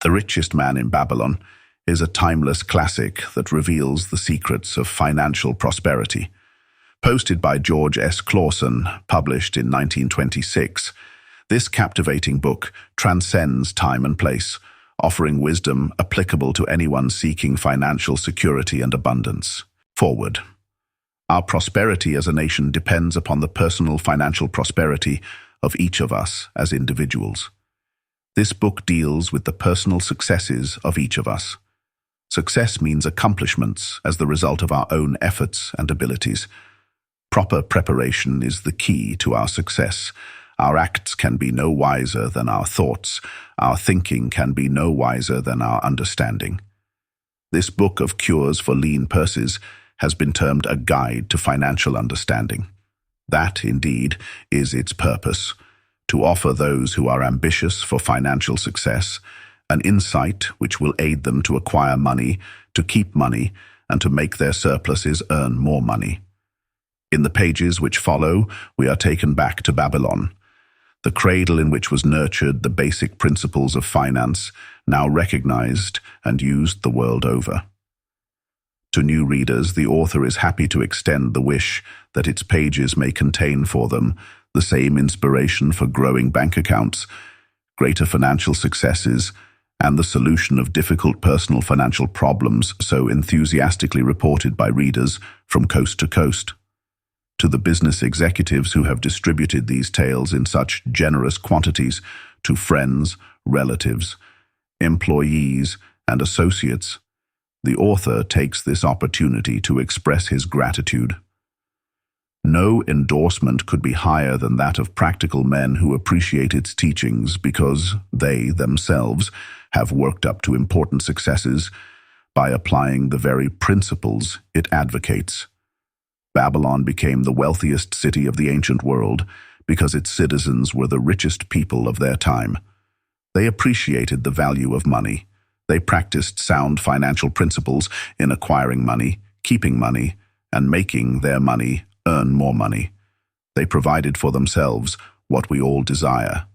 The Richest Man in Babylon is a timeless classic that reveals the secrets of financial prosperity. Posted by George S. Clason, published in 1926, this captivating book transcends time and place, offering wisdom applicable to anyone seeking financial security and abundance. Forward. Our prosperity as a nation depends upon the personal financial prosperity of each of us as individuals. This book deals with the personal successes of each of us. Success means accomplishments as the result of our own efforts and abilities. Proper preparation is the key to our success. Our acts can be no wiser than our thoughts. Our thinking can be no wiser than our understanding. This book of cures for lean purses has been termed a guide to financial understanding. That, indeed, is its purpose: to offer those who are ambitious for financial success an insight which will aid them to acquire money, to keep money, and to make their surpluses earn more money. In the pages which follow, we are taken back to Babylon, the cradle in which was nurtured the basic principles of finance, now recognized and used the world over. To new readers, the author is happy to extend the wish that its pages may contain for them the same inspiration for growing bank accounts, greater financial successes, and the solution of difficult personal financial problems so enthusiastically reported by readers from coast to coast. To the business executives who have distributed these tales in such generous quantities to friends, relatives, employees, and associates, the author takes this opportunity to express his gratitude. No endorsement could be higher than that of practical men who appreciate its teachings because they themselves have worked up to important successes by applying the very principles it advocates. Babylon became the wealthiest city of the ancient world because its citizens were the richest people of their time. They appreciated the value of money. They practiced sound financial principles in acquiring money, keeping money, and making their money earn more money. They provided for themselves what we all desire: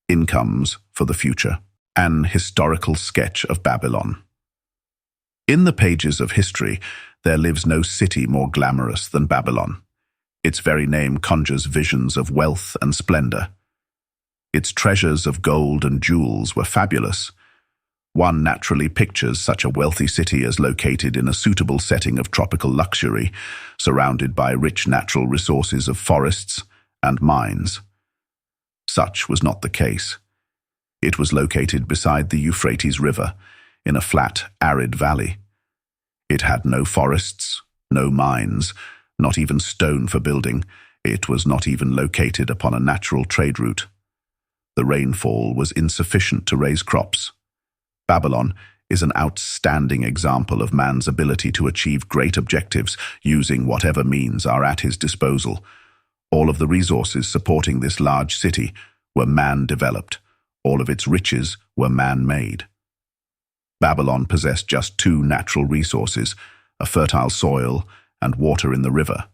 incomes for the future. An historical sketch of Babylon. In the pages of history, there lives no city more glamorous than Babylon. Its very name conjures visions of wealth and splendor. Its treasures of gold and jewels were fabulous. One naturally pictures such a wealthy city as located in a suitable setting of tropical luxury, surrounded by rich natural resources of forests and mines. Such was not the case. It was located beside the Euphrates River, in a flat, arid valley. It had no forests, no mines, not even stone for building. It was not even located upon a natural trade route. The rainfall was insufficient to raise crops. Babylon is an outstanding example of man's ability to achieve great objectives using whatever means are at his disposal. All of the resources supporting this large city were man-developed. All of its riches were man-made. Babylon possessed just two natural resources: a fertile soil and water in the river.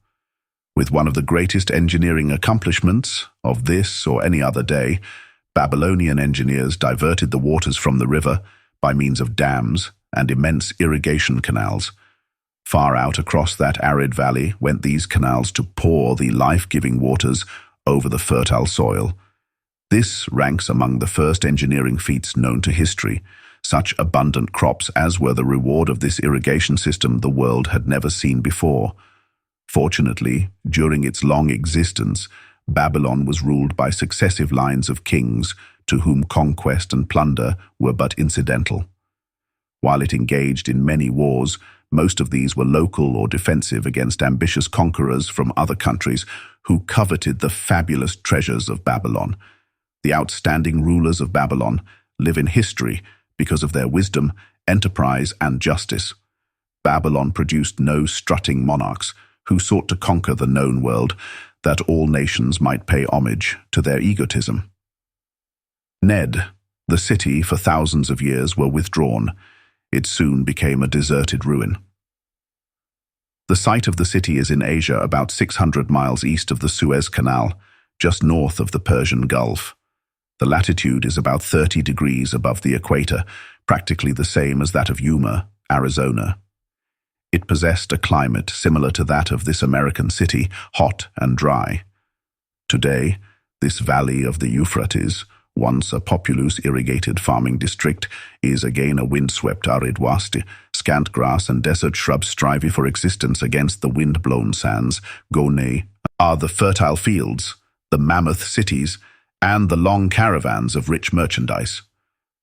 With one of the greatest engineering accomplishments of this or any other day, Babylonian engineers diverted the waters from the river by means of dams and immense irrigation canals. Far out across that arid valley went these canals to pour the life-giving waters over the fertile soil. This ranks among the first engineering feats known to history. Such abundant crops as were the reward of this irrigation system the world had never seen before. Fortunately, during its long existence, Babylon was ruled by successive lines of kings to whom conquest and plunder were but incidental. While it engaged in many wars, most of these were local or defensive against ambitious conquerors from other countries who coveted the fabulous treasures of Babylon. The outstanding rulers of Babylon live in history because of their wisdom, enterprise, and justice. Babylon produced no strutting monarchs who sought to conquer the known world that all nations might pay homage to their egotism. The city for thousands of years were withdrawn. It soon became a deserted ruin. The site of the city is in Asia, about 600 miles east of the Suez Canal, just north of the Persian Gulf. The latitude is about 30 degrees above the equator, practically the same as that of Yuma, Arizona. It possessed a climate similar to that of this American city, hot and dry. Today, this valley of the Euphrates, once a populous irrigated farming district, is again a windswept arid waste. Scant grass and desert shrubs striving for existence against the wind-blown sands, Gonay, are the fertile fields, the mammoth cities, and the long caravans of rich merchandise.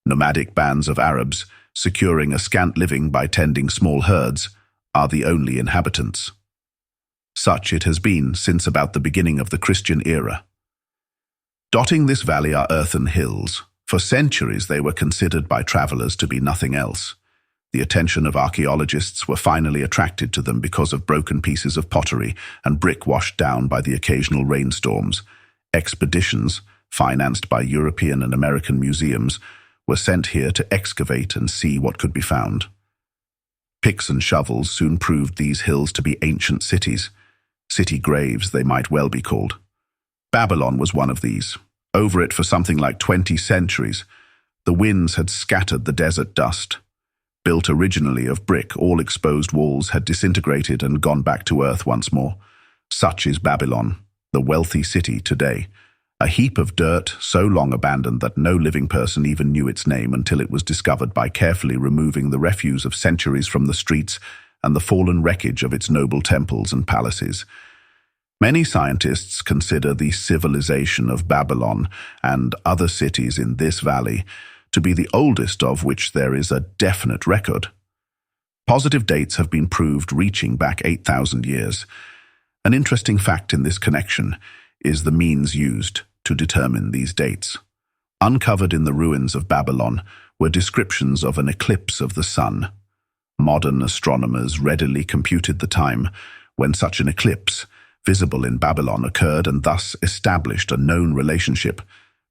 Nomadic bands of Arabs, securing a scant living by tending small herds, are the only inhabitants. Such it has been since about the beginning of the Christian era. Dotting this valley are earthen hills. For centuries they were considered by travelers to be nothing else. The attention of archaeologists were finally attracted to them because of broken pieces of pottery and brick washed down by the occasional rainstorms. Expeditions, financed by European and American museums, were sent here to excavate and see what could be found. Picks and shovels soon proved these hills to be ancient cities. City graves they might well be called. Babylon was one of these. Over it for something like 20 centuries, the winds had scattered the desert dust. Built originally of brick, all exposed walls had disintegrated and gone back to earth once more. Such is Babylon, the wealthy city today. A heap of dirt so long abandoned that no living person even knew its name until it was discovered by carefully removing the refuse of centuries from the streets and the fallen wreckage of its noble temples and palaces. Many scientists consider the civilization of Babylon and other cities in this valley to be the oldest of which there is a definite record. Positive dates have been proved reaching back 8,000 years. An interesting fact in this connection is the means used to determine these dates. Uncovered in the ruins of Babylon were descriptions of an eclipse of the sun. Modern astronomers readily computed the time when such an eclipse, visible in Babylon, occurred and thus established a known relationship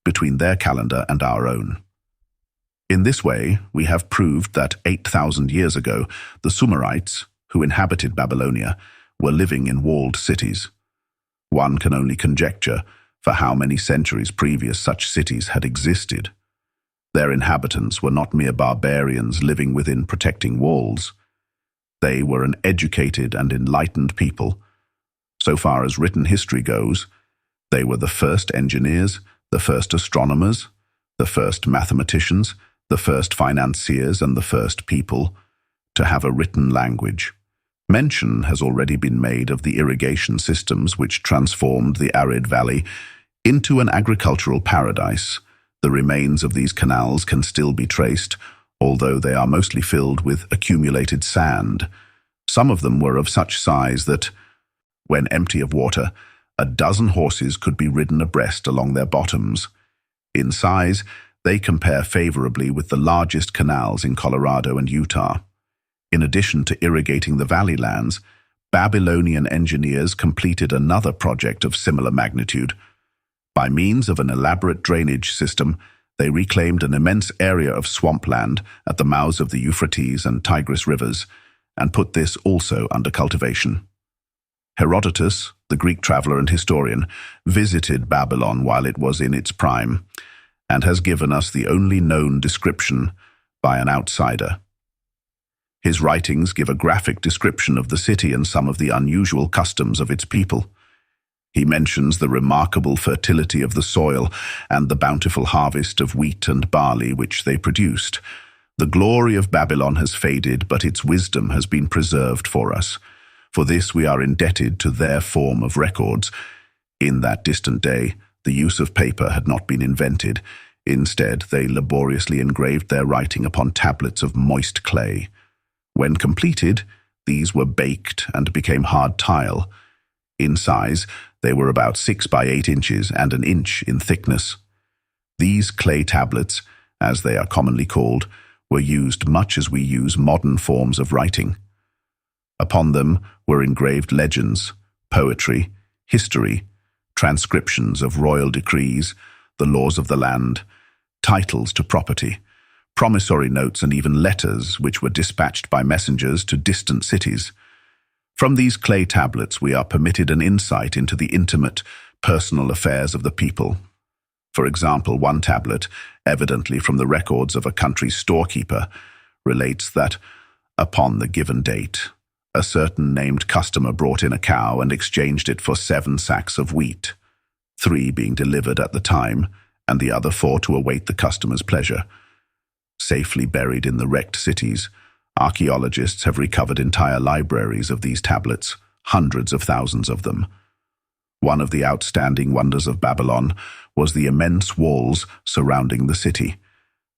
between their calendar and our own. In this way, we have proved that 8,000 years ago, the Sumerites, who inhabited Babylonia, were living in walled cities. One can only conjecture for how many centuries previous such cities had existed. Their inhabitants were not mere barbarians living within protecting walls. They were an educated and enlightened people. So far as written history goes, they were the first engineers, the first astronomers, the first mathematicians, the first financiers, and the first people to have a written language. Mention has already been made of the irrigation systems which transformed the arid valley into an agricultural paradise. The remains of these canals can still be traced, although they are mostly filled with accumulated sand. Some of them were of such size that, when empty of water, a dozen horses could be ridden abreast along their bottoms. In size, they compare favorably with the largest canals in Colorado and Utah. In addition to irrigating the valley lands, Babylonian engineers completed another project of similar magnitude. By means of an elaborate drainage system, they reclaimed an immense area of swampland at the mouths of the Euphrates and Tigris rivers, and put this also under cultivation. Herodotus, the Greek traveler and historian, visited Babylon while it was in its prime, and has given us the only known description by an outsider. His writings give a graphic description of the city and some of the unusual customs of its people. He mentions the remarkable fertility of the soil and the bountiful harvest of wheat and barley which they produced. The glory of Babylon has faded, but its wisdom has been preserved for us. For this we are indebted to their form of records. In that distant day, the use of paper had not been invented. Instead, they laboriously engraved their writing upon tablets of moist clay. When completed, these were baked and became hard tile. In size, they were about 6 by 8 inches and an inch in thickness. These clay tablets, as they are commonly called, were used much as we use modern forms of writing. Upon them were engraved legends, poetry, history, transcriptions of royal decrees, the laws of the land, titles to property, promissory notes, and even letters which were dispatched by messengers to distant cities. From these clay tablets we are permitted an insight into the intimate, personal affairs of the people. For example, one tablet, evidently from the records of a country's storekeeper, relates that, upon the given date, a certain named customer brought in a cow and exchanged it for 7 sacks of wheat, 3 being delivered at the time, and the other 4 to await the customer's pleasure. Safely buried in the wrecked cities, archaeologists have recovered entire libraries of these tablets, hundreds of thousands of them. One of the outstanding wonders of Babylon was the immense walls surrounding the city.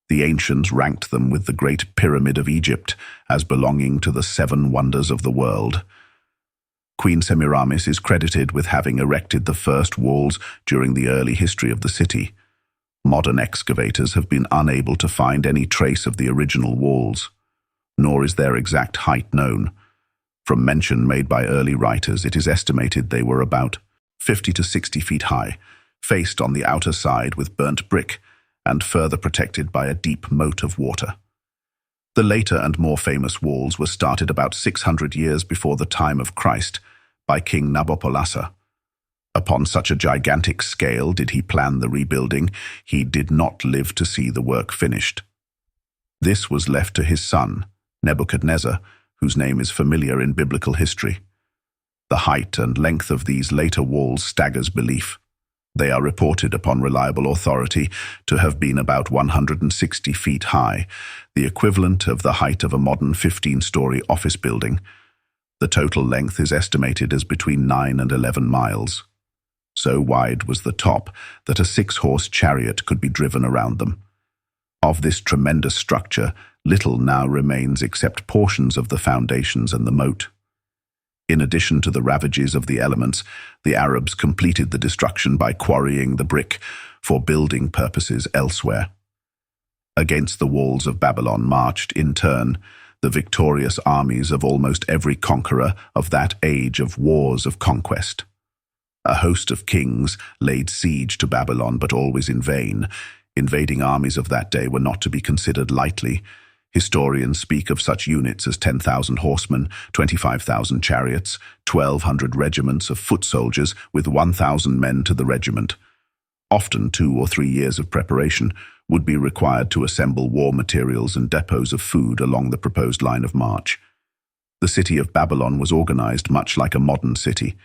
The ancients ranked them with the Great Pyramid of Egypt as belonging to the 7 wonders of the world. Queen Semiramis is credited with having erected the first walls during the early history of the city. Modern excavators have been unable to find any trace of the original walls, nor is their exact height known. From mention made by early writers, it is estimated they were about 50 to 60 feet high, faced on the outer side with burnt brick, and further protected by a deep moat of water. The later and more famous walls were started about 600 years before the time of Christ by King Nabopolassar. Upon such a gigantic scale did he plan the rebuilding, he did not live to see the work finished. This was left to his son, Nebuchadnezzar, whose name is familiar in biblical history. The height and length of these later walls staggers belief. They are reported upon reliable authority to have been about 160 feet high, the equivalent of the height of a modern 15-story office building. The total length is estimated as between 9 and 11 miles. So wide was the top that a 6-horse chariot could be driven around them. Of this tremendous structure, little now remains except portions of the foundations and the moat. In addition to the ravages of the elements, the Arabs completed the destruction by quarrying the brick for building purposes elsewhere. Against the walls of Babylon marched, in turn, the victorious armies of almost every conqueror of that age of wars of conquest. A host of kings laid siege to Babylon, but always in vain. Invading armies of that day were not to be considered lightly. Historians speak of such units as 10,000 horsemen, 25,000 chariots, 1,200 regiments of foot soldiers with 1,000 men to the regiment. Often 2 or 3 years of preparation would be required to assemble war materials and depots of food along the proposed line of march. The city of Babylon was organized much like a modern city.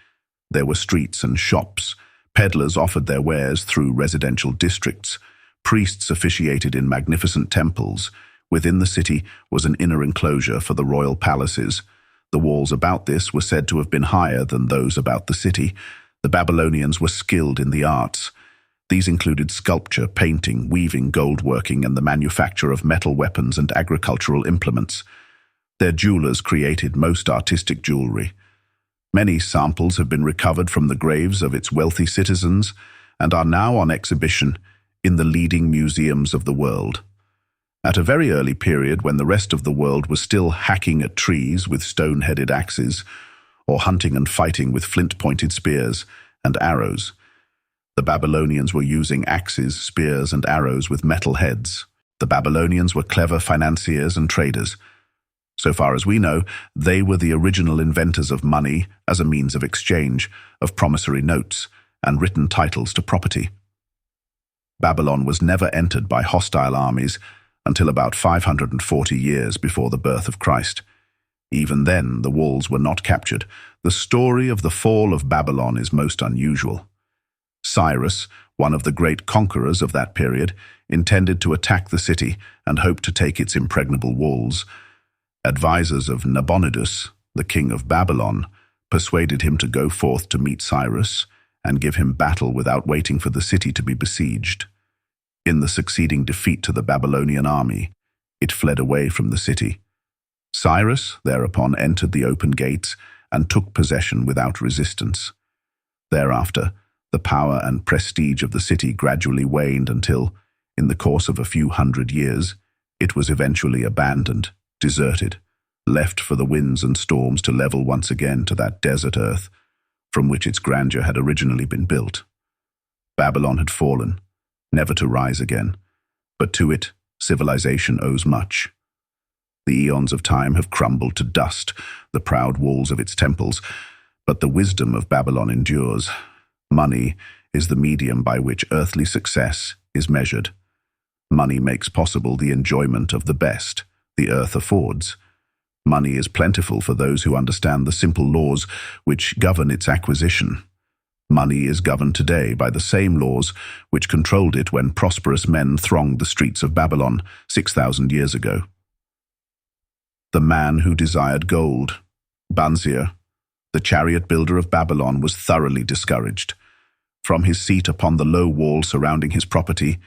There were streets and shops. Peddlers offered their wares through residential districts. Priests officiated in magnificent temples. Within the city was an inner enclosure for the royal palaces. The walls about this were said to have been higher than those about the city. The Babylonians were skilled in the arts. These included sculpture, painting, weaving, gold-working, and the manufacture of metal weapons and agricultural implements. Their jewelers created most artistic jewelry. Many samples have been recovered from the graves of its wealthy citizens and are now on exhibition in the leading museums of the world. At a very early period, when the rest of the world was still hacking at trees with stone-headed axes, or hunting and fighting with flint-pointed spears and arrows, the Babylonians were using axes, spears, and arrows with metal heads. The Babylonians were clever financiers and traders. So far as we know, they were the original inventors of money as a means of exchange, of promissory notes, and written titles to property. Babylon was never entered by hostile armies until about 540 years before the birth of Christ. Even then, the walls were not captured. The story of the fall of Babylon is most unusual. Cyrus, one of the great conquerors of that period, intended to attack the city and hoped to take its impregnable walls. Advisors of Nabonidus, the king of Babylon, persuaded him to go forth to meet Cyrus and give him battle without waiting for the city to be besieged. In the succeeding defeat to the Babylonian army, it fled away from the city. Cyrus thereupon entered the open gates and took possession without resistance. Thereafter, the power and prestige of the city gradually waned until, in the course of a few hundred years, it was eventually abandoned, deserted, left for the winds and storms to level once again to that desert earth from which its grandeur had originally been built. Babylon had fallen, never to rise again, but to it civilization owes much. The eons of time have crumbled to dust the proud walls of its temples, but the wisdom of Babylon endures. Money is the medium by which earthly success is measured. Money makes possible the enjoyment of the best the earth affords. Money is plentiful for those who understand the simple laws which govern its acquisition. Money is governed today by the same laws which controlled it when prosperous men thronged the streets of Babylon 6,000 years ago. The man who desired gold, Banzir, the chariot builder of Babylon, was thoroughly discouraged. From his seat upon the low wall surrounding his property,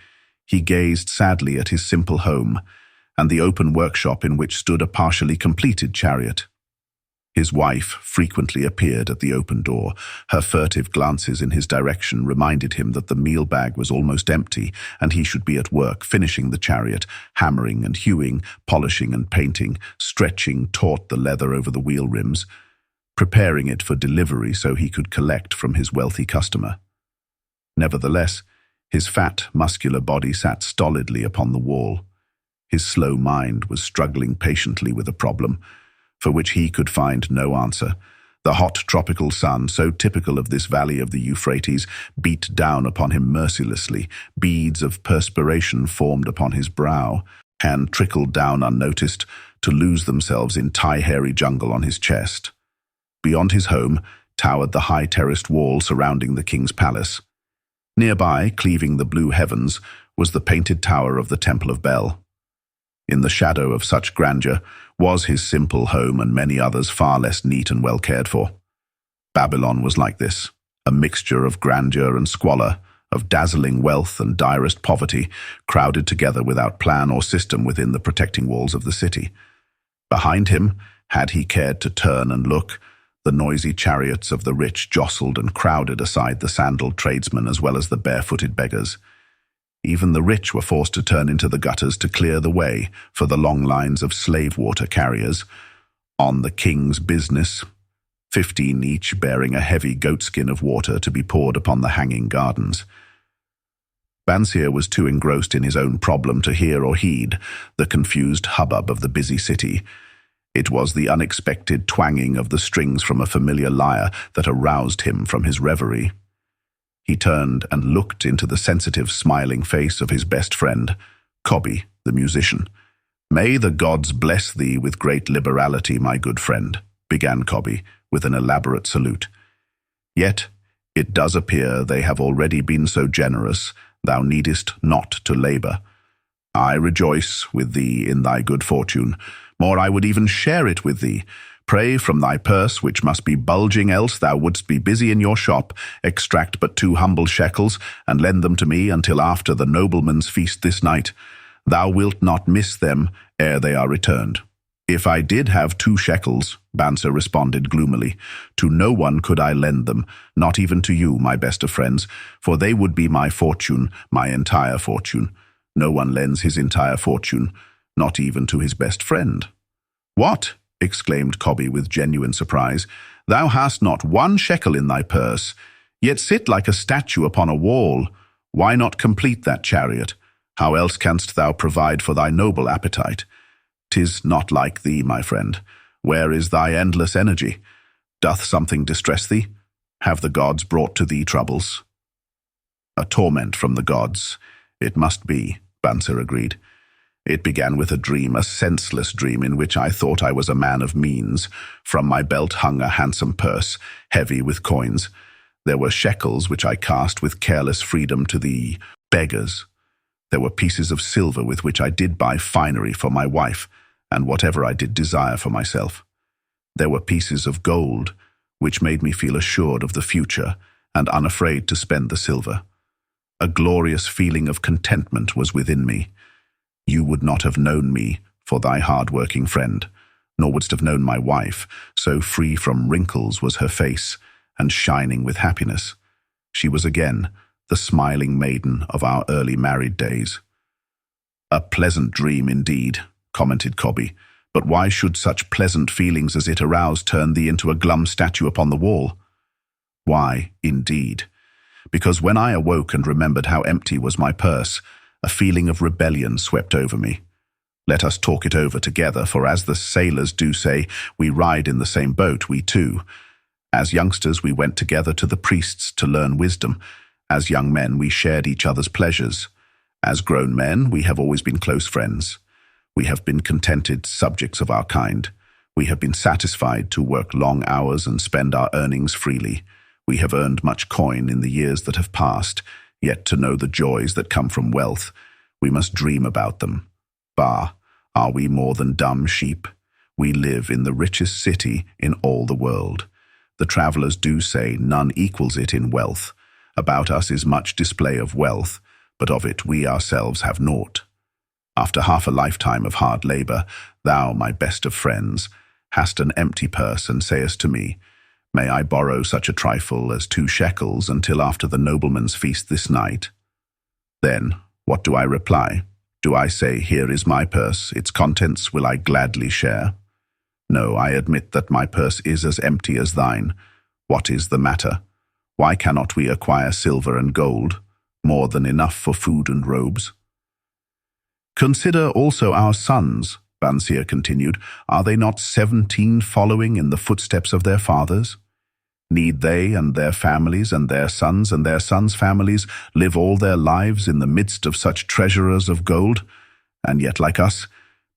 he gazed sadly at his simple home and the open workshop in which stood a partially completed chariot. His wife frequently appeared at the open door. Her furtive glances in his direction reminded him that the meal bag was almost empty and he should be at work finishing the chariot, hammering and hewing, polishing and painting, stretching taut the leather over the wheel rims, preparing it for delivery so he could collect from his wealthy customer. Nevertheless, his fat, muscular body sat stolidly upon the wall. His slow mind was struggling patiently with a problem for which he could find no answer. The hot tropical sun, so typical of this valley of the Euphrates, beat down upon him mercilessly. Beads of perspiration formed upon his brow and trickled down unnoticed to lose themselves in tie-hairy jungle on his chest. Beyond his home towered the high terraced wall surrounding the king's palace. Nearby, cleaving the blue heavens, was the painted tower of the Temple of Bel. In the shadow of such grandeur was his simple home and many others far less neat and well cared for. Babylon was like this, a mixture of grandeur and squalor, of dazzling wealth and direst poverty, crowded together without plan or system within the protecting walls of the city. Behind him, had he cared to turn and look, the noisy chariots of the rich jostled and crowded aside the sandaled tradesmen as well as the barefooted beggars. Even the rich were forced to turn into the gutters to clear the way for the long lines of slave water carriers on the king's business, 15 each bearing a heavy goatskin of water to be poured upon the hanging gardens. Banzir was too engrossed in his own problem to hear or heed the confused hubbub of the busy city. It was the unexpected twanging of the strings from a familiar lyre that aroused him from his reverie. He turned and looked into the sensitive, smiling face of his best friend, Cobby, the musician. "May the gods bless thee with great liberality, my good friend," began Cobby, with an elaborate salute. "Yet it does appear they have already been so generous, thou needest not to labour. I rejoice with thee in thy good fortune. More, I would even share it with thee. Pray from thy purse, which must be bulging, else thou wouldst be busy in your shop, extract but 2 humble shekels, and lend them to me until after the nobleman's feast this night. Thou wilt not miss them ere they are returned." "If I did have 2 shekels," Banzir responded gloomily, "to no one could I lend them, not even to you, my best of friends, for they would be my fortune, my entire fortune. No one lends his entire fortune, not even to his best friend." "What?" exclaimed Cobby with genuine surprise. "Thou hast not 1 shekel in thy purse, yet sit like a statue upon a wall. Why not complete that chariot? How else canst thou provide for thy noble appetite? 'Tis not like thee, my friend. Where is thy endless energy? Doth something distress thee? Have the gods brought to thee troubles?" "A torment from the gods, it must be," Banzir agreed. "It began with a dream, a senseless dream in which I thought I was a man of means. From my belt hung a handsome purse, heavy with coins. There were shekels which I cast with careless freedom to the beggars. There were pieces of silver with which I did buy finery for my wife, and whatever I did desire for myself. There were pieces of gold, which made me feel assured of the future and unafraid to spend the silver. A glorious feeling of contentment was within me. You would not have known me for thy hard-working friend, nor wouldst have known my wife, so free from wrinkles was her face, and shining with happiness. She was again the smiling maiden of our early married days." "A pleasant dream indeed," commented Cobby, "but why should such pleasant feelings as it aroused turn thee into a glum statue upon the wall?" "Why, indeed? Because when I awoke and remembered how empty was my purse, a feeling of rebellion swept over me. Let us talk it over together, for as the sailors do say, we ride in the same boat, we too. As youngsters we went together to the priests to learn wisdom, As young men, we shared each other's pleasures. As grown men, we have always been close friends. We have been contented subjects of our kind. We have been satisfied to work long hours and spend our earnings freely. We have earned much coin in the years that have passed, yet to know the joys that come from wealth, we must dream about them. Bah, are we more than dumb sheep? We live in the richest city in all the world. The travellers do say none equals it in wealth. About us is much display of wealth, but of it we ourselves have naught. After half a lifetime of hard labour, thou, my best of friends, hast an empty purse and sayest to me, may I borrow such a trifle as 2 shekels until after the nobleman's feast this night? Then, what do I reply? Do I say, here is my purse, its contents will I gladly share? No, I admit that my purse is as empty as thine. What is the matter? Why cannot we acquire silver and gold, more than enough for food and robes? Consider also our sons, Bansir continued. Are they not 17 following in the footsteps of their fathers? Need they and their families and their sons' families live all their lives in the midst of such treasurers of gold, and yet, like us,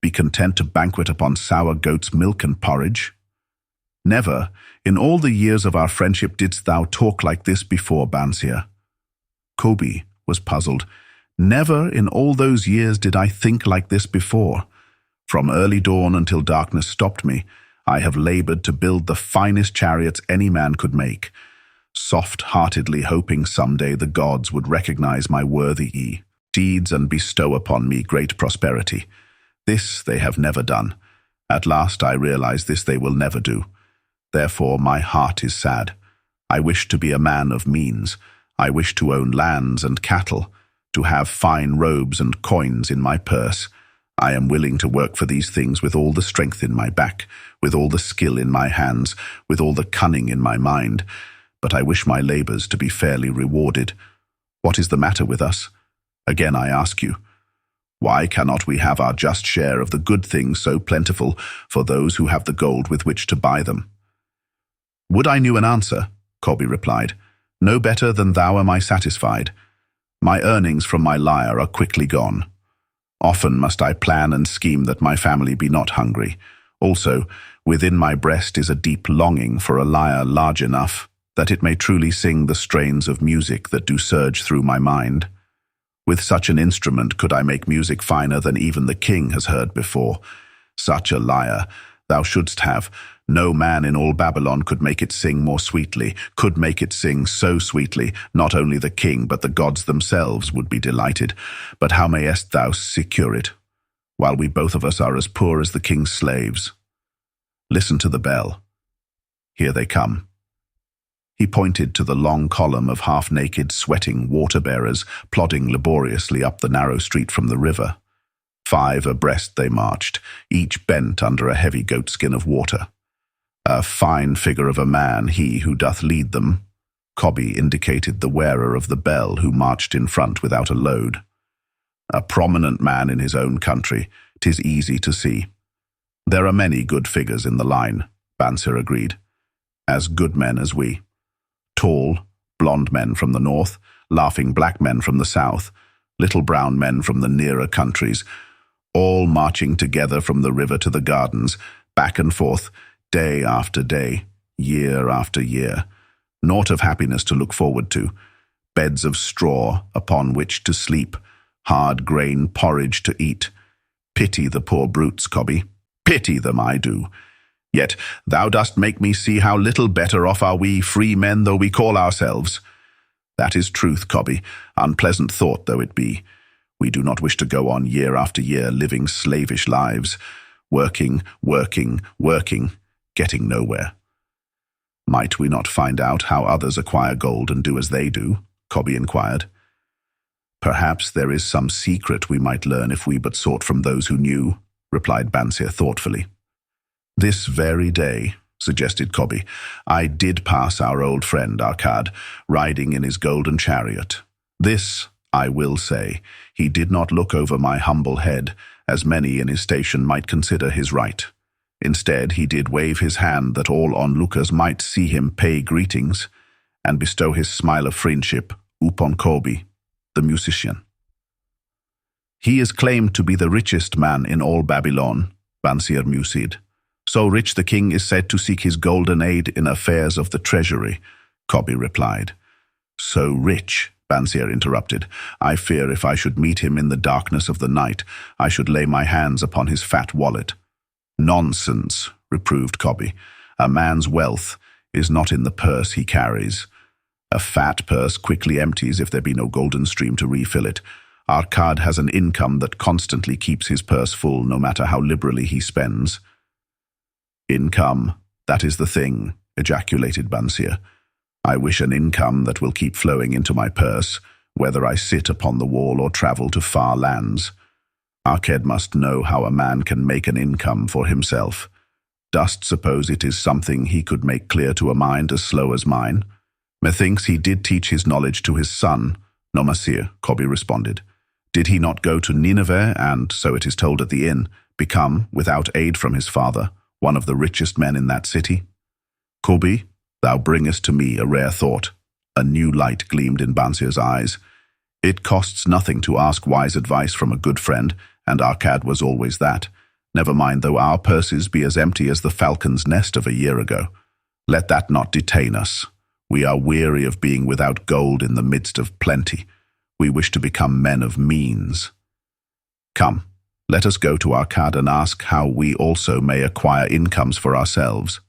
be content to banquet upon sour goat's milk and porridge? Never, in all the years of our friendship, didst thou talk like this before, Bansir. Kobi was puzzled. Never in all those years did I think like this before. From early dawn until darkness stopped me, I have laboured to build the finest chariots any man could make, soft-heartedly hoping someday the gods would recognize my worthy deeds and bestow upon me great prosperity. This they have never done. At last I realize this they will never do. Therefore my heart is sad. I wish to be a man of means. I wish to own lands and cattle, to have fine robes and coins in my purse. I am willing to work for these things with all the strength in my back, with all the skill in my hands, with all the cunning in my mind. But I wish my labours to be fairly rewarded. What is the matter with us? Again I ask you, why cannot we have our just share of the good things so plentiful for those who have the gold with which to buy them? Would I knew an answer, Kobi replied. No better than thou am I satisfied. My earnings from my lyre are quickly gone. Often must I plan and scheme that my family be not hungry. Also, within my breast is a deep longing for a lyre large enough that it may truly sing the strains of music that do surge through my mind. With such an instrument could I make music finer than even the king has heard before. Such a lyre thou shouldst have. No man in all Babylon could make it sing more sweetly, could make it sing so sweetly, not only the king but the gods themselves would be delighted. But how mayest thou secure it, while we both of us are as poor as the king's slaves? Listen to the bell. Here they come. He pointed to the long column of half-naked, sweating water-bearers plodding laboriously up the narrow street from the river. 5 abreast they marched, each bent under a heavy goatskin of water. A fine figure of a man, he who doth lead them. Kobi indicated the wearer of the bell who marched in front without a load. A prominent man in his own country, 'tis easy to see. There are many good figures in the line, Bansir agreed. As good men as we. Tall, blond men from the north, laughing black men from the south, little brown men from the nearer countries, all marching together from the river to the gardens, back and forth, day after day, year after year. Naught of happiness to look forward to, beds of straw upon which to sleep, hard grain porridge to eat. Pity the poor brutes, Kobi. Pity them, I do. Yet thou dost make me see how little better off are we free men though we call ourselves. That is truth, Kobi, unpleasant thought though it be. We do not wish to go on year after year living slavish lives, working, getting nowhere. Might we not find out how others acquire gold and do as they do? Kobi inquired. Perhaps there is some secret we might learn if we but sought from those who knew, replied Bansir thoughtfully. This very day, suggested Kobi, I did pass our old friend Arkad, riding in his golden chariot. This, I will say, he did not look over my humble head, as many in his station might consider his right. Instead, he did wave his hand that all onlookers might see him pay greetings, and bestow his smile of friendship upon Kobi, the musician. He is claimed to be the richest man in all Babylon, Bansier mused. So rich the king is said to seek his golden aid in affairs of the treasury, Kobi replied. So rich, Bansier interrupted. I fear if I should meet him in the darkness of the night, I should lay my hands upon his fat wallet. Nonsense, reproved Kobi. A man's wealth is not in the purse he carries. A fat purse quickly empties if there be no golden stream to refill it. Arkad has an income that constantly keeps his purse full no matter how liberally he spends. Income, that is the thing, ejaculated Bansier. I wish an income that will keep flowing into my purse, whether I sit upon the wall or travel to far lands. Arkad must know how a man can make an income for himself. Dost suppose it is something he could make clear to a mind as slow as mine? Methinks he did teach his knowledge to his son. No, Masir, Kobi responded. Did he not go to Nineveh and, so it is told at the inn, become, without aid from his father, one of the richest men in that city? Kobi, thou bringest to me a rare thought. A new light gleamed in Bansir's eyes. It costs nothing to ask wise advice from a good friend, and Arkad was always that. Never mind though our purses be as empty as the falcon's nest of a year ago. Let that not detain us. We are weary of being without gold in the midst of plenty. We wish to become men of means. Come, let us go to Arkad and ask how we also may acquire incomes for ourselves.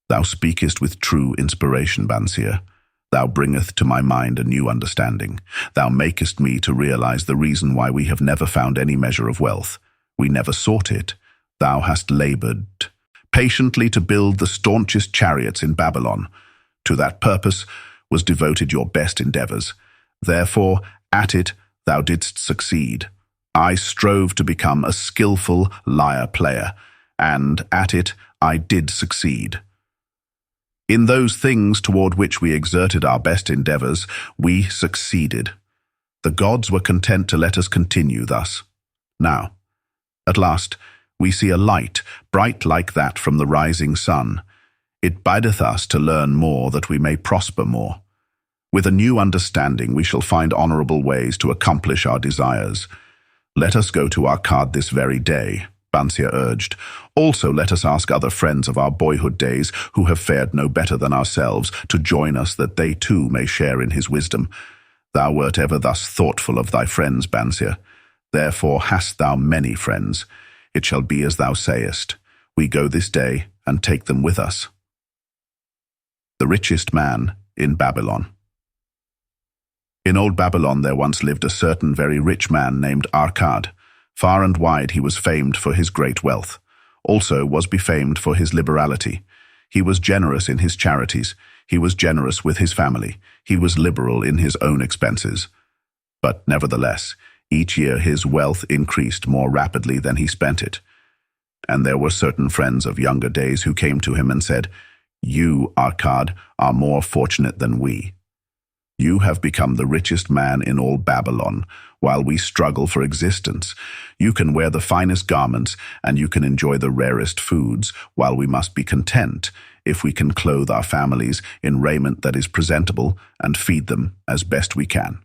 Thou speakest with true inspiration, Bansier. Thou bringest to my mind a new understanding. Thou makest me to realize the reason why we have never found any measure of wealth. We never sought it. Thou hast labored patiently to build the staunchest chariots in Babylon. To that purpose was devoted your best endeavors. Therefore, at it thou didst succeed. I strove to become a skillful lyre player, and at it I did succeed. In those things toward which we exerted our best endeavors, we succeeded. The gods were content to let us continue thus. Now, at last, we see a light, bright like that from the rising sun. It bideth us to learn more that we may prosper more. With a new understanding we shall find honorable ways to accomplish our desires. Let us go to Arkad this very day, Bansier urged. Also let us ask other friends of our boyhood days who have fared no better than ourselves to join us that they too may share in his wisdom. Thou wert ever thus thoughtful of thy friends, Bansier. Therefore hast thou many friends. It shall be as thou sayest. We go this day and take them with us. The richest man in Babylon. In old Babylon there once lived a certain very rich man named Arkad. Far and wide he was famed for his great wealth. Also was befamed for his liberality. He was generous in his charities. He was generous with his family. He was liberal in his own expenses. But nevertheless, each year his wealth increased more rapidly than he spent it. And there were certain friends of younger days who came to him and said, "You, Arkad, are more fortunate than we. You have become the richest man in all Babylon, while we struggle for existence. You can wear the finest garments, and you can enjoy the rarest foods, while we must be content if we can clothe our families in raiment that is presentable and feed them as best we can.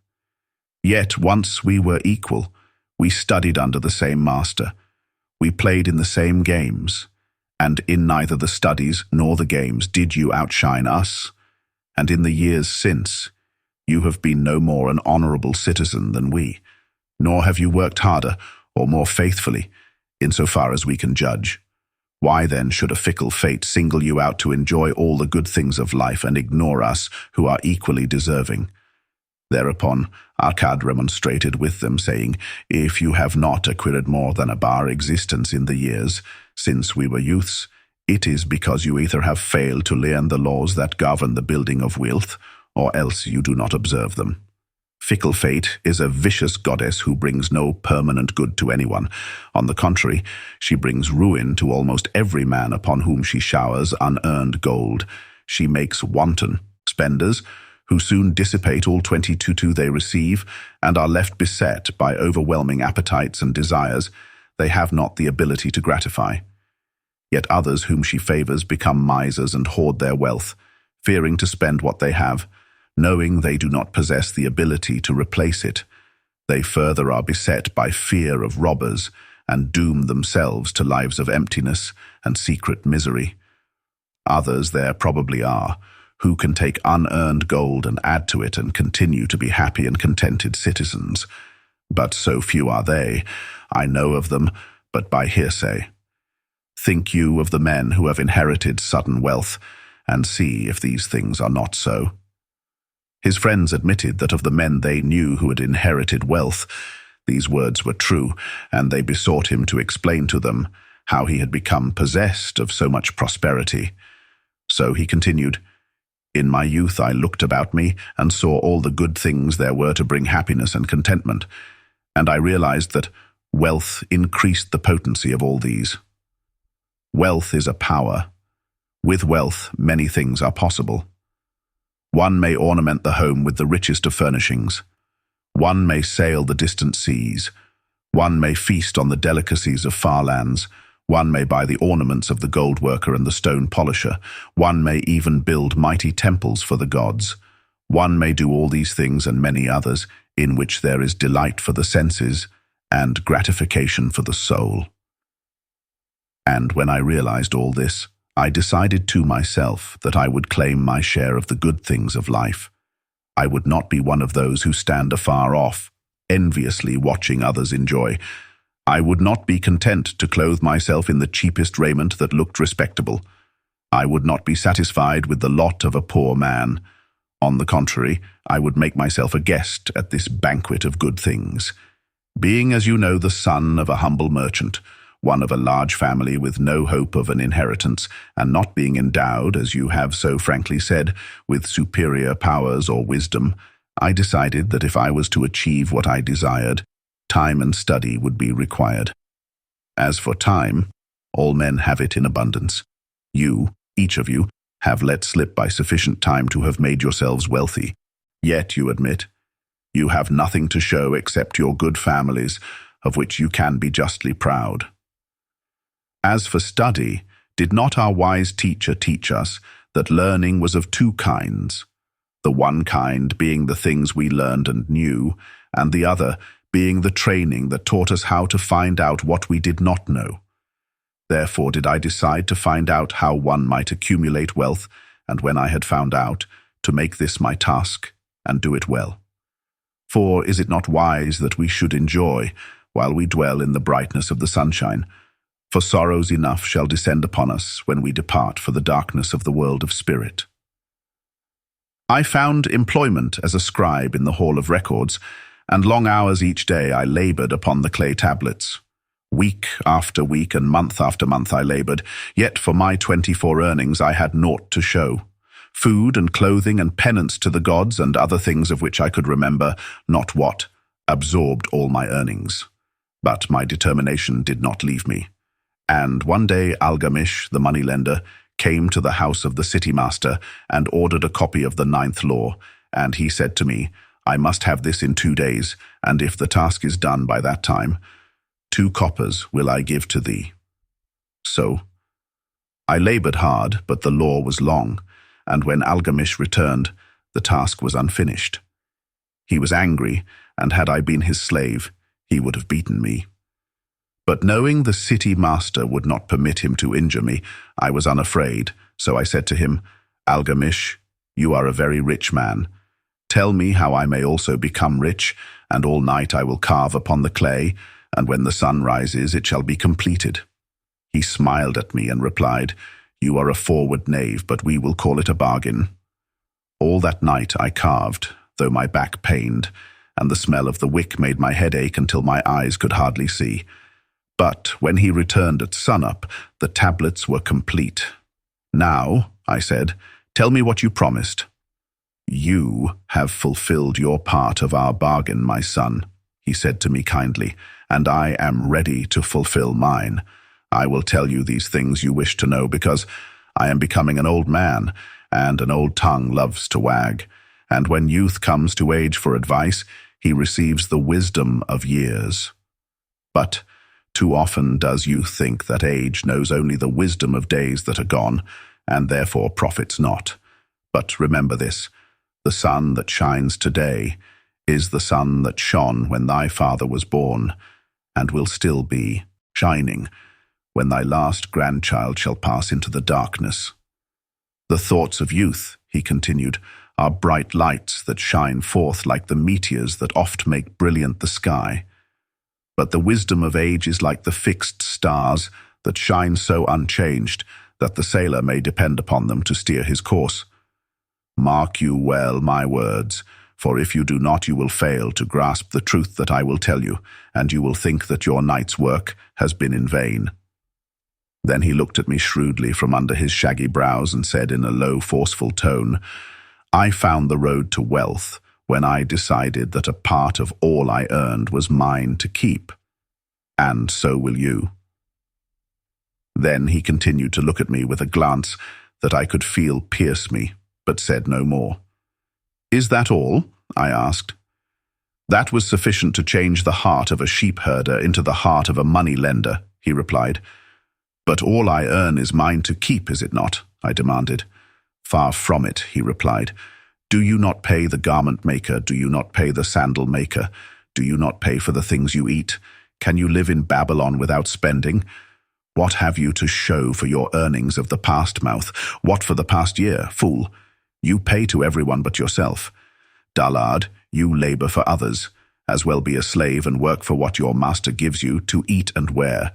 Yet once we were equal. We studied under the same master. We played in the same games, and in neither the studies nor the games did you outshine us. And in the years since, you have been no more an honorable citizen than we, nor have you worked harder or more faithfully, insofar as we can judge. Why then should a fickle fate single you out to enjoy all the good things of life and ignore us who are equally deserving?" Thereupon Arkad remonstrated with them, saying, "If you have not acquired more than a bare existence in the years since we were youths, it is because you either have failed to learn the laws that govern the building of wealth, or else you do not observe them. Fickle fate is a vicious goddess who brings no permanent good to anyone. On the contrary, she brings ruin to almost every man upon whom she showers unearned gold. She makes wanton spenders, who soon dissipate all 22 they receive, and are left beset by overwhelming appetites and desires they have not the ability to gratify. Yet others whom she favors become misers and hoard their wealth, fearing to spend what they have, knowing they do not possess the ability to replace it. They further are beset by fear of robbers and doom themselves to lives of emptiness and secret misery. Others there probably are, who can take unearned gold and add to it and continue to be happy and contented citizens. But so few are they. I know of them, but by hearsay. Think you of the men who have inherited sudden wealth, and see if these things are not so. His friends admitted that of the men they knew who had inherited wealth, these words were true, and they besought him to explain to them how he had become possessed of so much prosperity. So he continued, "In my youth I looked about me and saw all the good things there were to bring happiness and contentment, and I realized that wealth increased the potency of all these. Wealth is a power. With wealth, many things are possible. One may ornament the home with the richest of furnishings. One may sail the distant seas. One may feast on the delicacies of far lands. One may buy the ornaments of the gold worker and the stone polisher. One may even build mighty temples for the gods. One may do all these things and many others, in which there is delight for the senses and gratification for the soul." And when I realized all this, I decided to myself that I would claim my share of the good things of life. I would not be one of those who stand afar off, enviously watching others enjoy. I would not be content to clothe myself in the cheapest raiment that looked respectable. I would not be satisfied with the lot of a poor man. On the contrary, I would make myself a guest at this banquet of good things. Being, as you know, the son of a humble merchant, one of a large family with no hope of an inheritance, and not being endowed, as you have so frankly said, with superior powers or wisdom, I decided that if I was to achieve what I desired, time and study would be required. As for time, all men have it in abundance. You, each of you, have let slip by sufficient time to have made yourselves wealthy. Yet, you admit, you have nothing to show except your good families, of which you can be justly proud. As for study, did not our wise teacher teach us that learning was of two kinds, the one kind being the things we learned and knew, and the other being the training that taught us how to find out what we did not know? Therefore did I decide to find out how one might accumulate wealth, and when I had found out, to make this my task, and do it well. For is it not wise that we should enjoy, while we dwell in the brightness of the sunshine? For sorrows enough shall descend upon us when we depart for the darkness of the world of spirit. I found employment as a scribe in the Hall of Records, and long hours each day I labored upon the clay tablets. Week after week and month after month I labored, yet for my 24 earnings I had naught to show. Food and clothing and penance to the gods and other things of which I could remember not what, absorbed all my earnings. But my determination did not leave me. And one day Algamish, the moneylender, came to the house of the city master and ordered a copy of the 9th law, and he said to me, "I must have this in 2 days, and if the task is done by that time, 2 coppers will I give to thee." So I labored hard, but the law was long, and when Algamish returned, the task was unfinished. He was angry, and had I been his slave, he would have beaten me. But knowing the city master would not permit him to injure me, I was unafraid, so I said to him, "Algamish, you are a very rich man. Tell me how I may also become rich, and all night I will carve upon the clay, and when the sun rises it shall be completed." He smiled at me and replied, "You are a forward knave, but we will call it a bargain." All that night I carved, though my back pained, and the smell of the wick made my head ache until my eyes could hardly see. But when he returned at sunup, the tablets were complete. "Now," I said, "tell me what you promised." "You have fulfilled your part of our bargain, my son," he said to me kindly, "and I am ready to fulfill mine. I will tell you these things you wish to know because I am becoming an old man, and an old tongue loves to wag. And when youth comes to age for advice, he receives the wisdom of years. But too often does youth think that age knows only the wisdom of days that are gone, and therefore profits not. But remember this, The sun that shines today is the sun that shone when thy father was born, and will still be shining when thy last grandchild shall pass into the darkness. The thoughts of youth, he continued, are bright lights that shine forth like the meteors that oft make brilliant the sky. But the wisdom of age is like the fixed stars that shine so unchanged that the sailor may depend upon them to steer his course. Mark you well my words, for if you do not, you will fail to grasp the truth that I will tell you, and you will think that your night's work has been in vain. Then he looked at me shrewdly from under his shaggy brows and said in a low, forceful tone, I found the road to wealth when I decided that a part of all I earned was mine to keep. And so will you. Then he continued to look at me with a glance that I could feel pierce me, but said no more. Is that all? I asked. That was sufficient to change the heart of a sheep herder into the heart of a money lender, he replied. But all I earn is mine to keep, is it not? I demanded. Far from it, he replied. Do you not pay the garment maker? Do you not pay the sandal maker? Do you not pay for the things you eat? Can you live in Babylon without spending? What have you to show for your earnings of the past mouth? What for the past year, fool? You pay to everyone but yourself. Dullard, you labor for others. As well be a slave and work for what your master gives you to eat and wear.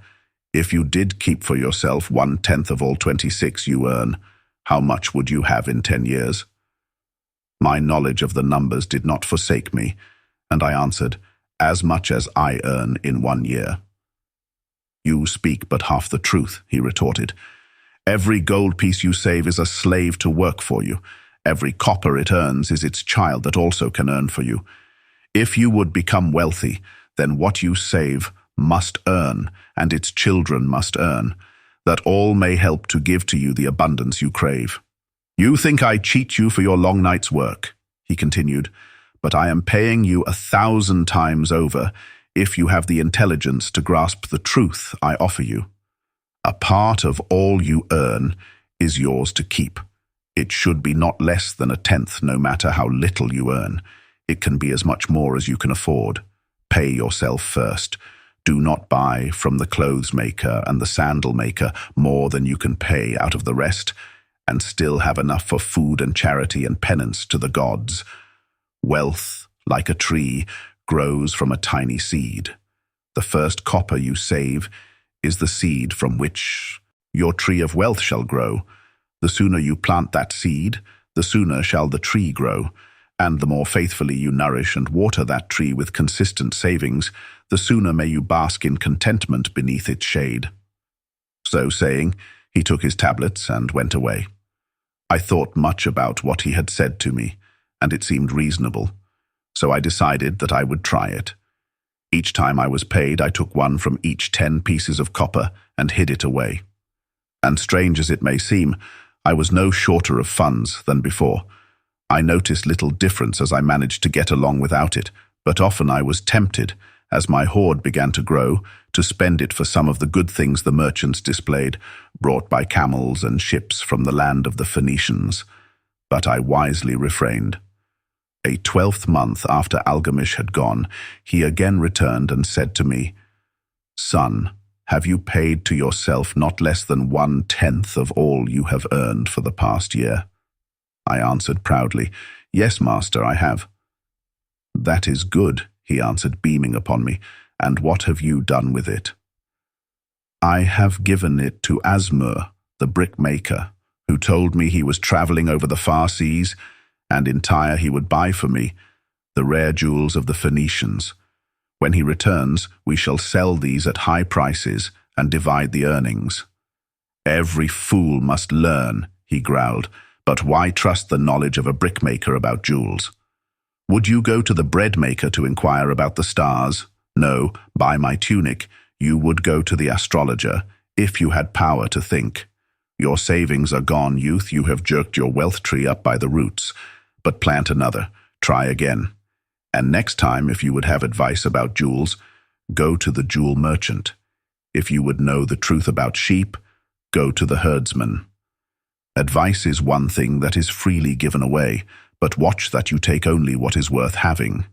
If you did keep for yourself 1/10 of all 26 you earn, how much would you have in 10 years? My knowledge of the numbers did not forsake me, and I answered, as much as I earn in 1 year. You speak but half the truth, he retorted. Every gold piece you save is a slave to work for you. Every copper it earns is its child that also can earn for you. If you would become wealthy, then what you save must earn, and its children must earn, that all may help to give to you the abundance you crave. You think I cheat you for your long night's work, he continued, but I am paying you 1,000 times over if you have the intelligence to grasp the truth I offer you. A part of all you earn is yours to keep. It should be not less than 1/10, no matter how little you earn. It can be as much more as you can afford. Pay yourself first. Do not buy from the clothes maker and the sandal maker more than you can pay out of the rest, and still have enough for food and charity and penance to the gods. Wealth, like a tree, grows from a tiny seed. The first copper you save is the seed from which your tree of wealth shall grow. The sooner you plant that seed, the sooner shall the tree grow, and the more faithfully you nourish and water that tree with consistent savings, the sooner may you bask in contentment beneath its shade. So saying, he took his tablets and went away. I thought much about what he had said to me, and it seemed reasonable, so I decided that I would try it. Each time I was paid, I took one from each 10 pieces of copper and hid it away. And strange as it may seem, I was no shorter of funds than before. I noticed little difference as I managed to get along without it, but often I was tempted, as my hoard began to grow, to spend it for some of the good things the merchants displayed, brought by camels and ships from the land of the Phoenicians. But I wisely refrained. A 12th month after Algamish had gone, he again returned and said to me, Son, have you paid to yourself not less than 1/10 of all you have earned for the past year? I answered proudly, Yes, master, I have. That is good, he answered, beaming upon me. And what have you done with it? I have given it to Asmur, the brickmaker, who told me he was traveling over the far seas, and in Tyre he would buy for me the rare jewels of the Phoenicians. When he returns, we shall sell these at high prices and divide the earnings. Every fool must learn, he growled, but why trust the knowledge of a brickmaker about jewels? Would you go to the bread maker to inquire about the stars? No, by my tunic, you would go to the astrologer, if you had power to think. Your savings are gone, youth, you have jerked your wealth tree up by the roots. But plant another, try again. And next time, if you would have advice about jewels, go to the jewel merchant. If you would know the truth about sheep, go to the herdsman. Advice is one thing that is freely given away, But watch that you take only what is worth having.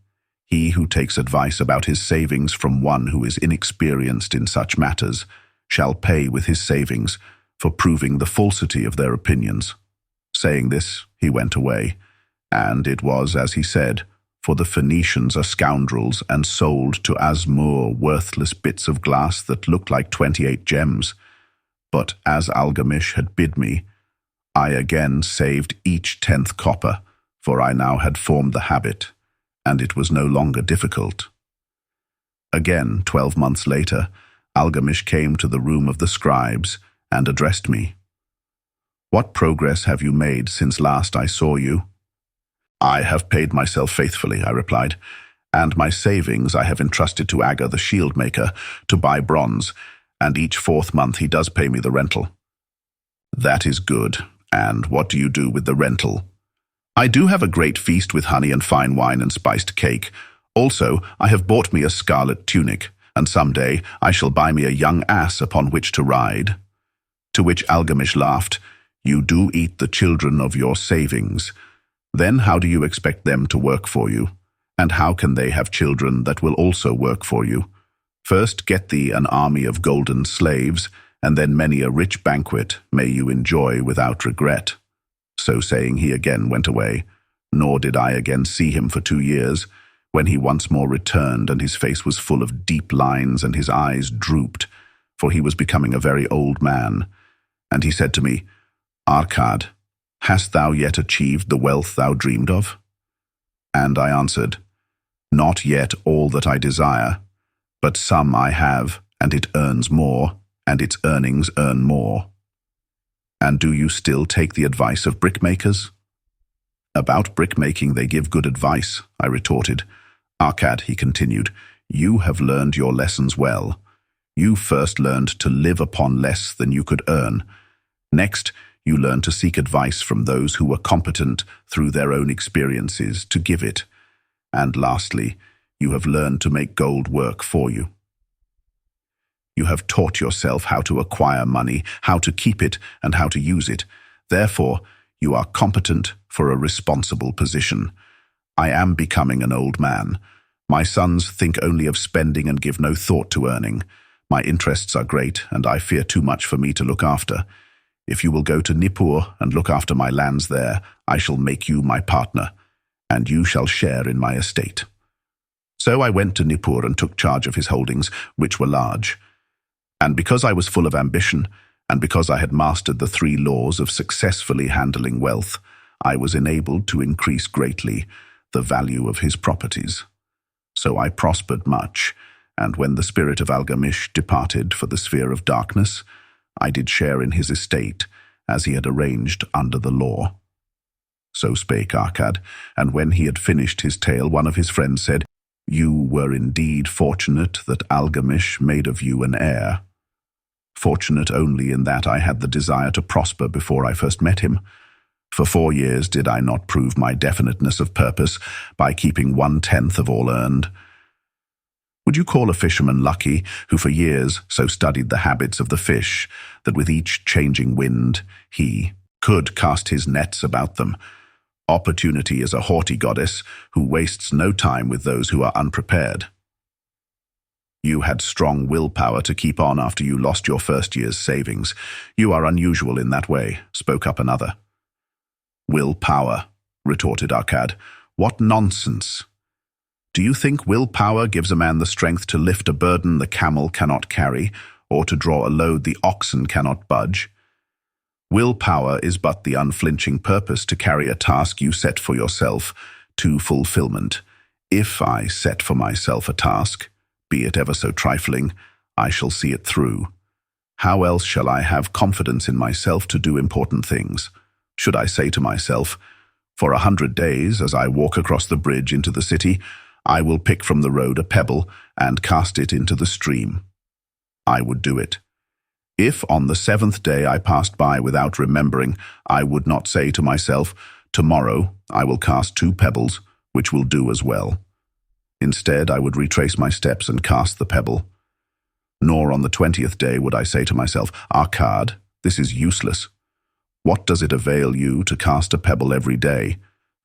He who takes advice about his savings from one who is inexperienced in such matters shall pay with his savings for proving the falsity of their opinions." Saying this, he went away, and it was as he said, for the Phoenicians are scoundrels and sold to Asmur worthless bits of glass that looked like 28 gems. But as Algamish had bid me, I again saved each 10th copper, for I now had formed the habit, and it was no longer difficult. Again, 12 months later, Algamish came to the room of the scribes and addressed me. "What progress have you made since last I saw you?" "I have paid myself faithfully," I replied, "and my savings I have entrusted to Aga the shield maker to buy bronze, and each 4th month he does pay me the rental." "That is good. And what do you do with the rental?" "I do have a great feast with honey and fine wine and spiced cake. Also, I have bought me a scarlet tunic, and some day I shall buy me a young ass upon which to ride." To which Algamish laughed, "You do eat the children of your savings. Then how do you expect them to work for you? And how can they have children that will also work for you? First get thee an army of golden slaves, and then many a rich banquet may you enjoy without regret." So saying, he again went away, nor did I again see him for 2 years, when he once more returned, and his face was full of deep lines, and his eyes drooped, for he was becoming a very old man. And he said to me, "Arkad, hast thou yet achieved the wealth thou dreamed of?" And I answered, "Not yet all that I desire, but some I have, and it earns more, and its earnings earn more." "And do you still take the advice of brickmakers?" "About brickmaking they give good advice," I retorted. "Arkad," he continued, "you have learned your lessons well. You first learned to live upon less than you could earn. Next, you learned to seek advice from those who were competent through their own experiences to give it. And lastly, you have learned to make gold work for you. You have taught yourself how to acquire money, how to keep it, and how to use it. Therefore, you are competent for a responsible position. I am becoming an old man. My sons think only of spending and give no thought to earning. My interests are great, and I fear too much for me to look after. If you will go to Nippur and look after my lands there, I shall make you my partner, and you shall share in my estate." So I went to Nippur and took charge of his holdings, which were large. And because I was full of ambition, and because I had mastered the 3 laws of successfully handling wealth, I was enabled to increase greatly the value of his properties. So I prospered much, and when the spirit of Algamish departed for the sphere of darkness, I did share in his estate, as he had arranged under the law. So spake Arkad, and when he had finished his tale, one of his friends said, "You were indeed fortunate that Algamish made of you an heir." Fortunate only in that I had the desire to prosper before I first met him. For 4 years did I not prove my definiteness of purpose by keeping 1/10 of all earned. Would you call a fisherman lucky who for years so studied the habits of the fish that with each changing wind he could cast his nets about them? Opportunity is a haughty goddess who wastes no time with those who are unprepared. You had strong willpower to keep on after you lost your first year's savings. You are unusual in that way, spoke up another. Willpower, retorted Arkad. What nonsense! Do you think willpower gives a man the strength to lift a burden the camel cannot carry, or to draw a load the oxen cannot budge? Willpower is but the unflinching purpose to carry a task you set for yourself to fulfillment. If I set for myself a task, be it ever so trifling, I shall see it through. How else shall I have confidence in myself to do important things? Should I say to myself, for 100 days, as I walk across the bridge into the city, I will pick from the road a pebble and cast it into the stream? I would do it. If on the 7th day I passed by without remembering, I would not say to myself, tomorrow I will cast 2 pebbles, which will do as well. Instead, I would retrace my steps and cast the pebble. Nor on the 20th day would I say to myself, Arkad, this is useless. What does it avail you to cast a pebble every day?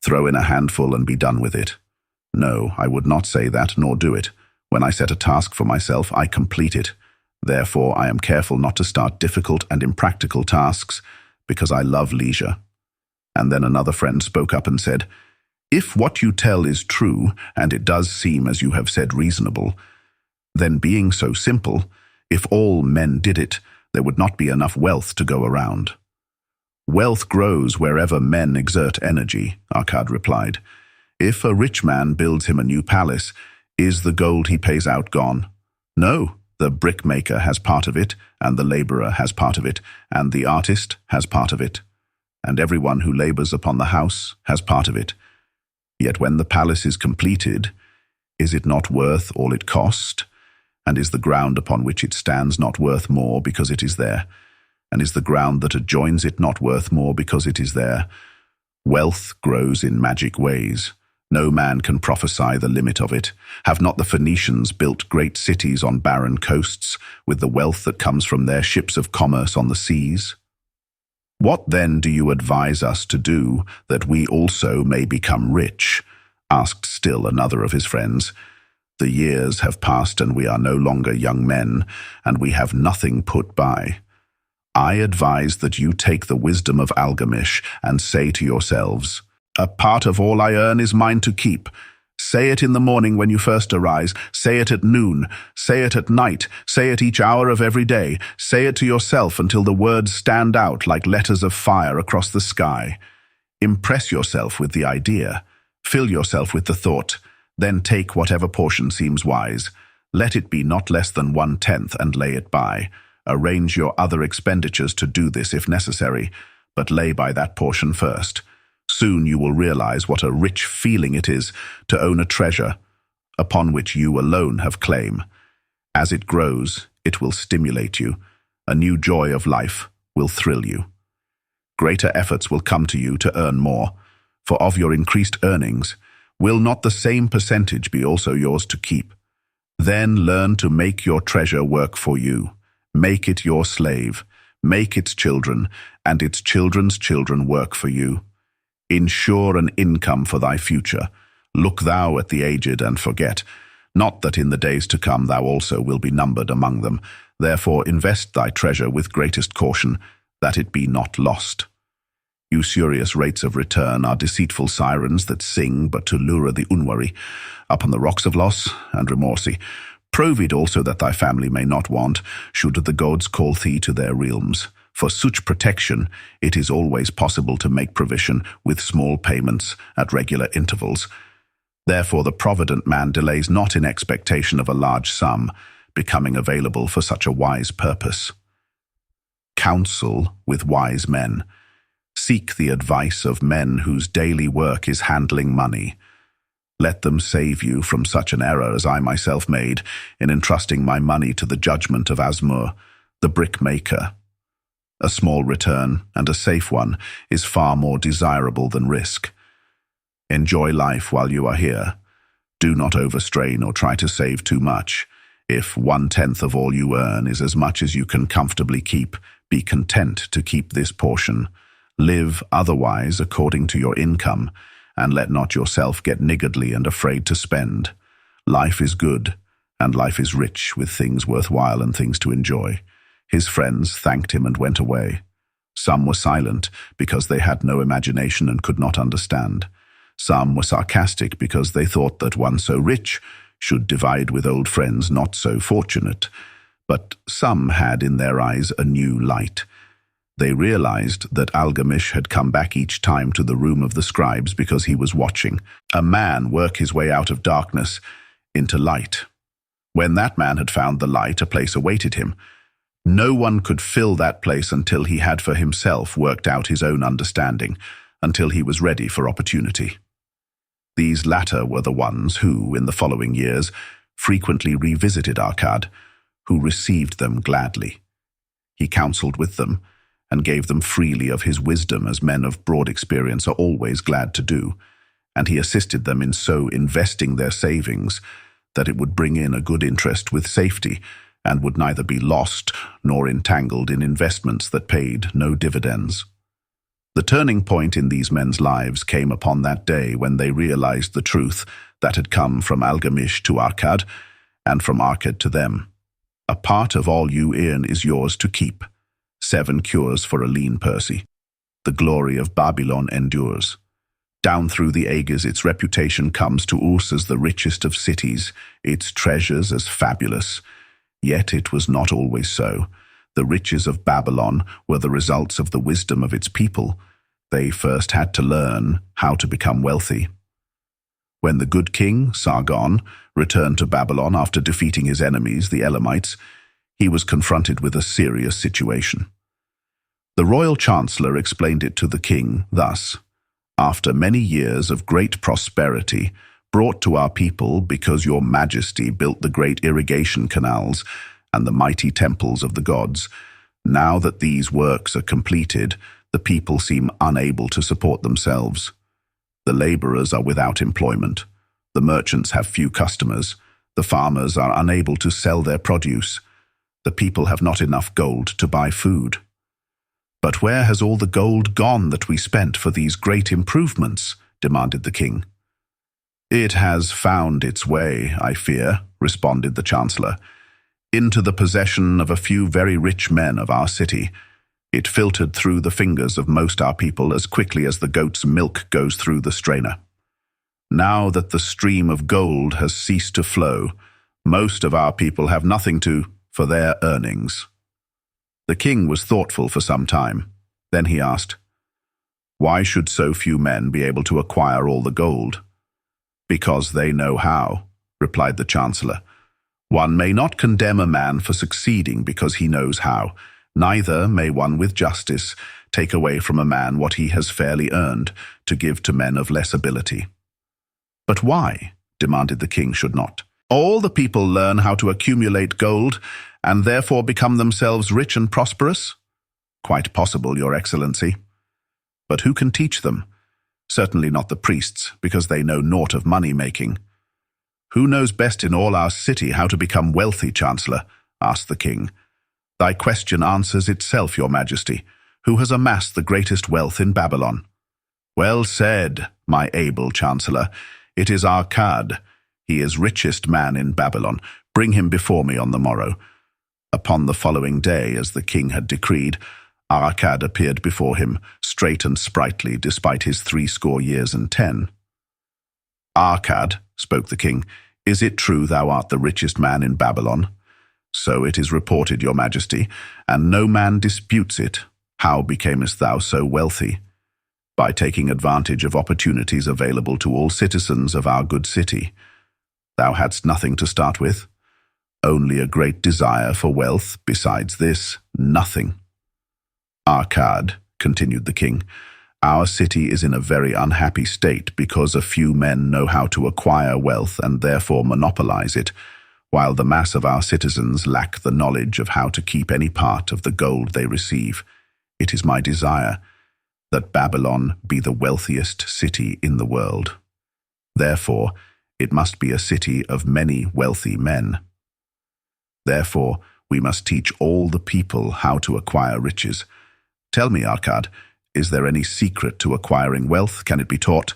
Throw in a handful and be done with it. No, I would not say that, nor do it. When I set a task for myself, I complete it. Therefore, I am careful not to start difficult and impractical tasks, because I love leisure. And then another friend spoke up and said, if what you tell is true, and it does seem, as you have said, reasonable, then being so simple, if all men did it, there would not be enough wealth to go around. Wealth grows wherever men exert energy, Arkad replied. If a rich man builds him a new palace, is the gold he pays out gone? No, the brickmaker has part of it, and the laborer has part of it, and the artist has part of it, and everyone who labors upon the house has part of it. Yet when the palace is completed, is it not worth all it cost? And is the ground upon which it stands not worth more because it is there? And is the ground that adjoins it not worth more because it is there? Wealth grows in magic ways. No man can prophesy the limit of it. Have not the Phoenicians built great cities on barren coasts with the wealth that comes from their ships of commerce on the seas? What then do you advise us to do that we also may become rich? Asked still another of his friends. The years have passed and we are no longer young men, and we have nothing put by. I advise that you take the wisdom of Algamish and say to yourselves, a part of all I earn is mine to keep. Say it in the morning when you first arise, say it at noon, say it at night, say it each hour of every day, say it to yourself until the words stand out like letters of fire across the sky. Impress yourself with the idea, fill yourself with the thought, then take whatever portion seems wise. Let it be not less than 1/10 and lay it by. Arrange your other expenditures to do this if necessary, but lay by that portion first. Soon you will realize what a rich feeling it is to own a treasure upon which you alone have claim. As it grows, it will stimulate you. A new joy of life will thrill you. Greater efforts will come to you to earn more, for of your increased earnings, will not the same percentage be also yours to keep? Then learn to make your treasure work for you. Make it your slave. Make its children and its children's children work for you. Ensure an income for thy future. Look thou at the aged and forget, not that in the days to come thou also will be numbered among them. Therefore invest thy treasure with greatest caution, that it be not lost. Usurious rates of return are deceitful sirens that sing but to lure the unwary upon the rocks of loss and remorse. Prove it also that thy family may not want, should the gods call thee to their realms. For such protection, it is always possible to make provision with small payments at regular intervals. Therefore the provident man delays not in expectation of a large sum becoming available for such a wise purpose. Counsel with wise men. Seek the advice of men whose daily work is handling money. Let them save you from such an error as I myself made in entrusting my money to the judgment of Asmur, the brickmaker. A small return, and a safe one, is far more desirable than risk. Enjoy life while you are here. Do not overstrain or try to save too much. If 1/10 of all you earn is as much as you can comfortably keep, be content to keep this portion. Live otherwise according to your income, and let not yourself get niggardly and afraid to spend. Life is good, and life is rich with things worthwhile and things to enjoy. His friends thanked him and went away. Some were silent because they had no imagination and could not understand. Some were sarcastic because they thought that one so rich should divide with old friends not so fortunate. But some had in their eyes a new light. They realized that Algamish had come back each time to the room of the scribes because he was watching a man work his way out of darkness into light. When that man had found the light, a place awaited him. No one could fill that place until he had for himself worked out his own understanding, until he was ready for opportunity. These latter were the ones who, in the following years, frequently revisited Arkad, who received them gladly. He counseled with them, and gave them freely of his wisdom, as men of broad experience are always glad to do, and he assisted them in so investing their savings that it would bring in a good interest with safety, and would neither be lost nor entangled in investments that paid no dividends. The turning point in these men's lives came upon that day when they realized the truth that had come from Algamish to Arkad, and from Arkad to them. A part of all you earn is yours to keep. 7 cures for a lean Percy. The glory of Babylon endures. Down through the ages its reputation comes to Urs as the richest of cities, its treasures as fabulous. Yet it was not always so. The riches of Babylon were the results of the wisdom of its people. They first had to learn how to become wealthy. When the good king, Sargon, returned to Babylon after defeating his enemies, the Elamites, he was confronted with a serious situation. The royal chancellor explained it to the king thus: "After many years of great prosperity, brought to our people because your majesty built the great irrigation canals and the mighty temples of the gods, now that these works are completed, the people seem unable to support themselves. The laborers are without employment. The merchants have few customers. The farmers are unable to sell their produce. The people have not enough gold to buy food." "But where has all the gold gone that we spent for these great improvements?" demanded the king. "It has found its way, I fear," responded the chancellor, "into the possession of a few very rich men of our city. It filtered through the fingers of most our people as quickly as the goat's milk goes through the strainer. Now that the stream of gold has ceased to flow, most of our people have nothing for their earnings." The king was thoughtful for some time. Then he asked, "Why should so few men be able to acquire all the gold?" "Because they know how," replied the chancellor. "One may not condemn a man for succeeding because he knows how. Neither may one with justice take away from a man what he has fairly earned to give to men of less ability." "But why?" demanded the king. "Should not all the people learn how to accumulate gold and therefore become themselves rich and prosperous?" "Quite possible, Your Excellency. But who can teach them? Certainly not the priests, because they know naught of money-making." "Who knows best in all our city how to become wealthy, Chancellor?" asked the king. "Thy question answers itself, Your Majesty. Who has amassed the greatest wealth in Babylon?" "Well said, my able Chancellor. It is Arkad. He is richest man in Babylon. Bring him before me on the morrow." Upon the following day, as the king had decreed, Arkad appeared before him, straight and sprightly, despite his 70 years and 10. "Arkad," spoke the king, "is it true thou art the richest man in Babylon?" "So it is reported, Your Majesty, and no man disputes it. How becamest thou so wealthy?" "By taking advantage of opportunities available to all citizens of our good city." "Thou hadst nothing to start with?" "Only a great desire for wealth. Besides this, nothing." "Arkad," continued the king, "our city is in a very unhappy state because a few men know how to acquire wealth and therefore monopolize it, while the mass of our citizens lack the knowledge of how to keep any part of the gold they receive. It is my desire that Babylon be the wealthiest city in the world. Therefore, it must be a city of many wealthy men. Therefore, we must teach all the people how to acquire riches. Tell me, Arkad, is there any secret to acquiring wealth? Can it be taught?"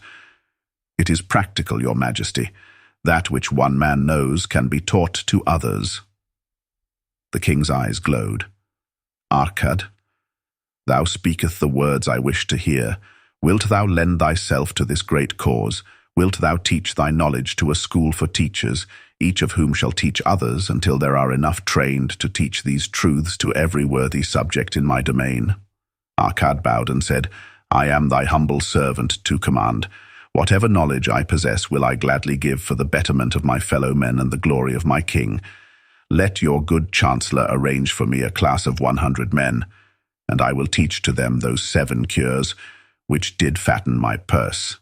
"It is practical, Your Majesty. That which one man knows can be taught to others." The king's eyes glowed. "Arkad, thou speakest the words I wish to hear. Wilt thou lend thyself to this great cause? Wilt thou teach thy knowledge to a school for teachers, each of whom shall teach others until there are enough trained to teach these truths to every worthy subject in my domain?" Arkad bowed and said, "I am thy humble servant to command. Whatever knowledge I possess will I gladly give for the betterment of my fellow men and the glory of my king. Let your good chancellor arrange for me a class of 100 men, and I will teach to them those 7 cures which did fatten my purse,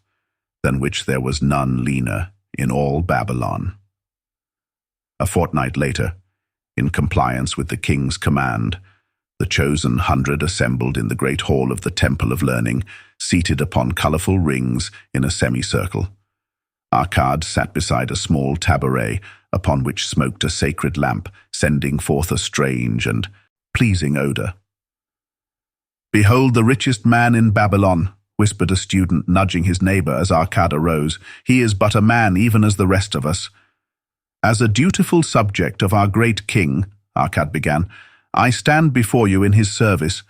than which there was none leaner in all Babylon." A fortnight later, in compliance with the king's command, the chosen 100 assembled in the great hall of the Temple of Learning, seated upon colorful rings in a semicircle. Arkad sat beside a small tabouret upon which smoked a sacred lamp, sending forth a strange and pleasing odor. "Behold the richest man in Babylon," whispered a student, nudging his neighbor as Arkad arose. "He is but a man, even as the rest of us." "As a dutiful subject of our great king," Arkad began, "I stand before you in his service,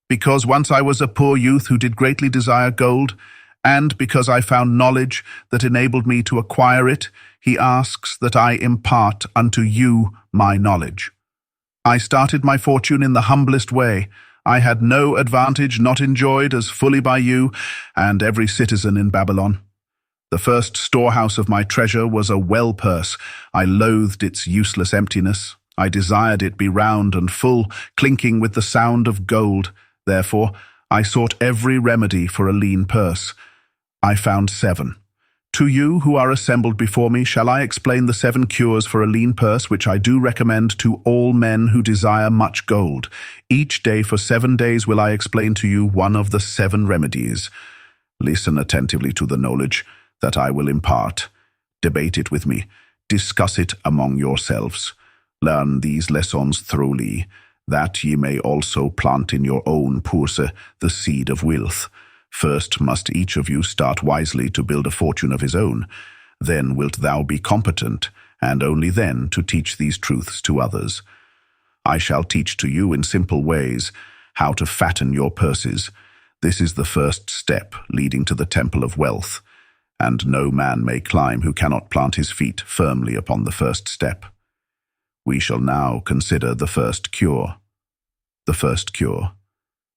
because once I was a poor youth who did greatly desire gold, and because I found knowledge that enabled me to acquire it, he asks that I impart unto you my knowledge. I started my fortune in the humblest way. I had no advantage not enjoyed as fully by you and every citizen in Babylon. The first storehouse of my treasure was a well purse. I loathed its useless emptiness. I desired it be round and full, clinking with the sound of gold. Therefore, I sought every remedy for a lean purse. I found 7. To you who are assembled before me, shall I explain the 7 cures for a lean purse, which I do recommend to all men who desire much gold. Each day for 7 days will I explain to you one of the 7 remedies. Listen attentively to the knowledge that I will impart. Debate it with me. Discuss it among yourselves. Learn these lessons thoroughly, that ye may also plant in your own purse the seed of wealth. First must each of you start wisely to build a fortune of his own. Then wilt thou be competent, and only then to teach these truths to others. I shall teach to you in simple ways how to fatten your purses. This is the first step leading to the temple of wealth, and no man may climb who cannot plant his feet firmly upon the first step. We shall now consider the first cure. The first cure.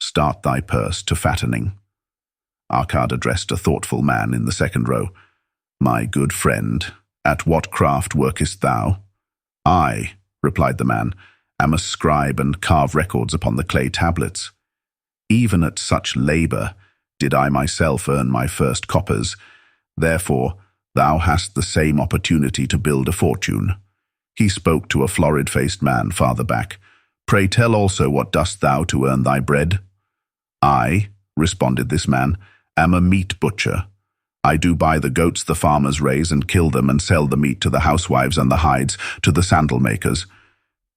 Start thy purse to fattening. Arkad addressed a thoughtful man in the second row. "My good friend, at what craft workest thou?" "I," replied the man, "am a scribe and carve records upon the clay tablets. Even at such labor did I myself earn my first coppers. Therefore, thou hast the same opportunity to build a fortune." He spoke to a florid-faced man farther back. "Pray tell also, what dost thou to earn thy bread?" "I," responded this man, "am a meat butcher. I do buy the goats the farmers raise and kill them and sell the meat to the housewives and the hides to the sandal makers.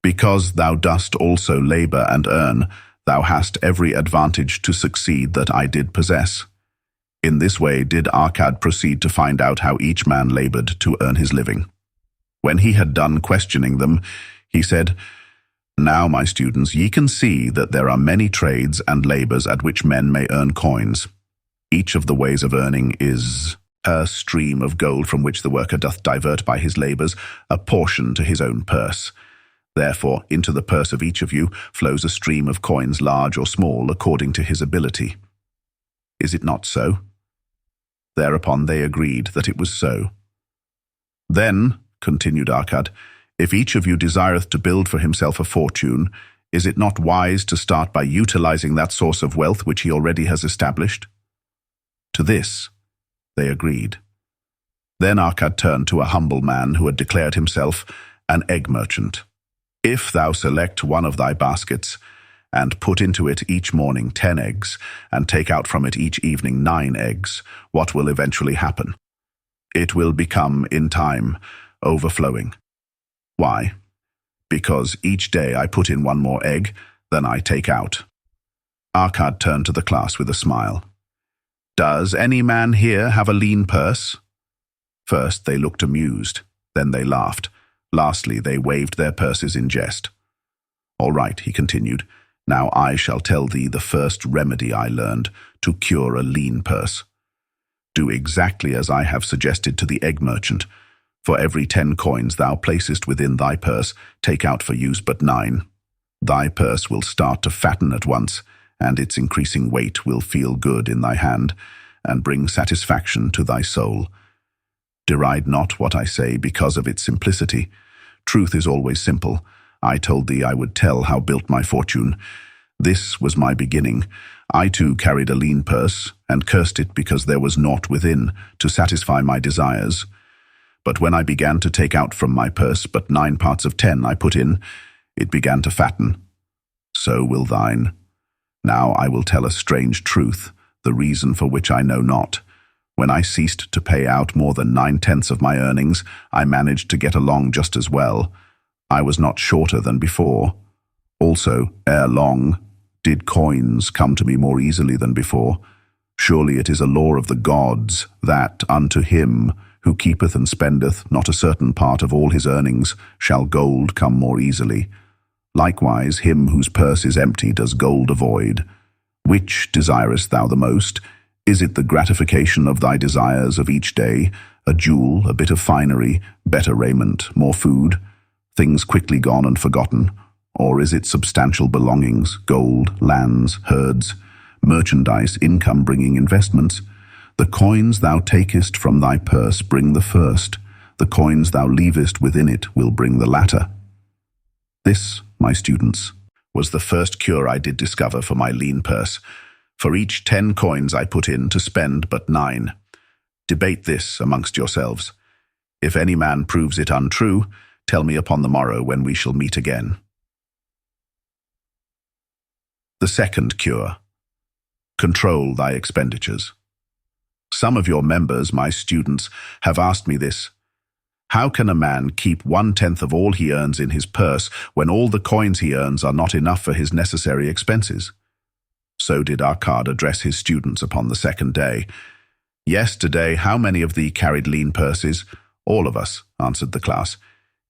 Because thou dost also labor and earn, thou hast every advantage to succeed that I did possess." In this way did Arkad proceed to find out how each man labored to earn his living. When he had done questioning them, he said, "Now, my students, ye can see that there are many trades and labors at which men may earn coins. Each of the ways of earning is a stream of gold from which the worker doth divert by his labors a portion to his own purse. Therefore, into the purse of each of you flows a stream of coins, large or small, according to his ability. Is it not so?" Thereupon they agreed that it was so. "Then," continued Arkad, "if each of you desireth to build for himself a fortune, is it not wise to start by utilizing that source of wealth which he already has established?" To this, they agreed. Then Arkad turned to a humble man who had declared himself an egg merchant. "If thou select one of thy baskets, and put into it each morning 10 eggs, and take out from it each evening 9 eggs, what will eventually happen? It will become, in time, overflowing. Why? Because each day I put in 1 more egg than I take out." Arkad turned to the class with a smile. "Does any man here have a lean purse?" First they looked amused, then they laughed. Lastly, they waved their purses in jest. "All right," he continued, "now I shall tell thee the first remedy I learned to cure a lean purse. Do exactly as I have suggested to the egg merchant. For every 10 coins thou placest within thy purse, take out for use but 9. Thy purse will start to fatten at once, and its increasing weight will feel good in thy hand, and bring satisfaction to thy soul. Deride not what I say because of its simplicity. Truth is always simple. I told thee I would tell how built my fortune. This was my beginning. I too carried a lean purse, and cursed it because there was naught within to satisfy my desires. But when I began to take out from my purse but 9 parts of 10 I put in, it began to fatten. So will thine. Now I will tell a strange truth, the reason for which I know not. When I ceased to pay out more than 9/10 of my earnings, I managed to get along just as well. I was not shorter than before. Also, ere long, Did coins come to me more easily than before? Surely it is a law of the gods that unto him who keepeth and spendeth not a certain part of all his earnings shall gold come more easily. Likewise him whose purse is empty does gold avoid. Which desirest thou the most? Is it the gratification of thy desires of each day, a jewel, a bit of finery, better raiment, more food, things quickly gone and forgotten? Or is it substantial belongings, gold, lands, herds, merchandise, income-bringing investments? The coins thou takest from thy purse bring the first. The coins thou leavest within it will bring the latter. This, my students, was the first cure I did discover for my lean purse. For each 10 coins I put in to spend but 9. Debate this amongst yourselves. If any man proves it untrue, tell me upon the morrow when we shall meet again. The second cure. Control thy expenditures. Some of your members, my students, have asked me this. How can a man keep 1/10 of all he earns in his purse when all the coins he earns are not enough for his necessary expenses? So did Arkad address his students upon the second day. Yesterday, how many of thee carried lean purses? All of us, answered the class.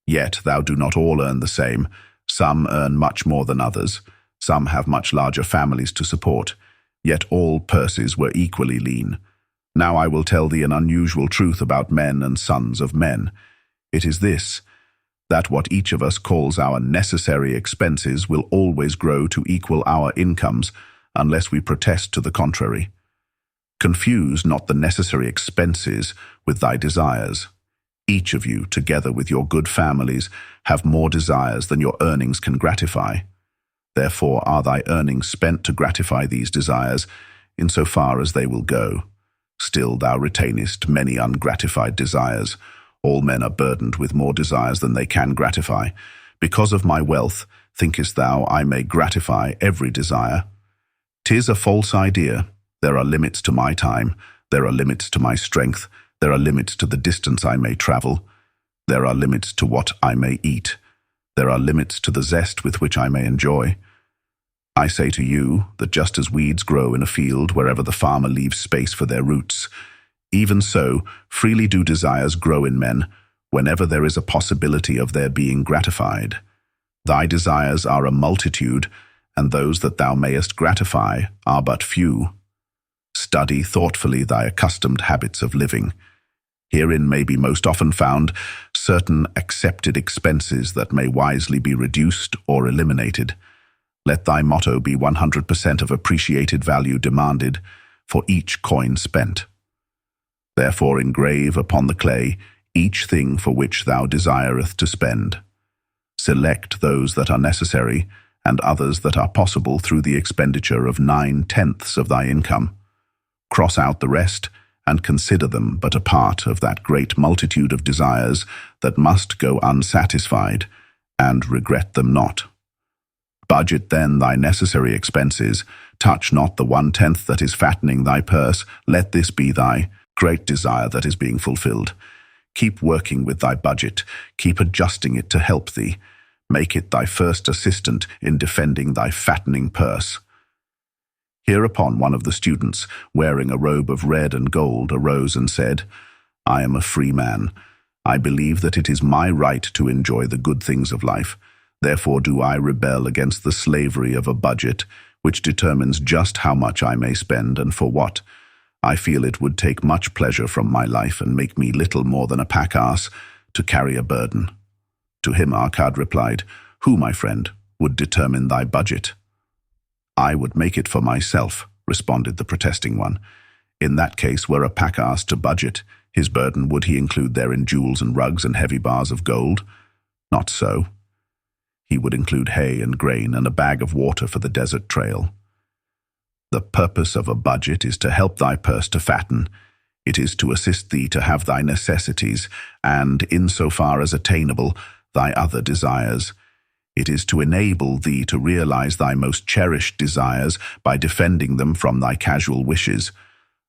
Yet thou do not all earn the same. Some earn much more than others. Some have much larger families to support. Yet all purses were equally lean. Now I will tell thee an unusual truth about men and sons of men. It is this, that what each of us calls our necessary expenses will always grow to equal our incomes, unless we protest to the contrary. Confuse not the necessary expenses with thy desires. Each of you, together with your good families, have more desires than your earnings can gratify. Therefore are thy earnings spent to gratify these desires, in so far as they will go. Still thou retainest many ungratified desires. All men are burdened with more desires than they can gratify. Because of my wealth, thinkest thou I may gratify every desire? 'Tis a false idea. There are limits to my time. There are limits to my strength. There are limits to the distance I may travel. There are limits to what I may eat. There are limits to the zest with which I may enjoy. I say to you that just as weeds grow in a field wherever the farmer leaves space for their roots, even so freely do desires grow in men whenever there is a possibility of their being gratified. Thy desires are a multitude, and those that thou mayest gratify are but few. Study thoughtfully thy accustomed habits of living. Herein may be most often found certain accepted expenses that may wisely be reduced or eliminated. Let thy motto be 100% of appreciated value demanded for each coin spent. Therefore engrave upon the clay each thing for which thou desireth to spend. Select those that are necessary and others that are possible through the expenditure of 9/10 of thy income. Cross out the rest and consider them but a part of that great multitude of desires that must go unsatisfied, and regret them not. Budget then thy necessary expenses. Touch not the 1/10 that is fattening thy purse. Let this be thy great desire that is being fulfilled. Keep working with thy budget. Keep adjusting it to help thee. Make it thy first assistant in defending thy fattening purse. Hereupon one of the students, wearing a robe of red and gold, arose and said, I am a free man. I believe that it is my right to enjoy the good things of life. Therefore do I rebel against the slavery of a budget, which determines just how much I may spend and for what. I feel it would take much pleasure from my life and make me little more than a pack-ass to carry a burden. To him Arkad replied, Who, my friend, would determine thy budget? I would make it for myself, responded the protesting one. In that case, were a pack-ass to budget, his burden would he include therein jewels and rugs and heavy bars of gold? Not so. He would include hay and grain and a bag of water for the desert trail. The purpose of a budget is to help thy purse to fatten. It is to assist thee to have thy necessities, and, insofar as attainable, thy other desires. It is to enable thee to realize thy most cherished desires by defending them from thy casual wishes.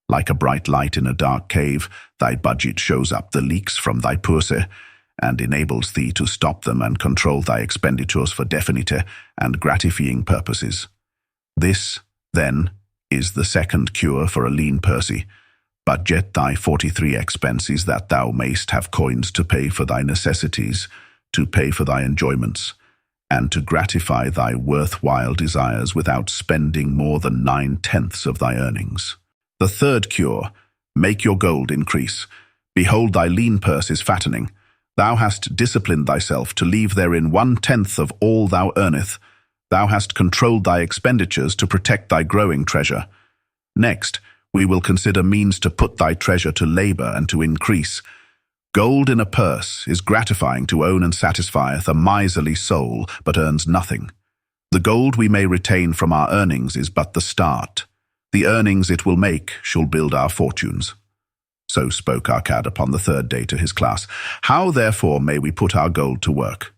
Like a bright light in a dark cave, thy budget shows up the leaks from thy purse, and enables thee to stop them and control thy expenditures for definite and gratifying purposes. This, then, is the second cure for a lean Percy. Budget thy 43 expenses, that thou mayst have coins to pay for thy necessities, to pay for thy enjoyments, and to gratify thy worthwhile desires without spending more than 9/10 of thy earnings. The third cure, make your gold increase. Behold, thy lean purse is fattening. Thou hast disciplined thyself to leave therein 1/10 of all thou earneth. Thou hast controlled thy expenditures to protect thy growing treasure. Next, we will consider means to put thy treasure to labor and to increase. Gold in a purse is gratifying to own and satisfieth a miserly soul, but earns nothing. The gold we may retain from our earnings is but the start. The earnings it will make shall build our fortunes. So spoke Arkad upon the third day to his class. How, therefore, may we put our gold to work?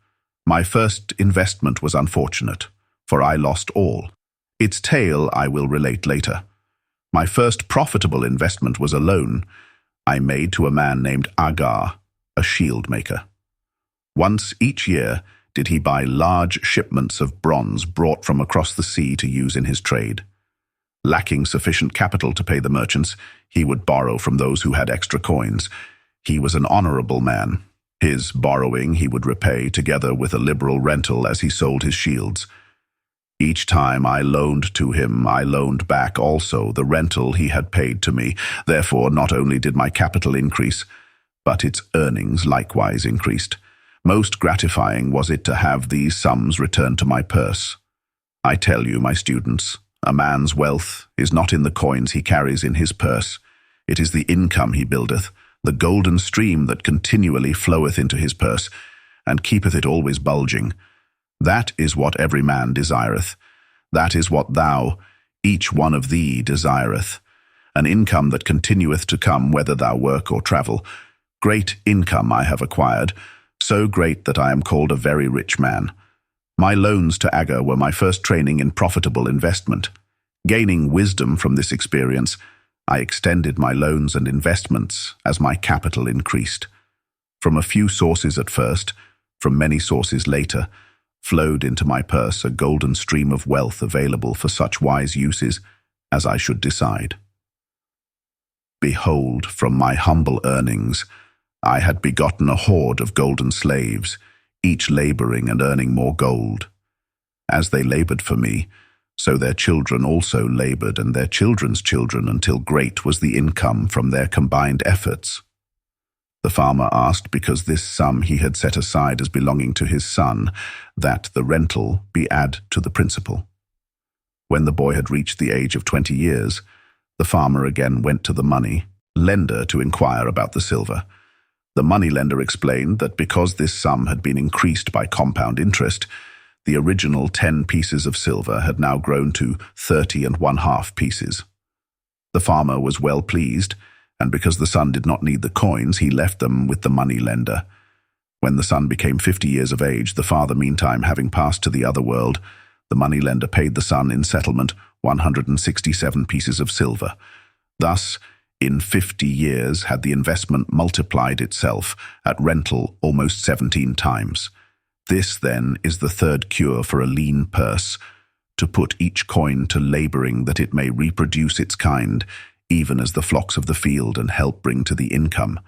My first investment was unfortunate, for I lost all. Its tale I will relate later. My first profitable investment was a loan I made to a man named Arkad, a shield maker. Once each year did he buy large shipments of bronze brought from across the sea to use in his trade. Lacking sufficient capital to pay the merchants, he would borrow from those who had extra coins. He was an honorable man. His borrowing he would repay together with a liberal rental as he sold his shields. Each time I loaned to him, I loaned back also the rental he had paid to me. Therefore, not only did my capital increase, but its earnings likewise increased. Most gratifying was it to have these sums returned to my purse. I tell you, my students, a man's wealth is not in the coins he carries in his purse. It is the income he buildeth, the golden stream that continually floweth into his purse, and keepeth it always bulging. That is what every man desireth. That is what thou, each one of thee, desireth. An income that continueth to come whether thou work or travel. Great income I have acquired, so great that I am called a very rich man. My loans to Arkad were my first training in profitable investment. Gaining wisdom from this experience, I extended my loans and investments as my capital increased. From a few sources at first, from many sources later, flowed into my purse a golden stream of wealth available for such wise uses as I should decide. Behold, from my humble earnings, I had begotten a horde of golden slaves, each laboring and earning more gold. As they labored for me, so their children also labored, and their children's children, until great was the income from their combined efforts. The farmer asked, because this sum he had set aside as belonging to his son, that the rental be add to the principal. When the boy had reached the age of 20 years, the farmer again went to the money lender to inquire about the silver. The money lender explained that because this sum had been increased by compound interest, the original 10 pieces of silver had now grown to 30½ pieces. The farmer was well pleased, and because the son did not need the coins, he left them with the money lender. When the son became 50 years of age, the father meantime having passed to the other world, the money lender paid the son in settlement 167 pieces of silver. Thus, in 50 years had the investment multiplied itself at rental almost 17 times. This, then, is the third cure for a lean purse, to put each coin to laboring that it may reproduce its kind, even as the flocks of the field, and help bring to the income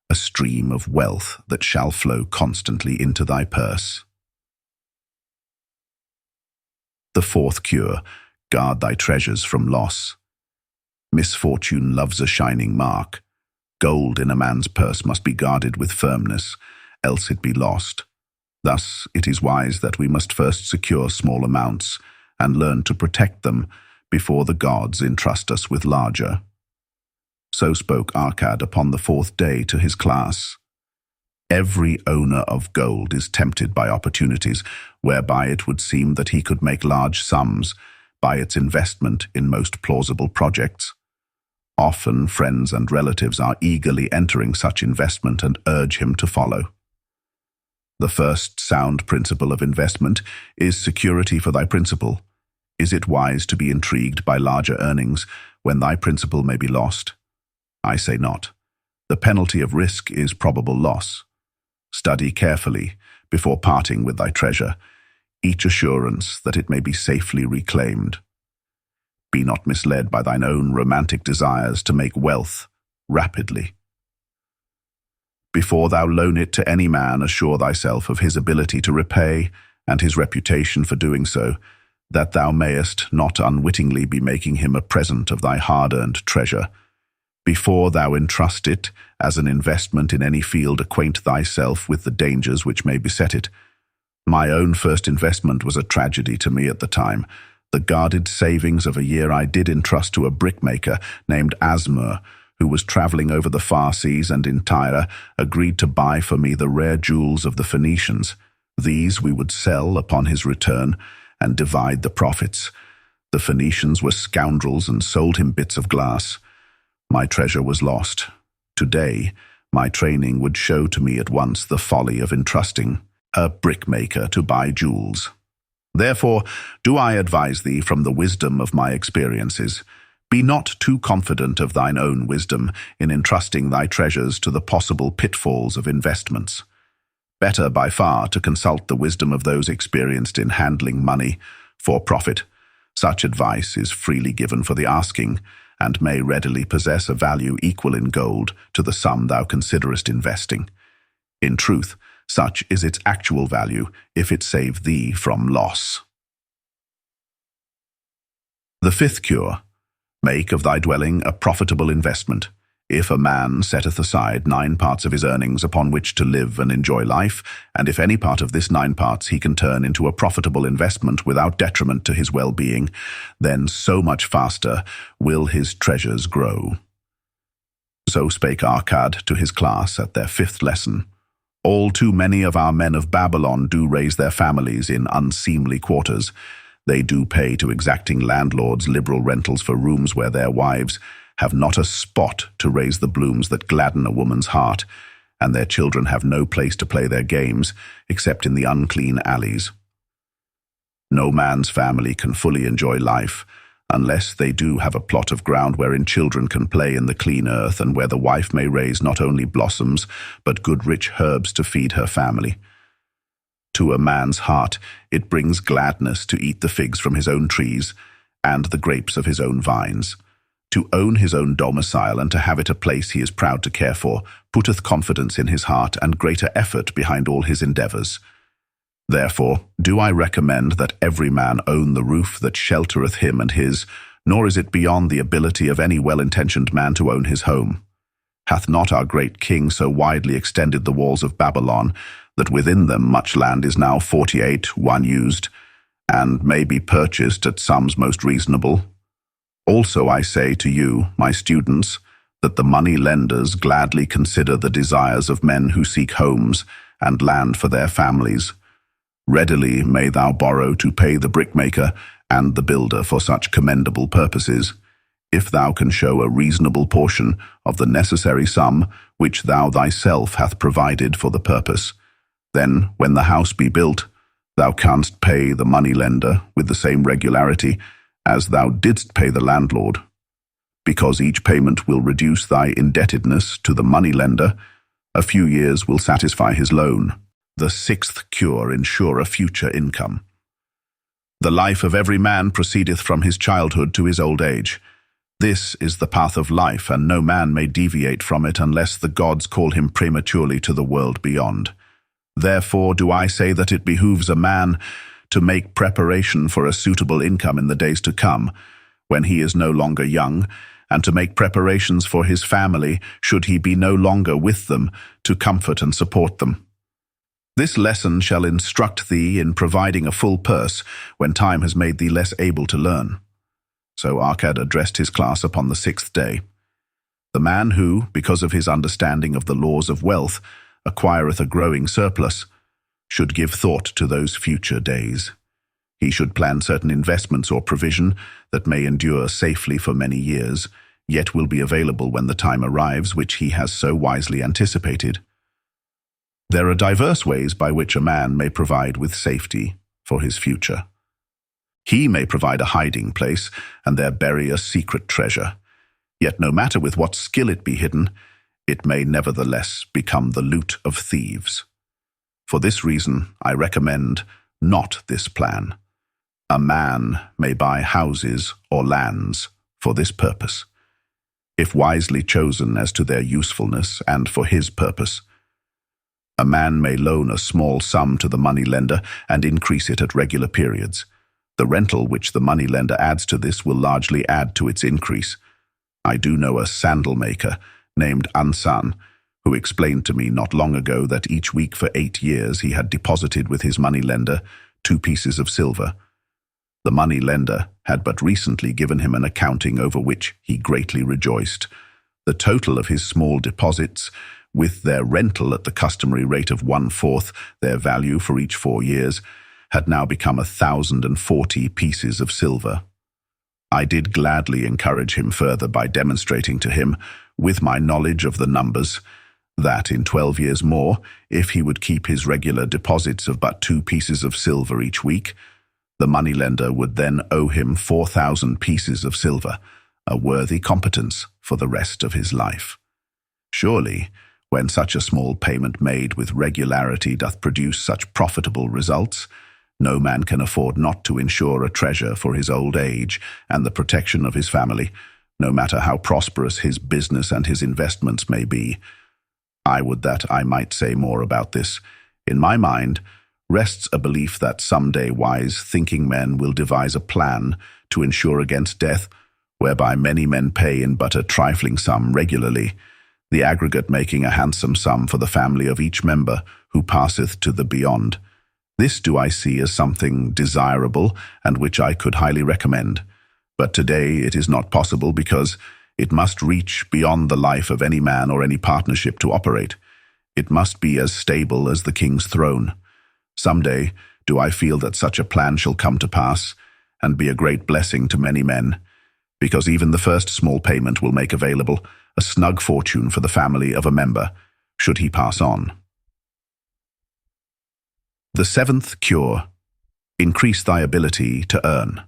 a stream of wealth that shall flow constantly into thy purse. The fourth cure, guard thy treasures from loss. Misfortune loves a shining mark. Gold in a man's purse must be guarded with firmness, else it be lost. Thus it is wise that we must first secure small amounts, and learn to protect them before the gods entrust us with larger. So spoke Arkad upon the fourth day to his class. Every owner of gold is tempted by opportunities whereby it would seem that he could make large sums by its investment in most plausible projects. Often friends and relatives are eagerly entering such investment and urge him to follow. The first sound principle of investment is security for thy principal. Is it wise to be intrigued by larger earnings when thy principal may be lost? I say not. The penalty of risk is probable loss. Study carefully, before parting with thy treasure, each assurance that it may be safely reclaimed. Be not misled by thine own romantic desires to make wealth rapidly. Before thou loan it to any man, assure thyself of his ability to repay and his reputation for doing so, that thou mayest not unwittingly be making him a present of thy hard-earned treasure. Before thou entrust it as an investment in any field, acquaint thyself with the dangers which may beset it. My own first investment was a tragedy to me at the time. The guarded savings of a year I did entrust to a brickmaker named Asmur, who was travelling over the far seas and in Tyre, agreed to buy for me the rare jewels of the Phoenicians. These we would sell upon his return and divide the profits. The Phoenicians were scoundrels and sold him bits of glass. My treasure was lost. Today, my training would show to me at once the folly of entrusting a brickmaker to buy jewels. Therefore, do I advise thee from the wisdom of my experiences, be not too confident of thine own wisdom in entrusting thy treasures to the possible pitfalls of investments. Better by far to consult the wisdom of those experienced in handling money for profit. Such advice is freely given for the asking, and may readily possess a value equal in gold to the sum thou considerest investing. In truth, such is its actual value if it save thee from loss. The fifth cure: make of thy dwelling a profitable investment. If a man setteth aside 9 parts of his earnings upon which to live and enjoy life, and if any part of this 9 parts he can turn into a profitable investment without detriment to his well-being, then so much faster will his treasures grow. So spake Arkad to his class at their 5th lesson. All too many of our men of Babylon do raise their families in unseemly quarters. They do pay to exacting landlords liberal rentals for rooms where their wives have not a spot to raise the blooms that gladden a woman's heart, and their children have no place to play their games except in the unclean alleys. No man's family can fully enjoy life unless they do have a plot of ground wherein children can play in the clean earth, and where the wife may raise not only blossoms but good rich herbs to feed her family. To a man's heart it brings gladness to eat the figs from his own trees and the grapes of his own vines. To own his own domicile and to have it a place he is proud to care for putteth confidence in his heart and greater effort behind all his endeavours. Therefore do I recommend that every man own the roof that sheltereth him and his, nor is it beyond the ability of any well-intentioned man to own his home. Hath not our great king so widely extended the walls of Babylon, that within them much land is now 48 unused, and may be purchased at sums most reasonable? Also I say to you, my students, that the money lenders gladly consider the desires of men who seek homes and land for their families. Readily may thou borrow to pay the brickmaker and the builder for such commendable purposes, if thou can show a reasonable portion of the necessary sum which thou thyself hath provided for the purpose. Then, when the house be built, thou canst pay the money-lender with the same regularity as thou didst pay the landlord. Because each payment will reduce thy indebtedness to the money-lender, a few years will satisfy his loan. The 6th cure: ensure a future income. The life of every man proceedeth from his childhood to his old age. This is the path of life, and no man may deviate from it unless the gods call him prematurely to the world beyond. Therefore do I say that it behooves a man to make preparation for a suitable income in the days to come, when he is no longer young, and to make preparations for his family, should he be no longer with them, to comfort and support them. This lesson shall instruct thee in providing a full purse when time has made thee less able to learn. So Arkad addressed his class upon the 6th day. The man who, because of his understanding of the laws of wealth, acquireth a growing surplus, should give thought to those future days. He should plan certain investments or provision that may endure safely for many years, yet will be available when the time arrives which he has so wisely anticipated. There are diverse ways by which a man may provide with safety for his future. He may provide a hiding place and there bury a secret treasure, yet no matter with what skill it be hidden, it may nevertheless become the loot of thieves. For this reason, I recommend not this plan. A man may buy houses or lands for this purpose, if wisely chosen as to their usefulness and for his purpose. A man may loan a small sum to the moneylender and increase it at regular periods. The rental which the moneylender adds to this will largely add to its increase. I do know a sandal maker named Ansan, who explained to me not long ago that each week for 8 years he had deposited with his moneylender 2 pieces of silver. The moneylender had but recently given him an accounting over which he greatly rejoiced. The total of his small deposits, with their rental at the customary rate of 1/4 their value for each 4 years, had now become 1,040 pieces of silver. I did gladly encourage him further by demonstrating to him, with my knowledge of the numbers, that in 12 years more, if he would keep his regular deposits of but 2 pieces of silver each week, the moneylender would then owe him 4,000 pieces of silver, a worthy competence for the rest of his life. Surely, when such a small payment made with regularity doth produce such profitable results, no man can afford not to insure a treasure for his old age and the protection of his family, no matter how prosperous his business and his investments may be. I would that I might say more about this. In my mind rests a belief that someday wise thinking men will devise a plan to insure against death, whereby many men pay in but a trifling sum regularly, the aggregate making a handsome sum for the family of each member who passeth to the beyond. This do I see as something desirable and which I could highly recommend. But today it is not possible because it must reach beyond the life of any man or any partnership to operate. It must be as stable as the king's throne. Someday do I feel that such a plan shall come to pass and be a great blessing to many men, because even the first small payment will make available a snug fortune for the family of a member, should he pass on. The 7th cure: increase thy ability to earn.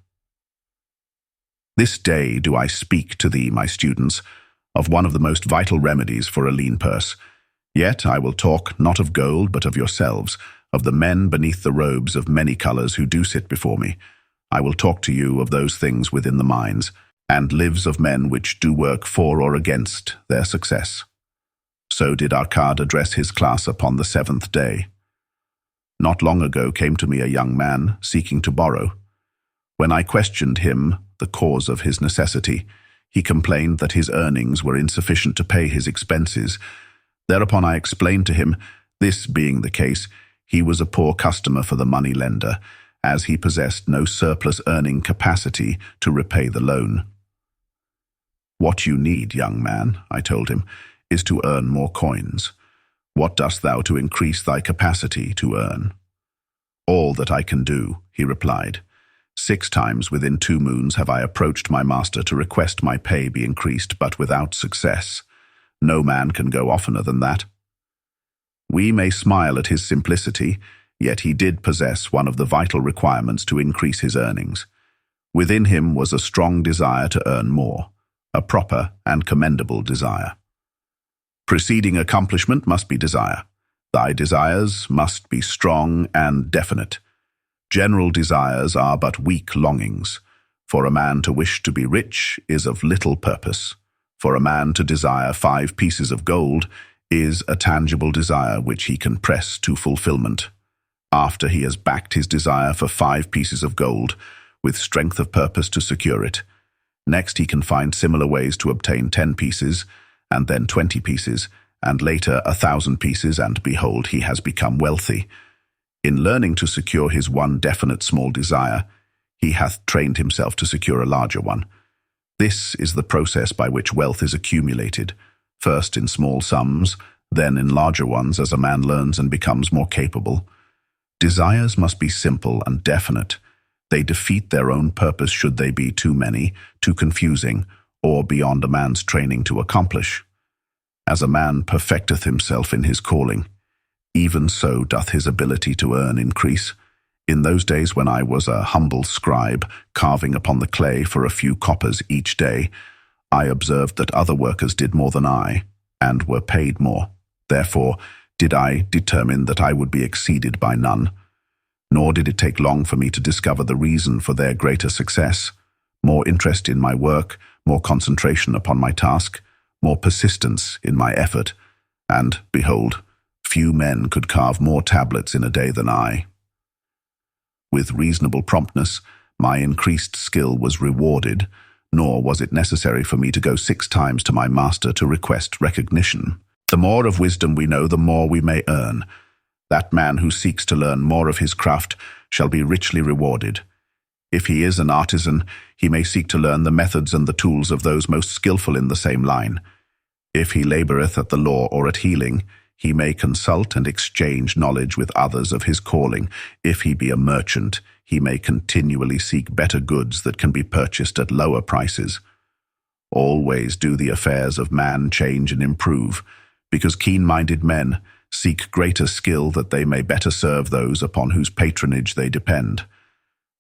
This day do I speak to thee, my students, of one of the most vital remedies for a lean purse. Yet I will talk not of gold, but of yourselves, of the men beneath the robes of many colors who do sit before me. I will talk to you of those things within the minds and lives of men which do work for or against their success. So did Arkad address his class upon the 7th day. Not long ago came to me a young man seeking to borrow. When I questioned him the cause of his necessity, he complained that his earnings were insufficient to pay his expenses. Thereupon I explained to him, this being the case, he was a poor customer for the money lender, as he possessed no surplus earning capacity to repay the loan. What you need, young man, I told him, is to earn more coins. What dost thou to increase thy capacity to earn? All that I can do, he replied. 6 times within 2 moons have I approached my master to request my pay be increased, but without success. No man can go oftener than that. We may smile at his simplicity, yet he did possess one of the vital requirements to increase his earnings. Within him was a strong desire to earn more, a proper and commendable desire. Preceding accomplishment must be desire. Thy desires must be strong and definite. General desires are but weak longings. For a man to wish to be rich is of little purpose. For a man to desire 5 pieces of gold is a tangible desire which he can press to fulfillment. After he has backed his desire for 5 pieces of gold, with strength of purpose to secure it, next he can find similar ways to obtain 10 pieces, and then 20 pieces, and later 1,000 pieces, and behold, he has become wealthy. In learning to secure his one definite small desire, he hath trained himself to secure a larger one. This is the process by which wealth is accumulated, first in small sums, then in larger ones as a man learns and becomes more capable. Desires must be simple and definite. They defeat their own purpose should they be too many, too confusing, or beyond a man's training to accomplish. As a man perfecteth himself in his calling, even so doth his ability to earn increase. In those days when I was a humble scribe, carving upon the clay for a few coppers each day, I observed that other workers did more than I, and were paid more. Therefore did I determine that I would be exceeded by none. Nor did it take long for me to discover the reason for their greater success. More interest in my work, more concentration upon my task, more persistence in my effort, and, behold, few men could carve more tablets in a day than I. With reasonable promptness, my increased skill was rewarded, nor was it necessary for me to go 6 times to my master to request recognition. The more of wisdom we know, the more we may earn. That man who seeks to learn more of his craft shall be richly rewarded. If he is an artisan, he may seek to learn the methods and the tools of those most skillful in the same line. If he laboureth at the law or at healing, he may consult and exchange knowledge with others of his calling. If he be a merchant, he may continually seek better goods that can be purchased at lower prices. Always do the affairs of man change and improve, because keen-minded men seek greater skill that they may better serve those upon whose patronage they depend.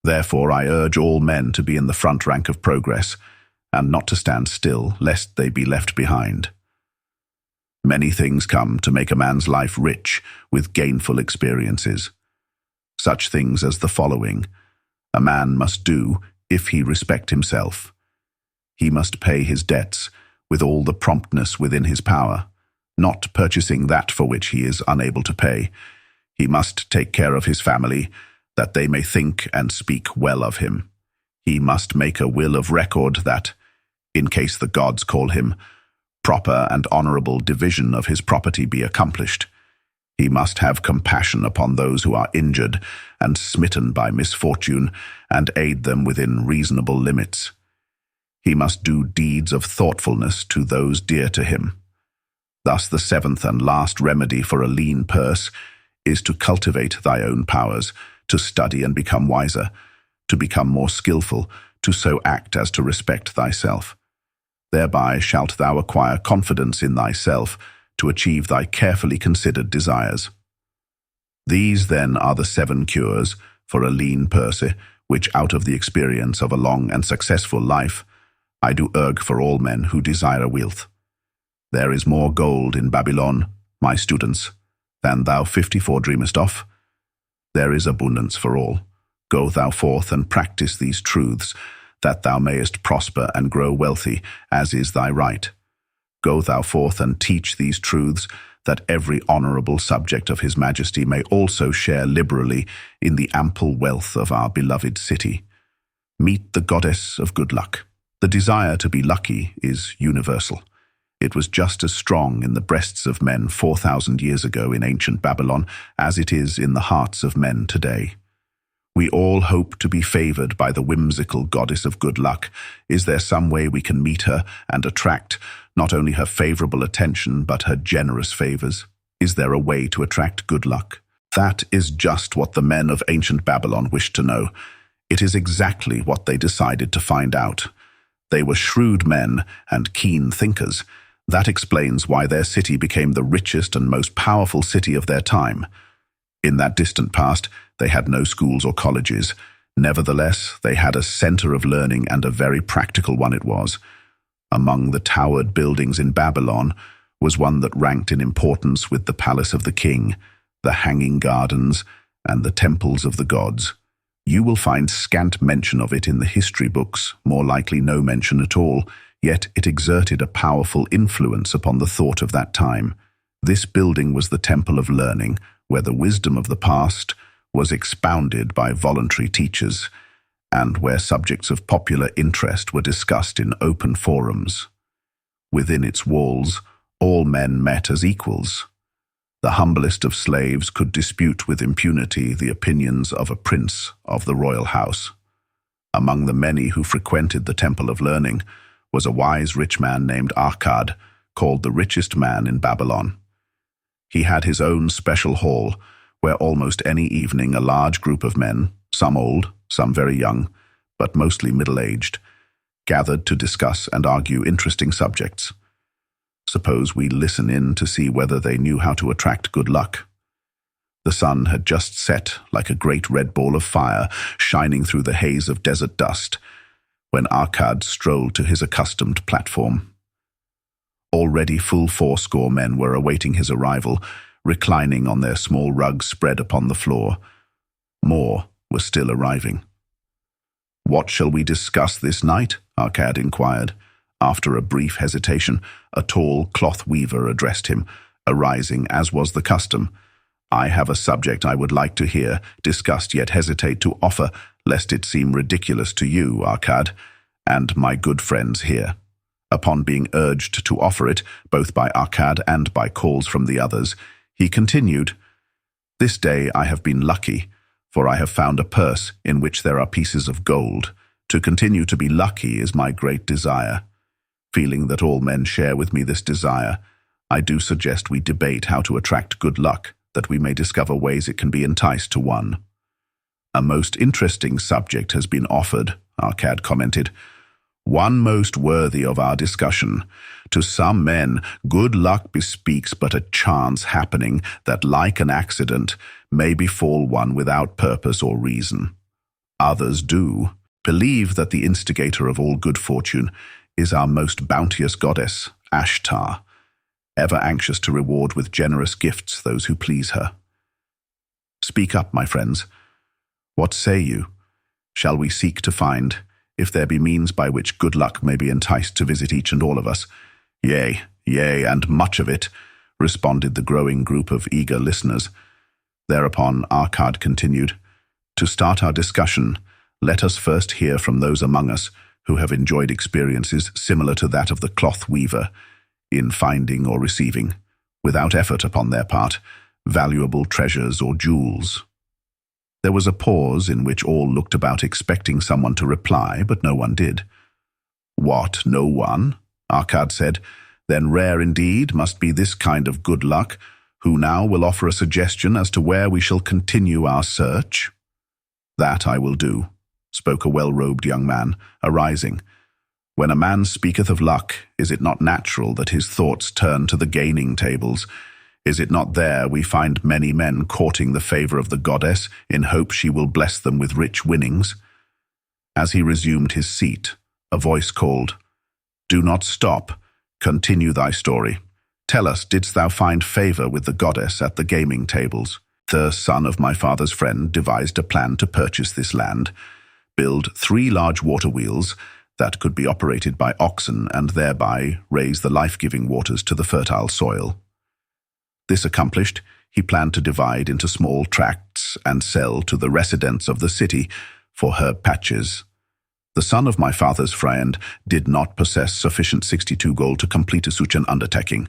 Therefore I urge all men to be in the front rank of progress, and not to stand still, lest they be left behind. Many things come to make a man's life rich with gainful experiences. Such things as the following a man must do if he respect himself. He must pay his debts with all the promptness within his power, not purchasing that for which he is unable to pay. He must take care of his family, that they may think and speak well of him. He must make a will of record that, in case the gods call him, proper and honourable division of his property be accomplished. He must have compassion upon those who are injured and smitten by misfortune, and aid them within reasonable limits. He must do deeds of thoughtfulness to those dear to him. Thus the 7th and last remedy for a lean purse is to cultivate thy own powers, to study and become wiser, to become more skillful, to so act as to respect thyself. Thereby shalt thou acquire confidence in thyself, to achieve thy carefully considered desires. These, then, are the 7 cures for a lean purse, which out of the experience of a long and successful life, I do urge for all men who desire wealth. There is more gold in Babylon, my students, than thou 54 dreamest of. There is abundance for all. Go thou forth and practice these truths, that thou mayest prosper and grow wealthy, as is thy right. Go thou forth and teach these truths, that every honourable subject of his majesty may also share liberally in the ample wealth of our beloved city. Meet the goddess of good luck. The desire to be lucky is universal. It was just as strong in the breasts of men 4,000 years ago in ancient Babylon as it is in the hearts of men today. We all hope to be favoured by the whimsical goddess of good luck. Is there some way we can meet her and attract not only her favourable attention but her generous favours? Is there a way to attract good luck? That is just what the men of ancient Babylon wished to know. It is exactly what they decided to find out. They were shrewd men and keen thinkers. That explains why their city became the richest and most powerful city of their time. In that distant past, they had no schools or colleges. Nevertheless, they had a centre of learning, and a very practical one it was. Among the towered buildings in Babylon was one that ranked in importance with the palace of the king, the hanging gardens, and the temples of the gods. You will find scant mention of it in the history books, more likely no mention at all, yet it exerted a powerful influence upon the thought of that time. This building was the temple of learning, where the wisdom of the past was expounded by voluntary teachers, and where subjects of popular interest were discussed in open forums. Within its walls, all men met as equals. The humblest of slaves could dispute with impunity the opinions of a prince of the royal house. Among the many who frequented the Temple of Learning was a wise rich man named Arkad, called the richest man in Babylon. He had his own special hall, where almost any evening a large group of men, some old, some very young, but mostly middle-aged, gathered to discuss and argue interesting subjects. Suppose we listen in to see whether they knew how to attract good luck. The sun had just set like a great red ball of fire, shining through the haze of desert dust, when Arkad strolled to his accustomed platform. Already full 80 men were awaiting his arrival, reclining on their small rugs spread upon the floor. More were still arriving. "What shall we discuss this night?" Arkad inquired. After a brief hesitation, a tall cloth weaver addressed him, arising as was the custom. "I have a subject I would like to hear discussed, yet hesitate to offer, lest it seem ridiculous to you, Arkad, and my good friends here." Upon being urged to offer it, both by Arkad and by calls from the others, he continued, "This day I have been lucky, for I have found a purse in which there are pieces of gold. To continue to be lucky is my great desire. Feeling that all men share with me this desire, I do suggest we debate how to attract good luck, that we may discover ways it can be enticed to one." "A most interesting subject has been offered," Arkad commented. "One most worthy of our discussion. To some men, good luck bespeaks but a chance happening that, like an accident, may befall one without purpose or reason. Others do believe that the instigator of all good fortune is our most bounteous goddess, Ashtar, ever anxious to reward with generous gifts those who please her. Speak up, my friends. What say you? Shall we seek to find, if there be means by which good luck may be enticed to visit each and all of us?" "Yea, yea, and much of it," responded the growing group of eager listeners. Thereupon Arkad continued, "To start our discussion, let us first hear from those among us who have enjoyed experiences similar to that of the cloth weaver, in finding or receiving, without effort upon their part, valuable treasures or jewels." There was a pause in which all looked about expecting someone to reply, but no one did. "What, no one?" Arkad said. "Then rare indeed must be this kind of good luck. Who now will offer a suggestion as to where we shall continue our search?" "That I will do," spoke a well-robed young man, arising. "When a man speaketh of luck, is it not natural that his thoughts turn to the gaining tables? Is it not there we find many men courting the favor of the goddess in hope she will bless them with rich winnings?" As he resumed his seat, a voice called, "Do not stop. Continue thy story. Tell us, didst thou find favor with the goddess at the gaming tables?" "The son of my father's friend devised a plan to purchase this land, build 3 large water wheels that could be operated by oxen and thereby raise the life-giving waters to the fertile soil. This accomplished, he planned to divide into small tracts and sell to the residents of the city for herb patches. The son of my father's friend did not possess sufficient 62 gold to complete such an undertaking.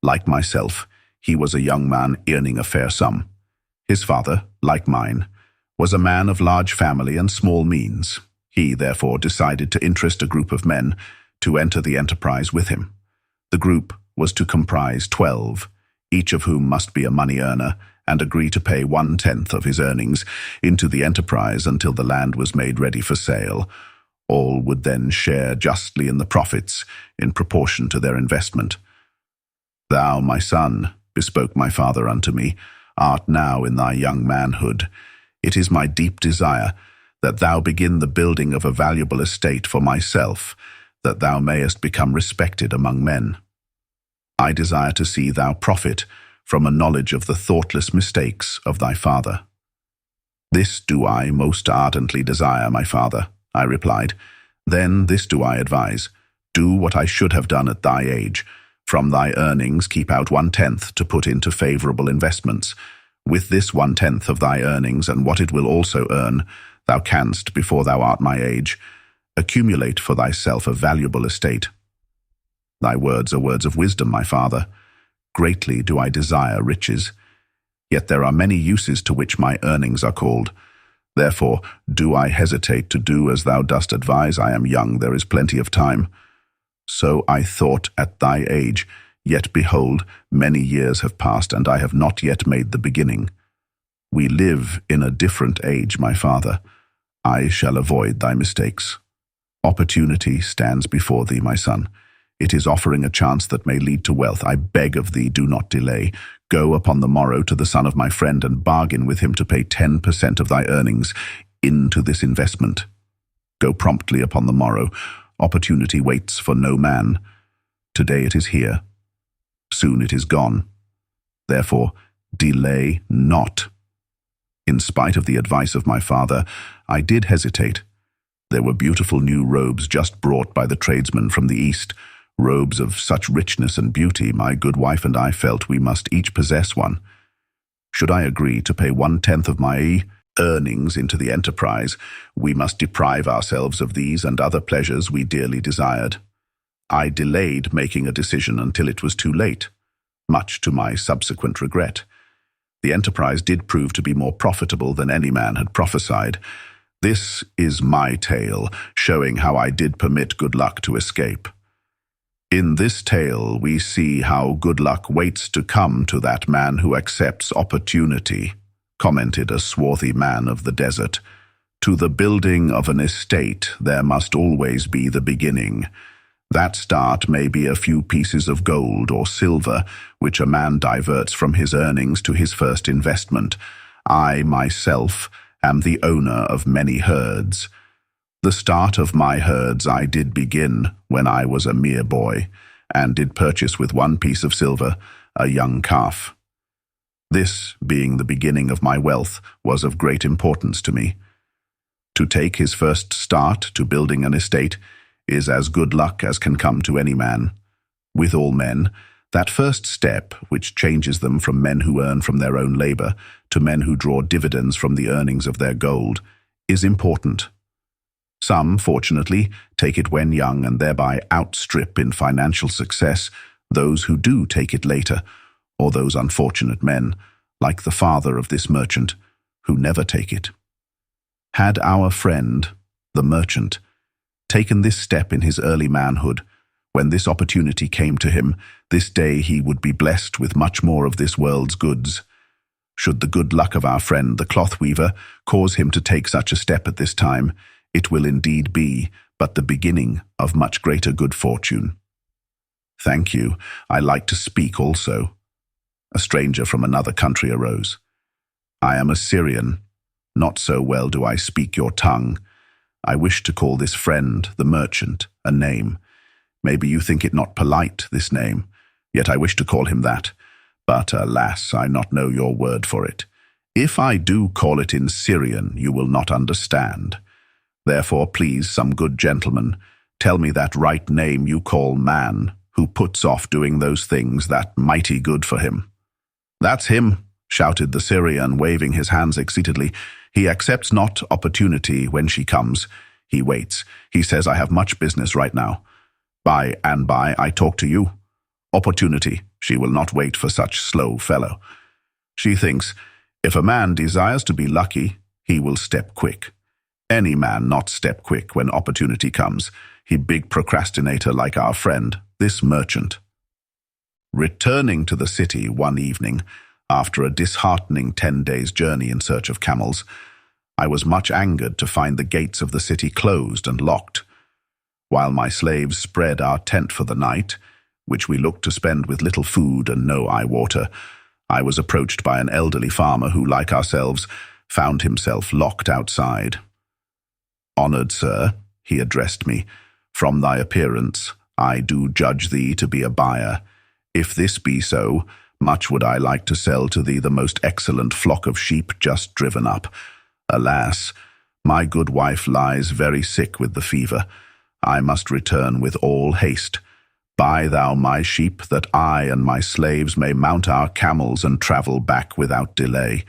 Like myself, he was a young man earning a fair sum. His father, like mine, was a man of large family and small means. He, therefore, decided to interest a group of men to enter the enterprise with him. The group was to comprise 12, each of whom must be a money earner and agree to pay 1/10 of his earnings into the enterprise until the land was made ready for sale. All would then share justly in the profits in proportion to their investment. "Thou, my son," bespoke my father unto me, "art now in thy young manhood. It is my deep desire that thou begin the building of a valuable estate for myself, that thou mayest become respected among men. I desire to see thou profit from a knowledge of the thoughtless mistakes of thy father." "This do I most ardently desire, my father," I replied. "Then this do I advise. Do what I should have done at thy age. From thy earnings keep out 1/10 to put into favorable investments. With this 1/10 of thy earnings and what it will also earn, thou canst, before thou art my age, accumulate for thyself a valuable estate." "Thy words are words of wisdom, my father. Greatly do I desire riches. Yet there are many uses to which my earnings are called. Therefore, do I hesitate to do as thou dost advise? I am young, there is plenty of time. So I thought at thy age, yet behold, many years have passed, and I have not yet made the beginning. We live in a different age, my father. I shall avoid thy mistakes. Opportunity stands before thee, my son. It is offering a chance that may lead to wealth. I beg of thee, do not delay. Go upon the morrow to the son of my friend and bargain with him to pay 10% of thy earnings into this investment. Go promptly upon the morrow. Opportunity waits for no man. Today it is here. Soon it is gone. Therefore, delay not. In spite of the advice of my father, I did hesitate. There were beautiful new robes just brought by the tradesmen from the East, robes of such richness and beauty my good wife and I felt we must each possess one. Should I agree to pay 1/10 of my earnings into the enterprise, we must deprive ourselves of these and other pleasures we dearly desired. I delayed making a decision until it was too late, much to my subsequent regret. The enterprise did prove to be more profitable than any man had prophesied. This is my tale, showing how I did permit good luck to escape. In this tale, we see how good luck waits to come to that man who accepts opportunity, commented a swarthy man of the desert. To the building of an estate, there must always be the beginning. That start may be a few pieces of gold or silver, which a man diverts from his earnings to his first investment. I, myself, am the owner of many herds. The start of my herds I did begin when I was a mere boy, and did purchase with 1 piece of silver a young calf. This, being the beginning of my wealth, was of great importance to me. To take his first start to building an estate is as good luck as can come to any man. With all men, that first step, which changes them from men who earn from their own labor to men who draw dividends from the earnings of their gold, is important. Some, fortunately, take it when young and thereby outstrip in financial success those who do take it later, or those unfortunate men, like the father of this merchant, who never take it. Had our friend, the merchant, taken this step in his early manhood, when this opportunity came to him, this day he would be blessed with much more of this world's goods. Should the good luck of our friend, the cloth weaver, cause him to take such a step at this time, it will indeed be but the beginning of much greater good fortune. Thank you. I like to speak also. A stranger from another country arose. I am a Syrian. Not so well do I speak your tongue. I wish to call this friend, the merchant, a name. Maybe you think it not polite, this name, yet I wish to call him that. But alas, I not know your word for it. If I do call it in Syrian, you will not understand. Therefore, please, some good gentleman, tell me that right name you call man, who puts off doing those things that mighty good for him. That's him, shouted the Syrian, waving his hands excitedly. He accepts not opportunity when she comes. He waits. He says, I have much business right now. By and by, I talk to you. Opportunity, she will not wait for such slow fellow. She thinks, if a man desires to be lucky, he will step quick. Any man not step quick when opportunity comes. He big procrastinator like our friend, this merchant. Returning to the city one evening, after a disheartening 10 days' journey in search of camels, I was much angered to find the gates of the city closed and locked. While my slaves spread our tent for the night, which we looked to spend with little food and no eye-water, I was approached by an elderly farmer who, like ourselves, found himself locked outside. Honored sir, he addressed me, from thy appearance, I do judge thee to be a buyer. If this be so, much would I like to sell to thee the most excellent flock of sheep just driven up. Alas, my good wife lies very sick with the fever. I must return with all haste. Buy thou my sheep, that I and my slaves may mount our camels and travel back without delay.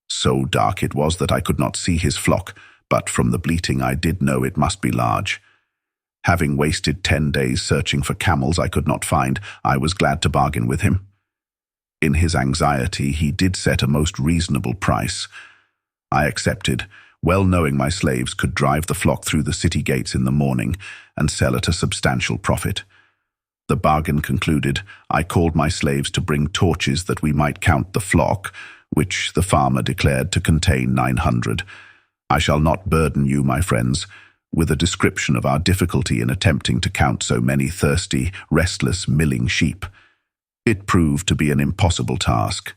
So dark it was that I could not see his flock, but from the bleating I did know it must be large. Having wasted 10 days searching for camels I could not find, I was glad to bargain with him. In his anxiety, he did set a most reasonable price. I accepted, well knowing my slaves could drive the flock through the city gates in the morning and sell at a substantial profit. The bargain concluded, I called my slaves to bring torches that we might count the flock, which the farmer declared to contain 900. I shall not burden you, my friends, with a description of our difficulty in attempting to count so many thirsty, restless, milling sheep. It proved to be an impossible task.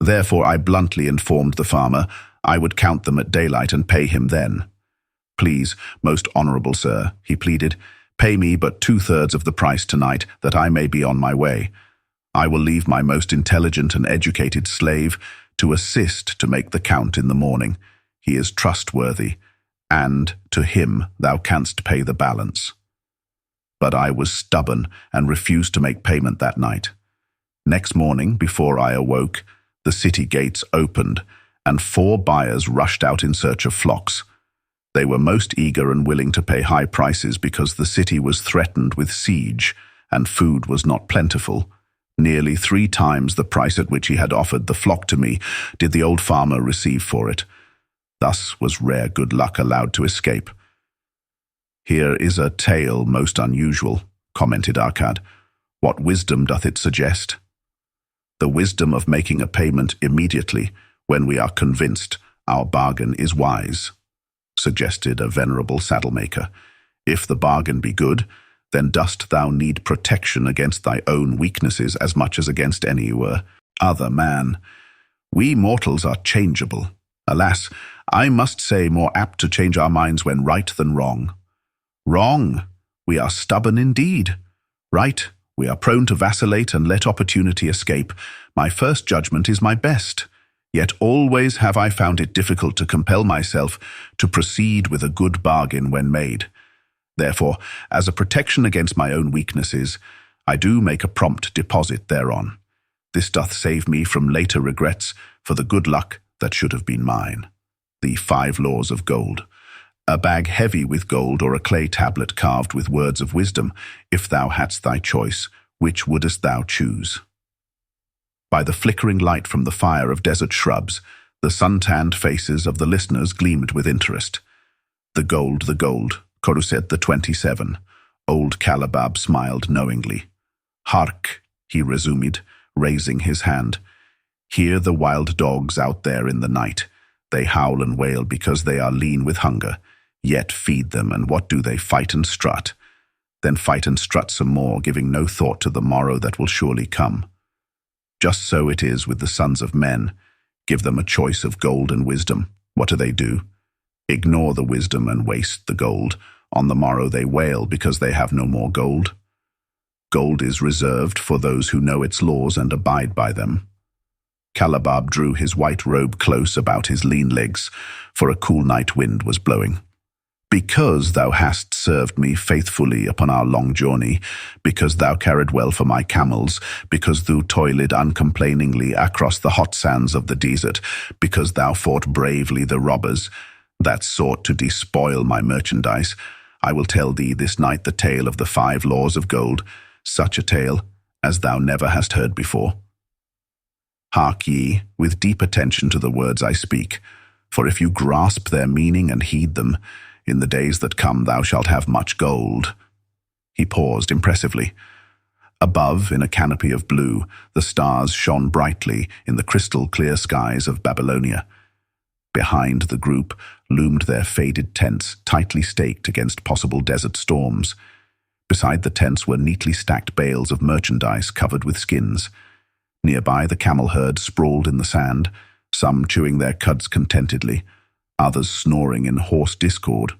Therefore I bluntly informed the farmer I would count them at daylight and pay him then. Please, most honorable sir, he pleaded, pay me but 2/3 of the price tonight, that I may be on my way. I will leave my most intelligent and educated slave to assist to make the count in the morning. He is trustworthy, and to him thou canst pay the balance. But I was stubborn and refused to make payment that night. Next morning, before I awoke, the city gates opened, and 4 buyers rushed out in search of flocks. They were most eager and willing to pay high prices because the city was threatened with siege, and food was not plentiful. Nearly 3 times the price at which he had offered the flock to me did the old farmer receive for it. Thus was rare good luck allowed to escape. "Here is a tale most unusual," commented Arkad. "What wisdom doth it suggest?" "The wisdom of making a payment immediately when we are convinced our bargain is wise," suggested a venerable saddlemaker. "If the bargain be good, then dost thou need protection against thy own weaknesses as much as against any other man. We mortals are changeable. Alas, I must say more apt to change our minds when right than wrong. Wrong, we are stubborn indeed. Right, we are prone to vacillate and let opportunity escape. My first judgment is my best. Yet always have I found it difficult to compel myself to proceed with a good bargain when made. Therefore, as a protection against my own weaknesses, I do make a prompt deposit thereon. This doth save me from later regrets for the good luck that should have been mine." The 5 laws of gold. A bag heavy with gold, or a clay tablet carved with words of wisdom, if thou hadst thy choice, which wouldest thou choose? By the flickering light from the fire of desert shrubs, the sun-tanned faces of the listeners gleamed with interest. The gold, Coruset the 27. Old Calabab smiled knowingly. "Hark," he resumed, raising his hand. "Hear the wild dogs out there in the night. They howl and wail because they are lean with hunger. Yet feed them, and what do they? Fight and strut. Then fight and strut some more, giving no thought to the morrow that will surely come. Just so it is with the sons of men. Give them a choice of gold and wisdom. What do? Ignore the wisdom and waste the gold. On the morrow they wail because they have no more gold. Gold is reserved for those who know its laws and abide by them." Calabab drew his white robe close about his lean legs, for a cool night wind was blowing. "Because thou hast served me faithfully upon our long journey, because thou cared well for my camels, because thou toiled uncomplainingly across the hot sands of the desert, because thou fought bravely the robbers that sought to despoil my merchandise, I will tell thee this night the tale of the 5 laws of gold, such a tale as thou never hast heard before. Hark ye with deep attention to the words I speak, for if you grasp their meaning and heed them, in the days that come thou shalt have much gold." He paused impressively. Above, in a canopy of blue, the stars shone brightly in the crystal-clear skies of Babylonia. Behind the group loomed their faded tents, tightly staked against possible desert storms. Beside the tents were neatly stacked bales of merchandise covered with skins. Nearby, the camel herd sprawled in the sand, some chewing their cuds contentedly, others snoring in hoarse discord.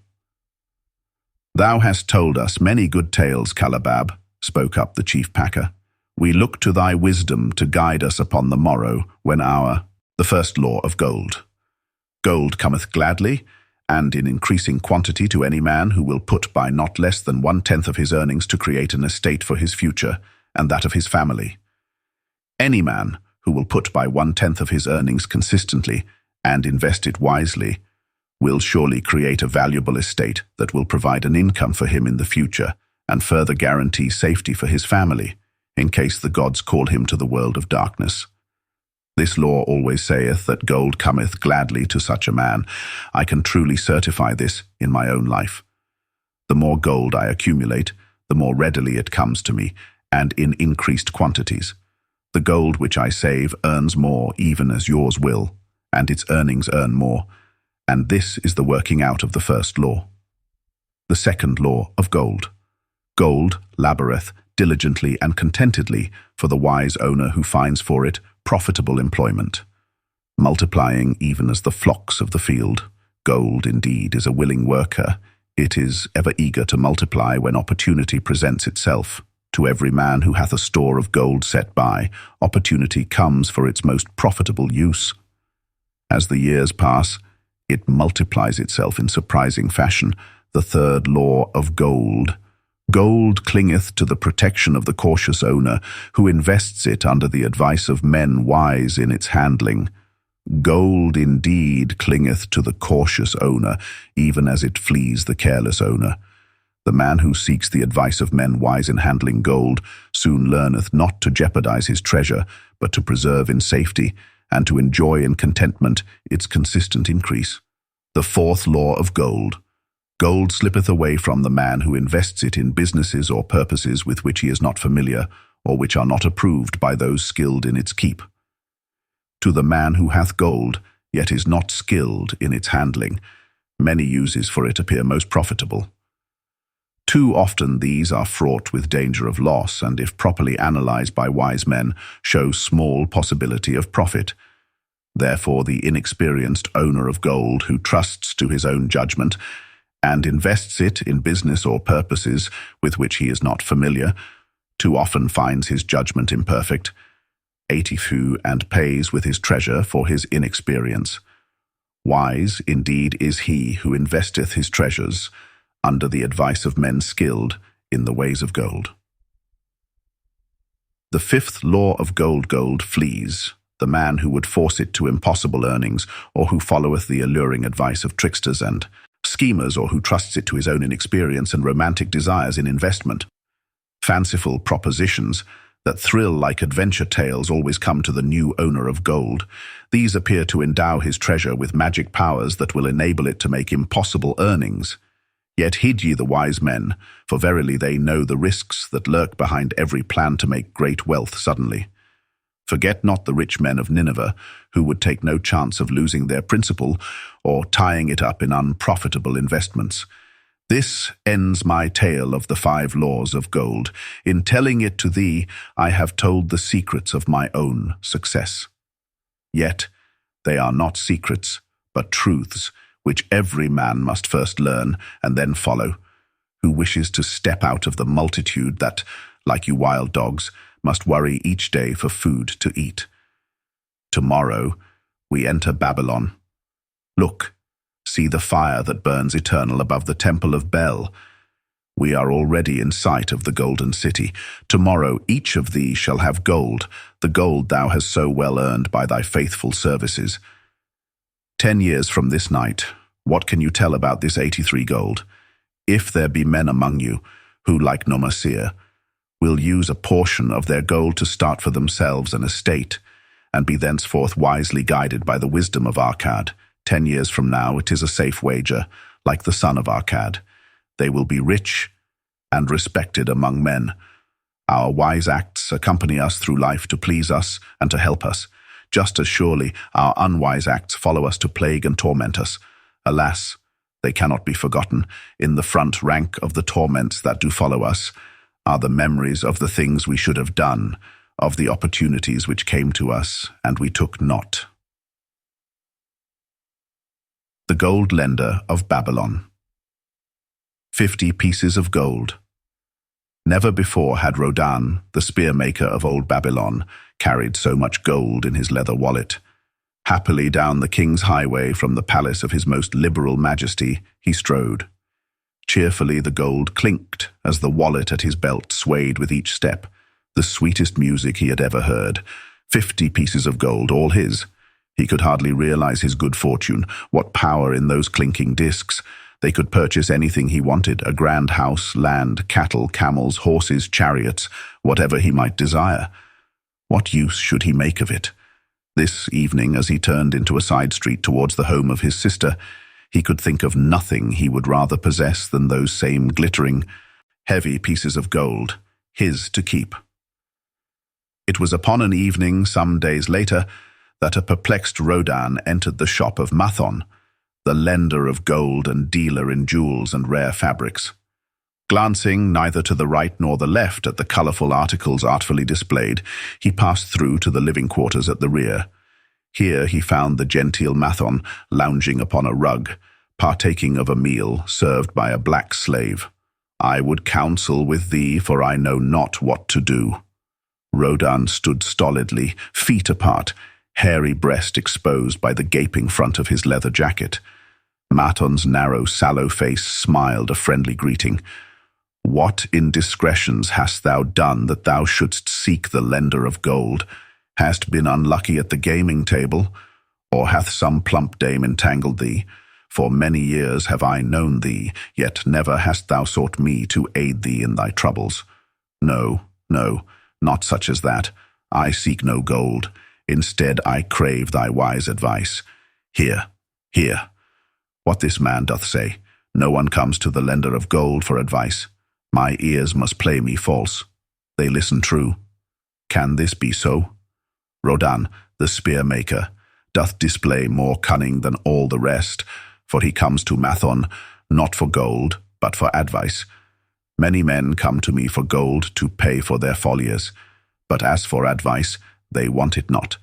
"Thou hast told us many good tales, Calabab," spoke up the chief packer. "We look to thy wisdom to guide us upon the morrow when the first law of gold. Gold cometh gladly, and in increasing quantity to any man who will put by not less than 1/10 of his earnings to create an estate for his future, and that of his family. Any man who will put by 1/10 of his earnings consistently, and invest it wisely, will surely create a valuable estate that will provide an income for him in the future, and further guarantee safety for his family, in case the gods call him to the world of darkness. This law always saith that gold cometh gladly to such a man. I can truly certify this in my own life. The more gold I accumulate, the more readily it comes to me, and in increased quantities. The gold which I save earns more, even as yours will, and its earnings earn more, and this is the working out of the first law. The second law of gold. Gold laboureth diligently and contentedly for the wise owner who finds for it profitable employment, multiplying even as the flocks of the field. Gold, indeed, is a willing worker. It is ever eager to multiply when opportunity presents itself. To every man who hath a store of gold set by, opportunity comes for its most profitable use. As the years pass, it multiplies itself in surprising fashion. The third law of gold. Gold clingeth to the protection of the cautious owner, who invests it under the advice of men wise in its handling. Gold indeed clingeth to the cautious owner, even as it flees the careless owner. The man who seeks the advice of men wise in handling gold soon learneth not to jeopardize his treasure, but to preserve in safety, and to enjoy in contentment its consistent increase. The fourth law of gold. Gold slippeth away from the man who invests it in businesses or purposes with which he is not familiar, or which are not approved by those skilled in its keep. To the man who hath gold, yet is not skilled in its handling, many uses for it appear most profitable. Too often these are fraught with danger of loss, and if properly analyzed by wise men, show small possibility of profit. Therefore the inexperienced owner of gold, who trusts to his own judgment, and invests it in business or purposes with which he is not familiar, too often finds his judgment imperfect, and pays with his treasure for his inexperience. Wise indeed is he who investeth his treasures under the advice of men skilled in the ways of gold. The fifth law of gold flees, the man who would force it to impossible earnings, or who followeth the alluring advice of tricksters and schemers, or who trusts it to his own inexperience and romantic desires in investment. Fanciful propositions that thrill like adventure tales always come to the new owner of gold. These appear to endow his treasure with magic powers that will enable it to make impossible earnings. Yet heed ye the wise men, for verily they know the risks that lurk behind every plan to make great wealth suddenly. Forget not the rich men of Nineveh, who would take no chance of losing their principal or tying it up in unprofitable investments. This ends my tale of the 5 laws of gold. In telling it to thee, I have told the secrets of my own success. Yet they are not secrets, but truths, which every man must first learn and then follow, who wishes to step out of the multitude that, like you wild dogs, must worry each day for food to eat. Tomorrow we enter Babylon. Look, see the fire that burns eternal above the temple of Bel. We are already in sight of the golden city. Tomorrow each of thee shall have gold, the gold thou hast so well earned by thy faithful services. 10 years from this night, what can you tell about this 83 gold? If there be men among you who, like Nomasir, will use a portion of their gold to start for themselves an estate, and be thenceforth wisely guided by the wisdom of Arkad, 10 years from now it is a safe wager, like the son of Arkad. They will be rich and respected among men. Our wise acts accompany us through life to please us and to help us. Just as surely our unwise acts follow us to plague and torment us. Alas, they cannot be forgotten. In the front rank of the torments that do follow us are the memories of the things we should have done, of the opportunities which came to us and we took not. The Gold Lender of Babylon. 50 pieces of gold. Never before had Rodan, the spear-maker of old Babylon, carried so much gold in his leather wallet. Happily down the king's highway from the palace of his most liberal majesty he strode. Cheerfully the gold clinked as the wallet at his belt swayed with each step, the sweetest music he had ever heard. 50 pieces of gold, all his. He could hardly realize his good fortune, what power in those clinking discs. They could purchase anything he wanted, a grand house, land, cattle, camels, horses, chariots, whatever he might desire. What use should he make of it? This evening, as he turned into a side street towards the home of his sister, he could think of nothing he would rather possess than those same glittering, heavy pieces of gold, his to keep. It was upon an evening some days later that a perplexed Rodan entered the shop of Mathon, the lender of gold and dealer in jewels and rare fabrics. Glancing neither to the right nor the left at the colorful articles artfully displayed, he passed through to the living quarters at the rear. Here he found the genteel Mathon lounging upon a rug, partaking of a meal served by a black slave. "I would counsel with thee, for I know not what to do." Rodan stood stolidly, feet apart, hairy breast exposed by the gaping front of his leather jacket. Maton's narrow, sallow face smiled a friendly greeting. "What indiscretions hast thou done that thou shouldst seek the lender of gold? Hast been unlucky at the gaming table? Or hath some plump dame entangled thee? For many years have I known thee, yet never hast thou sought me to aid thee in thy troubles. No, no, not such as that. I seek no gold. Instead I crave thy wise advice. Hear, hear, what this man doth say. No one comes to the lender of gold for advice. My ears must play me false. They listen true. Can this be so? Rodan, the spear-maker, doth display more cunning than all the rest, for he comes to Mathon not for gold, but for advice. Many men come to me for gold to pay for their follies, but as for advice, they want it not.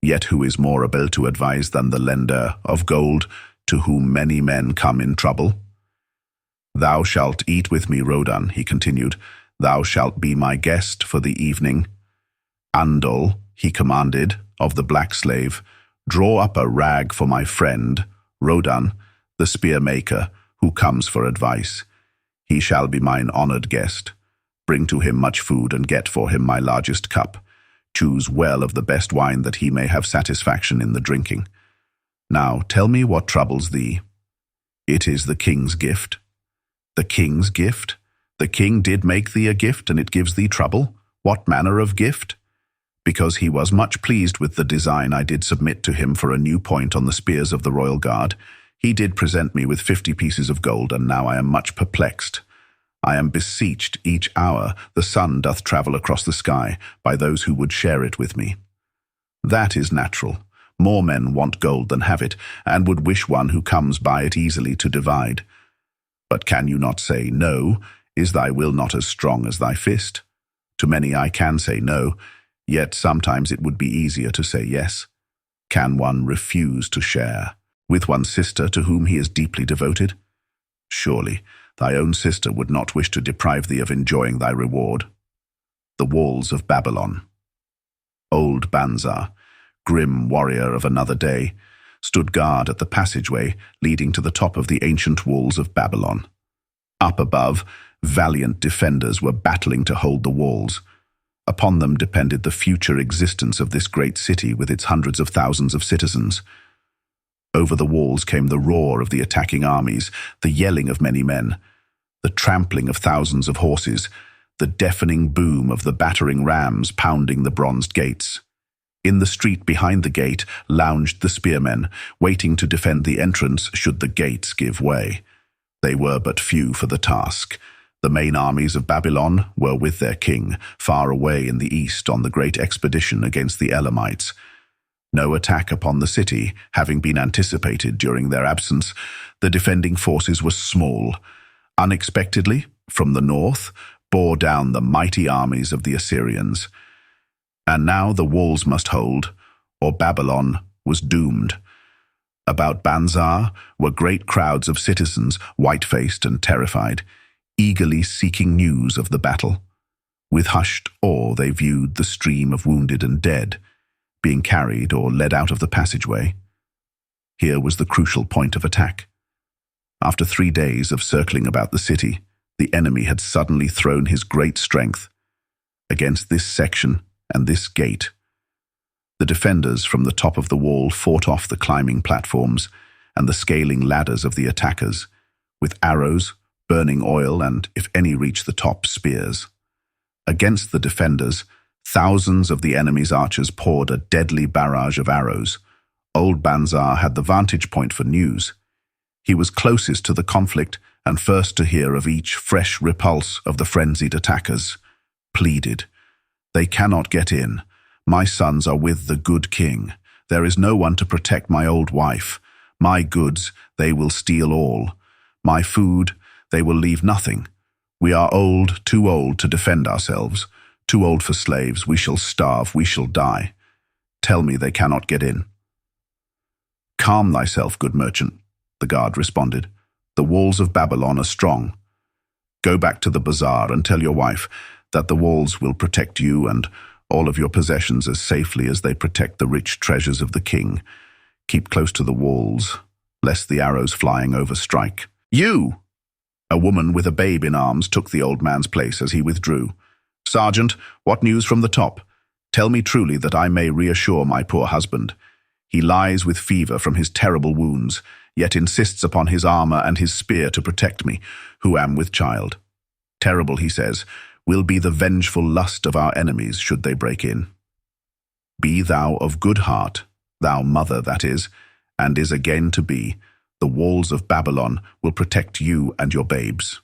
Yet who is more able to advise than the lender of gold, to whom many men come in trouble? Thou shalt eat with me, Rodan, he continued. Thou shalt be my guest for the evening. Andol, he commanded, of the black slave, draw up a rag for my friend, Rodan, the spear-maker, who comes for advice. He shall be mine honored guest. Bring to him much food and get for him my largest cup. Choose well of the best wine that he may have satisfaction in the drinking. Now tell me what troubles thee. It is the king's gift. The king's gift? The king did make thee a gift, and it gives thee trouble? What manner of gift? Because he was much pleased with the design I did submit to him for a new point on the spears of the royal guard, he did present me with 50 pieces of gold, and now I am much perplexed. I am beseeched each hour the sun doth travel across the sky by those who would share it with me. That is natural. More men want gold than have it, and would wish one who comes by it easily to divide. But can you not say no? Is thy will not as strong as thy fist? To many I can say no, yet sometimes it would be easier to say yes. Can one refuse to share with one's sister to whom he is deeply devoted? Surely thy own sister would not wish to deprive thee of enjoying thy reward. The walls of Babylon. Old Banzar, grim warrior of another day, stood guard at the passageway leading to the top of the ancient walls of Babylon. Up above, valiant defenders were battling to hold the walls. Upon them depended the future existence of this great city with its hundreds of thousands of citizens. Over the walls came the roar of the attacking armies, the yelling of many men, the trampling of thousands of horses, the deafening boom of the battering rams pounding the bronzed gates. In the street behind the gate lounged the spearmen, waiting to defend the entrance should the gates give way. They were but few for the task. The main armies of Babylon were with their king, far away in the east on the great expedition against the Elamites. No attack upon the city having been anticipated during their absence, the defending forces were small. Unexpectedly, from the north, bore down the mighty armies of the Assyrians. And now the walls must hold, or Babylon was doomed. About Banzar were great crowds of citizens, white-faced and terrified, eagerly seeking news of the battle. With hushed awe they viewed the stream of wounded and dead, being carried or led out of the passageway. Here was the crucial point of attack. After 3 days of circling about the city, the enemy had suddenly thrown his great strength against this section and this gate. The defenders from the top of the wall fought off the climbing platforms and the scaling ladders of the attackers, with arrows, burning oil, and, if any reached the top, spears. Against the defenders, thousands of the enemy's archers poured a deadly barrage of arrows. Old Banzar had the vantage point for news. He was closest to the conflict and first to hear of each fresh repulse of the frenzied attackers. Pleaded, "They cannot get in. My sons are with the good king. There is no one to protect my old wife. My goods they will steal all. My food they will leave nothing. We are old, too old to defend ourselves. Too old for slaves. We shall starve. We shall die. Tell me they cannot get in." "Calm thyself, good merchant," the guard responded. "The walls of Babylon are strong. Go back to the bazaar and tell your wife that the walls will protect you and all of your possessions as safely as they protect the rich treasures of the king. Keep close to the walls, lest the arrows flying over strike. You! A woman with a babe in arms took the old man's place as he withdrew. Sergeant, what news from the top? Tell me truly that I may reassure my poor husband. He lies with fever from his terrible wounds, yet insists upon his armor and his spear to protect me, who am with child. Terrible, he says, will be the vengeful lust of our enemies should they break in. Be thou of good heart, thou mother that is, and is again to be. The walls of Babylon will protect you and your babes.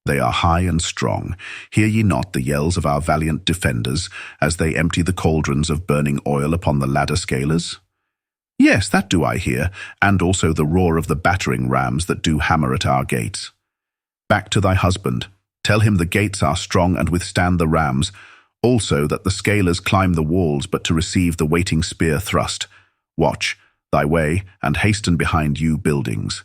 They are high and strong. Hear ye not the yells of our valiant defenders as they empty the cauldrons of burning oil upon the ladder scalers? Yes, that do I hear, and also the roar of the battering rams that do hammer at our gates. Back to thy husband. Tell him the gates are strong and withstand the rams, also that the scalers climb the walls but to receive the waiting spear thrust. Watch thy way and hasten behind you buildings.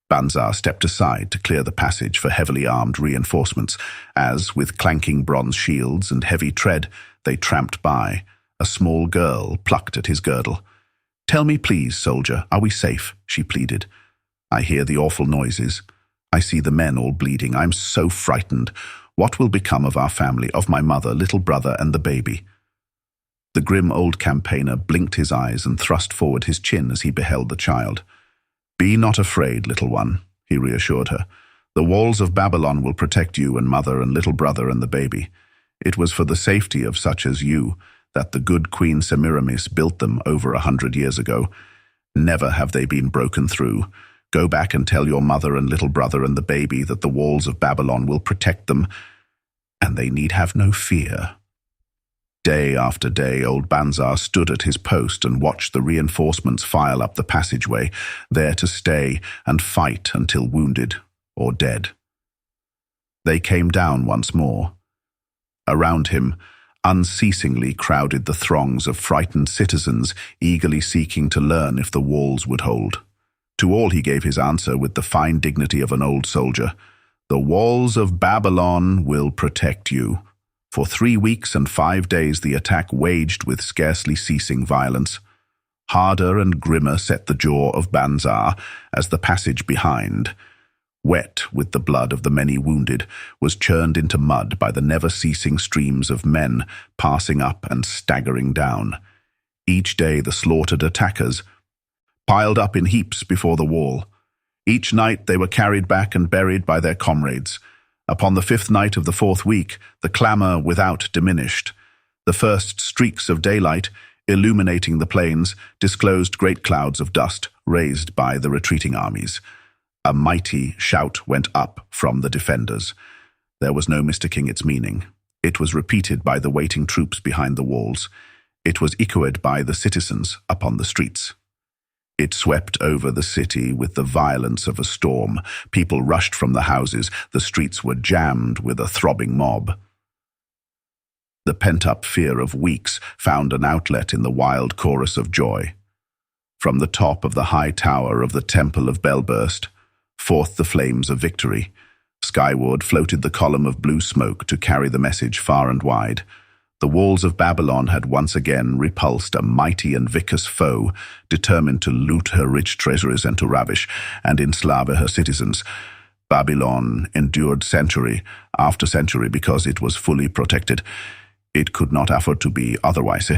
Banzar stepped aside to clear the passage for heavily armed reinforcements as, with clanking bronze shields and heavy tread, they tramped by. A small girl plucked at his girdle. Tell me, please, soldier, are we safe? She pleaded. I hear the awful noises. I see the men all bleeding. I'm so frightened. What will become of our family, of my mother, little brother, and the baby? The grim old campaigner blinked his eyes and thrust forward his chin as he beheld the child. Be not afraid, little one, he reassured her. The walls of Babylon will protect you and mother and little brother and the baby. It was for the safety of such as you that the good Queen Semiramis built them over 100 years ago. Never have they been broken through. Go back and tell your mother and little brother and the baby that the walls of Babylon will protect them, and they need have no fear. Day after day, old Banzar stood at his post and watched the reinforcements file up the passageway, there to stay and fight until wounded or dead. They came down once more. Around him, unceasingly crowded the throngs of frightened citizens eagerly seeking to learn if the walls would hold. To all he gave his answer with the fine dignity of an old soldier. The walls of Babylon will protect you. For 3 weeks and 5 days the attack waged with scarcely ceasing violence. Harder and grimmer set the jaw of Banzar as the passage behind, wet with the blood of the many wounded, was churned into mud by the never-ceasing streams of men passing up and staggering down. Each day the slaughtered attackers piled up in heaps before the wall. Each night they were carried back and buried by their comrades. Upon the 5th night of the 4th week, the clamour without diminished. The first streaks of daylight, illuminating the plains, disclosed great clouds of dust raised by the retreating armies. A mighty shout went up from the defenders. There was no mistaking its meaning. It was repeated by the waiting troops behind the walls. It was echoed by the citizens upon the streets. It swept over the city with the violence of a storm. People rushed from the houses. The streets were jammed with a throbbing mob. The pent-up fear of weeks found an outlet in the wild chorus of joy. From the top of the high tower of the Temple of Bel burst forth the flames of victory. Skyward floated the column of blue smoke to carry the message far and wide. The walls of Babylon had once again repulsed a mighty and vicious foe, determined to loot her rich treasuries and to ravish and enslave her citizens. Babylon endured century after century because it was fully protected. It could not afford to be otherwise.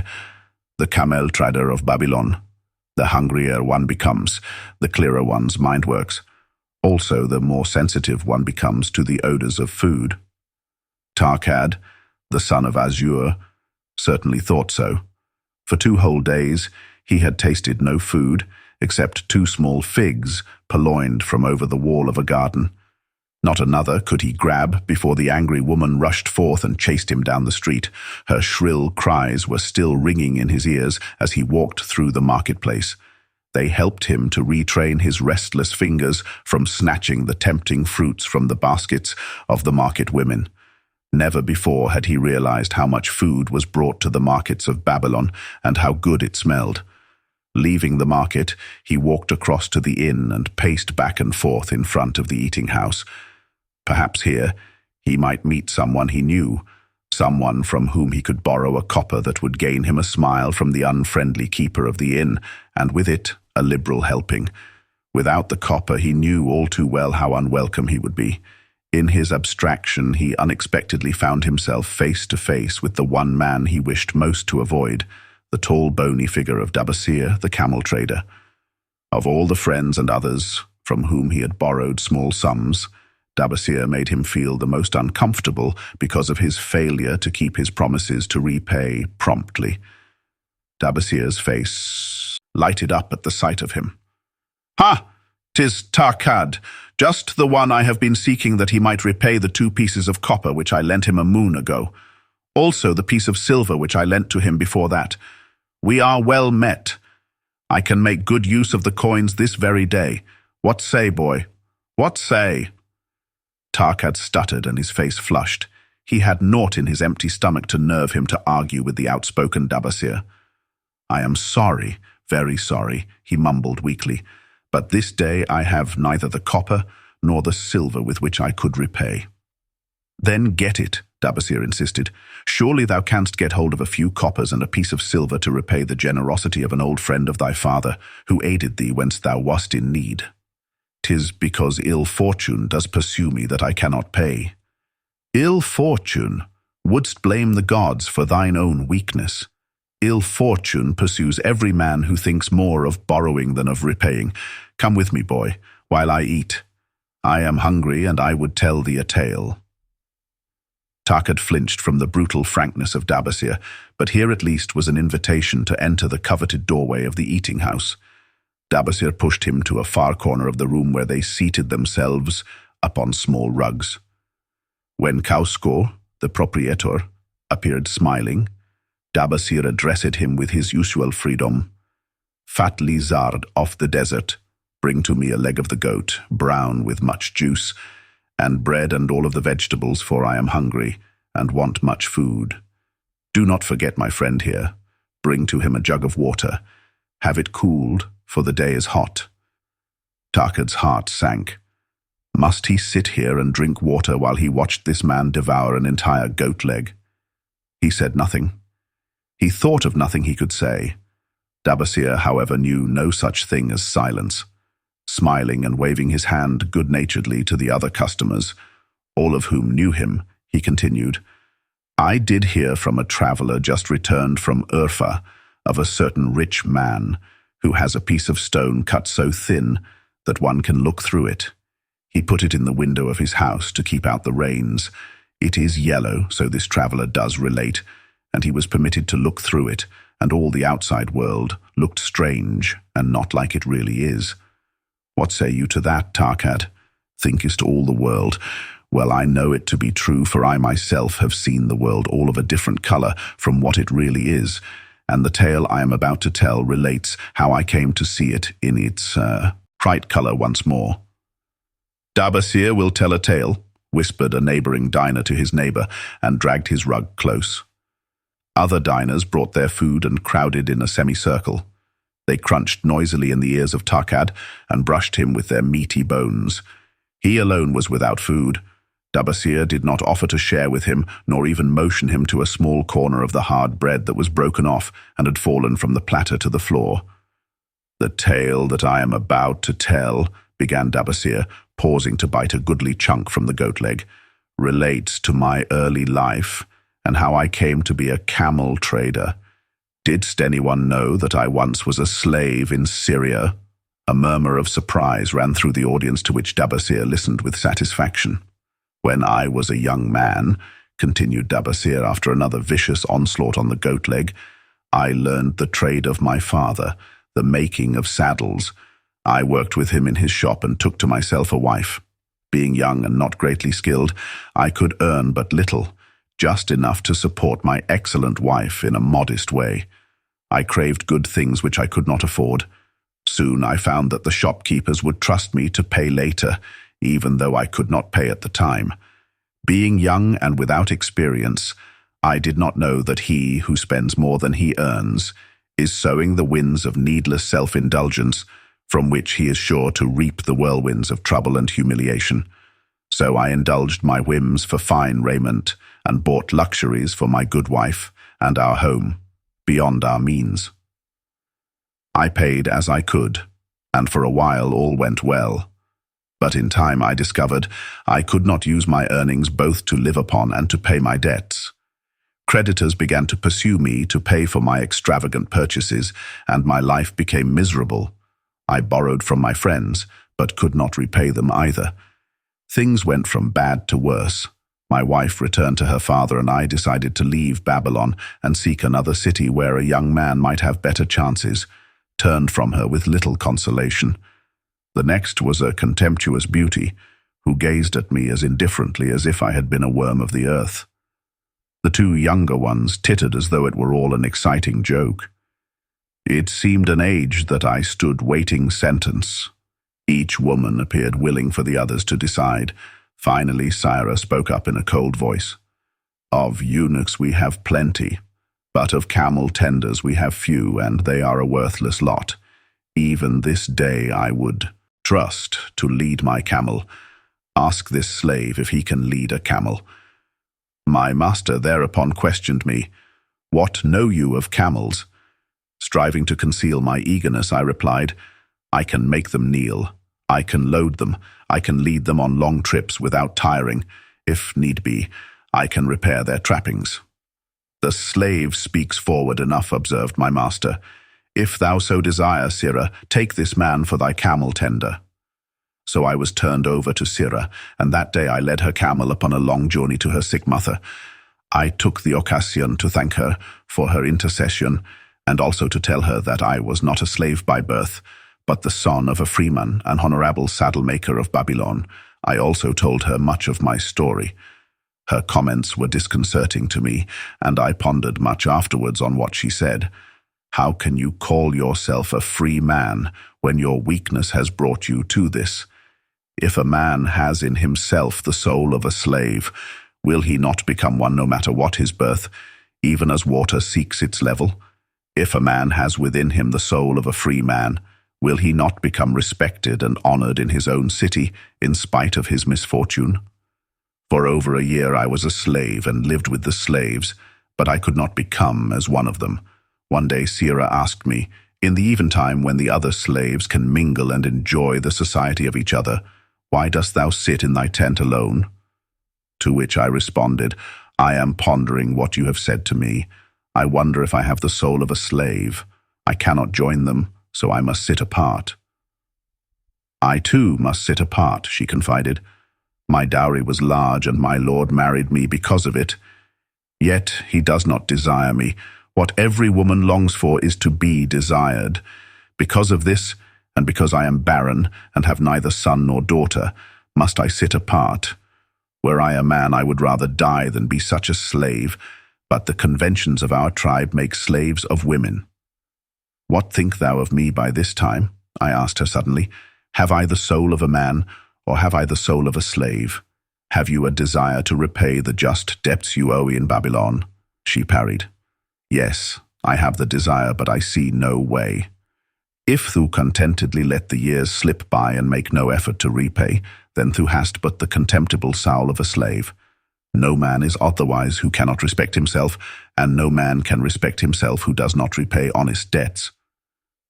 The camel trader of Babylon. The hungrier one becomes, the clearer one's mind works. Also, the more sensitive one becomes to the odors of food. Arkad, the son of Azure, certainly thought so. For 2 whole days he had tasted no food except 2 small figs purloined from over the wall of a garden. Not another could he grab before the angry woman rushed forth and chased him down the street. Her shrill cries were still ringing in his ears as he walked through the marketplace. They helped him to retrain his restless fingers from snatching the tempting fruits from the baskets of the market women. Never before had he realized how much food was brought to the markets of Babylon and how good it smelled. Leaving the market, he walked across to the inn and paced back and forth in front of the eating house. Perhaps here he might meet someone he knew, someone from whom he could borrow a copper that would gain him a smile from the unfriendly keeper of the inn, and with it a liberal helping. Without the copper, he knew all too well how unwelcome he would be. In his abstraction, he unexpectedly found himself face to face with the one man he wished most to avoid, the tall, bony figure of Dabasir, the camel trader. Of all the friends and others from whom he had borrowed small sums, Dabasir made him feel the most uncomfortable because of his failure to keep his promises to repay promptly. Dabasir's face lighted up at the sight of him. "Ha! 'Tis Arkad, just the one I have been seeking that he might repay the 2 pieces of copper which I lent him a moon ago. Also the piece of silver which I lent to him before that. We are well met. I can make good use of the coins this very day. What say, boy? What say?" Arkad stuttered and his face flushed. He had naught in his empty stomach to nerve him to argue with the outspoken Dabasir. "I am sorry, very sorry," he mumbled weakly, "but this day I have neither the copper nor the silver with which I could repay." "Then get it," Dabasir insisted. "Surely thou canst get hold of a few coppers and a piece of silver to repay the generosity of an old friend of thy father, who aided thee whence thou wast in need. 'Tis because ill fortune does pursue me that I cannot pay." "Ill fortune? Wouldst blame the gods for thine own weakness? Ill fortune pursues every man who thinks more of borrowing than of repaying. Come with me, boy, while I eat. I am hungry, and I would tell thee a tale." Arkad flinched from the brutal frankness of Dabasir, but here at least was an invitation to enter the coveted doorway of the eating house. Dabasir pushed him to a far corner of the room where they seated themselves upon small rugs. When Kausko, the proprietor, appeared smiling, Dabasir addressed him with his usual freedom. "Fat lizard of the desert, bring to me a leg of the goat, brown with much juice, and bread and all of the vegetables, for I am hungry and want much food. Do not forget my friend here. Bring to him a jug of water. Have it cooled, for the day is hot." Arkad's heart sank. Must he sit here and drink water while he watched this man devour an entire goat leg? He said nothing. He thought of nothing he could say. Dabasir, however, knew no such thing as silence. Smiling and waving his hand good-naturedly to the other customers, all of whom knew him, he continued, "I did hear from a traveler just returned from Urfa of a certain rich man who has a piece of stone cut so thin that one can look through it. He put it in the window of his house to keep out the rains. It is yellow, so this traveler does relate, and he was permitted to look through it, and all the outside world looked strange and not like it really is. What say you to that, Arkad? Thinkest all the world? Well, I know it to be true, for I myself have seen the world all of a different color from what it really is, and the tale I am about to tell relates how I came to see it in its right color once more." "Dabasir will tell a tale," whispered a neighboring diner to his neighbor, and dragged his rug close. Other diners brought their food and crowded in a semicircle. They crunched noisily in the ears of Arkad and brushed him with their meaty bones. He alone was without food. Dabasir did not offer to share with him, nor even motion him to a small corner of the hard bread that was broken off and had fallen from the platter to the floor. "The tale that I am about to tell," began Dabasir, pausing to bite a goodly chunk from the goat leg, "relates to my early life and how I came to be a camel trader. Didst anyone know that I once was a slave in Syria?" A murmur of surprise ran through the audience, to which Dabasir listened with satisfaction. "When I was a young man," continued Dabasir after another vicious onslaught on the goat leg, "I learned the trade of my father, the making of saddles. I worked with him in his shop and took to myself a wife. Being young and not greatly skilled, I could earn but little, just enough to support my excellent wife in a modest way. I craved good things which I could not afford. Soon I found that the shopkeepers would trust me to pay later, even though I could not pay at the time. Being young and without experience, I did not know that he who spends more than he earns is sowing the winds of needless self-indulgence, from which he is sure to reap the whirlwinds of trouble and humiliation. So I indulged my whims for fine raiment and bought luxuries for my good wife and our home, beyond our means. I paid as I could, and for a while all went well. But in time I discovered I could not use my earnings both to live upon and to pay my debts. Creditors began to pursue me to pay for my extravagant purchases, and my life became miserable. I borrowed from my friends, but could not repay them either. Things went from bad to worse. My wife returned to her father, and I decided to leave Babylon and seek another city where a young man might have better chances, turned from her with little consolation. The next was a contemptuous beauty, who gazed at me as indifferently as if I had been a worm of the earth. The two younger ones tittered as though it were all an exciting joke. It seemed an age that I stood waiting sentence. Each woman appeared willing for the others to decide. Finally, Syra spoke up in a cold voice. "Of eunuchs we have plenty, but of camel tenders we have few, and they are a worthless lot. Even this day I would trust to lead my camel. Ask this slave if he can lead a camel." My master thereupon questioned me, "What know you of camels?" Striving to conceal my eagerness, I replied, "I can make them kneel. I can load them. I can lead them on long trips without tiring. If need be, I can repair their trappings." "The slave speaks forward enough," observed my master. "If thou so desire, Syra, take this man for thy camel tender." So I was turned over to Syra, and that day I led her camel upon a long journey to her sick mother. I took the occasion to thank her for her intercession, and also to tell her that I was not a slave by birth, but the son of a freeman and honorable saddle-maker of Babylon. I also told her much of my story. Her comments were disconcerting to me, and I pondered much afterwards on what she said. How can you call yourself a free man when your weakness has brought you to this? If a man has in himself the soul of a slave, will he not become one no matter what his birth, even as water seeks its level? If a man has within him the soul of a free man, will he not become respected and honored in his own city, in spite of his misfortune? For over a year I was a slave and lived with the slaves, but I could not become as one of them. One day Syra asked me, "In the eventime when the other slaves can mingle and enjoy the society of each other, why dost thou sit in thy tent alone?" To which I responded, "I am pondering what you have said to me. I wonder if I have the soul of a slave. I cannot join them, so I must sit apart." "I too must sit apart," she confided. "My dowry was large, and my lord married me because of it. Yet he does not desire me. What every woman longs for is to be desired. Because of this, and because I am barren and have neither son nor daughter, must I sit apart. Were I a man, I would rather die than be such a slave, but the conventions of our tribe make slaves of women." "What think thou of me by this time?" I asked her suddenly. "Have I the soul of a man, or have I the soul of a slave? Have you a desire to repay the just debts you owe in Babylon?" She parried, "Yes, I have the desire, but I see no way. If thou contentedly let the years slip by and make no effort to repay, then thou hast but the contemptible soul of a slave. No man is otherwise who cannot respect himself, and no man can respect himself who does not repay honest debts.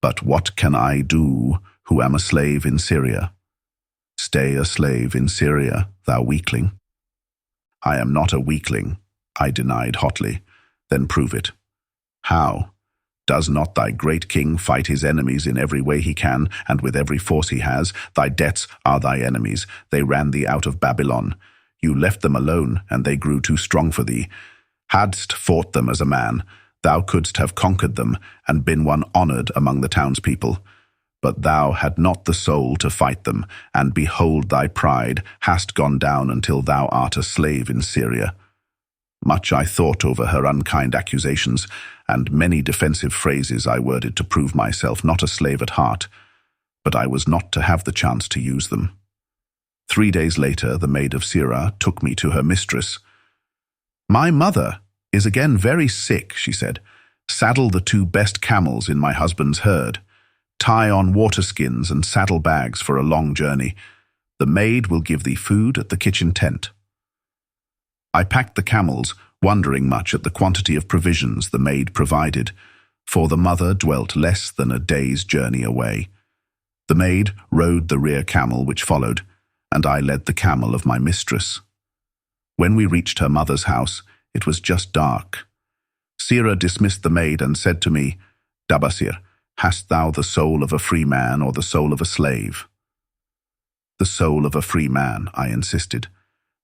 But what can I do who am a slave in Syria?" "Stay a slave in Syria, thou weakling." "I am not a weakling," I denied hotly. "Then prove it." "How? Does not thy great king fight his enemies in every way he can, and with every force he has? Thy debts are thy enemies. They ran thee out of Babylon. You left them alone, and they grew too strong for thee. Hadst fought them as a man, thou couldst have conquered them, and been one honored among the townspeople. But thou had not the soul to fight them, and behold thy pride, hast gone down until thou art a slave in Syria." Much I thought over her unkind accusations, and many defensive phrases I worded to prove myself not a slave at heart, but I was not to have the chance to use them. 3 days later, the maid of Syra took me to her mistress. "My mother is again very sick," she said. "Saddle the 2 best camels in my husband's herd. Tie on water skins and saddle bags for a long journey. The maid will give thee food at the kitchen tent. I packed the camels, wondering much at the quantity of provisions the maid provided, for the mother dwelt less than a day's journey away. The maid rode the rear camel which followed, and I led the camel of my mistress. When we reached her mother's house, it was just dark. Sira dismissed the maid and said to me, "Dabasir, hast thou the soul of a free man or the soul of a slave?" "The soul of a free man," I insisted.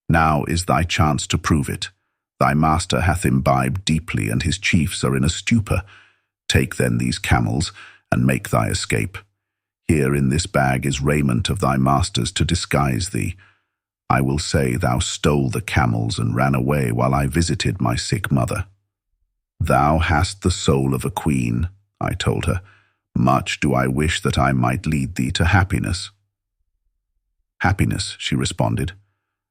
"Now is thy chance to prove it. Thy master hath imbibed deeply, and his chiefs are in a stupor. Take then these camels, and make thy escape. Here in this bag is raiment of thy master's to disguise thee. I will say thou stole the camels and ran away while I visited my sick mother." "Thou hast the soul of a queen," I told her. "Much do I wish that I might lead thee to happiness." "Happiness," she responded,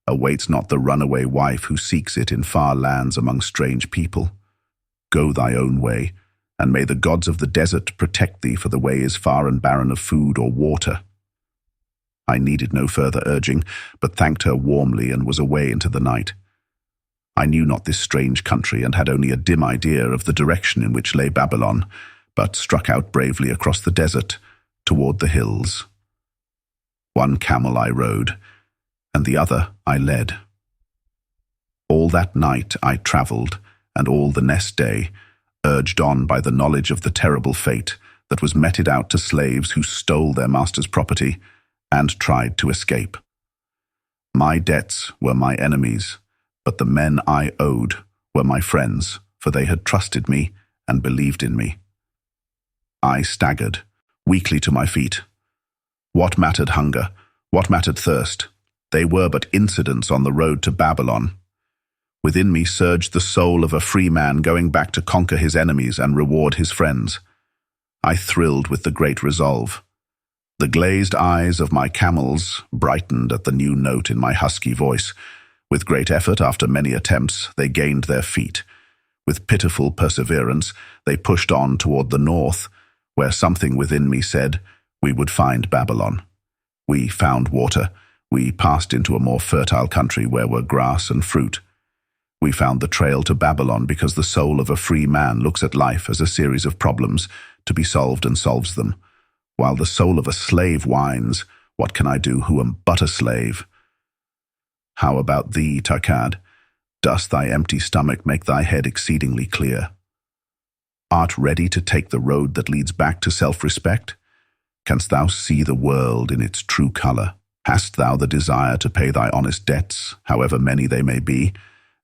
"awaits not the runaway wife who seeks it in far lands among strange people. Go thy own way, and may the gods of the desert protect thee, for the way is far and barren of food or water." I needed no further urging, but thanked her warmly and was away into the night. I knew not this strange country and had only a dim idea of the direction in which lay Babylon, but struck out bravely across the desert toward the hills. One camel I rode, and the other I led. All that night I travelled, and all the next day, urged on by the knowledge of the terrible fate that was meted out to slaves who stole their master's property and tried to escape. My debts were my enemies, but the men I owed were my friends, for they had trusted me and believed in me. I staggered, weakly to my feet. What mattered hunger? What mattered thirst? They were but incidents on the road to Babylon. Within me surged the soul of a free man going back to conquer his enemies and reward his friends. I thrilled with the great resolve. The glazed eyes of my camels brightened at the new note in my husky voice. With great effort, after many attempts, they gained their feet. With pitiful perseverance, they pushed on toward the north, where something within me said we would find Babylon. We found water. We passed into a more fertile country where were grass and fruit. We found the trail to Babylon because the soul of a free man looks at life as a series of problems to be solved and solves them, while the soul of a slave whines, "What can I do who am but a slave?" How about thee, Arkad? Does thy empty stomach make thy head exceedingly clear? Art ready to take the road that leads back to self-respect? Canst thou see the world in its true color? Hast thou the desire to pay thy honest debts, however many they may be,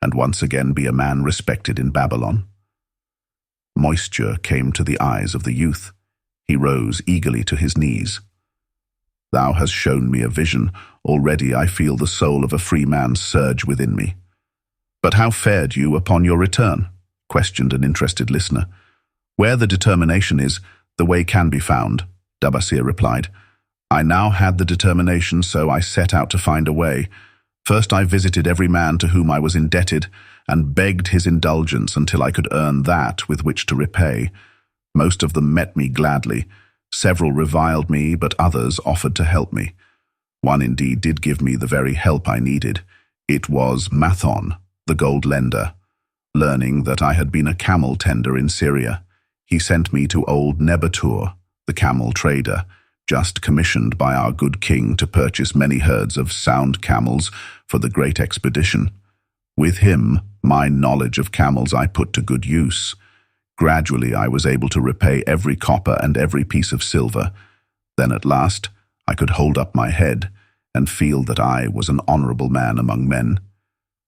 and once again be a man respected in Babylon? Moisture came to the eyes of the youth. He rose eagerly to his knees. "Thou hast shown me a vision. Already I feel the soul of a free man surge within me." "But how fared you upon your return?" questioned an interested listener. "Where the determination is, the way can be found," Dabasir replied. "I now had the determination, so I set out to find a way. First I visited every man to whom I was indebted, and begged his indulgence until I could earn that with which to repay. Most of them met me gladly. Several reviled me, but others offered to help me. One indeed did give me the very help I needed. It was Mathon, the gold lender. Learning that I had been a camel tender in Syria, he sent me to old Nebatur, the camel trader, just commissioned by our good king to purchase many herds of sound camels for the great expedition. With him, my knowledge of camels I put to good use. Gradually I was able to repay every copper and every piece of silver. Then at last I could hold up my head and feel that I was an honorable man among men.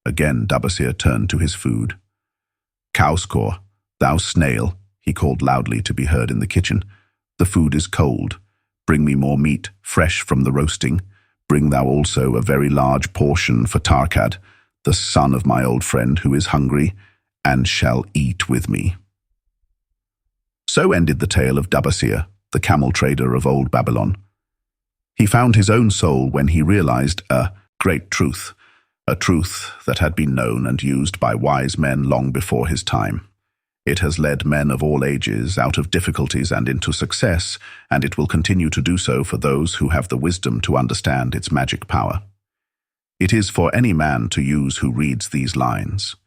Again Dabasir turned to his food. "Cowscore, thou snail," he called loudly to be heard in the kitchen. "The food is cold. Bring me more meat, fresh from the roasting. Bring thou also a very large portion for Arkad, the son of my old friend who is hungry, and shall eat with me." So ended the tale of Dabasir, the camel trader of old Babylon. He found his own soul when he realized a great truth, a truth that had been known and used by wise men long before his time. It has led men of all ages out of difficulties and into success, and it will continue to do so for those who have the wisdom to understand its magic power. It is for any man to use who reads these lines.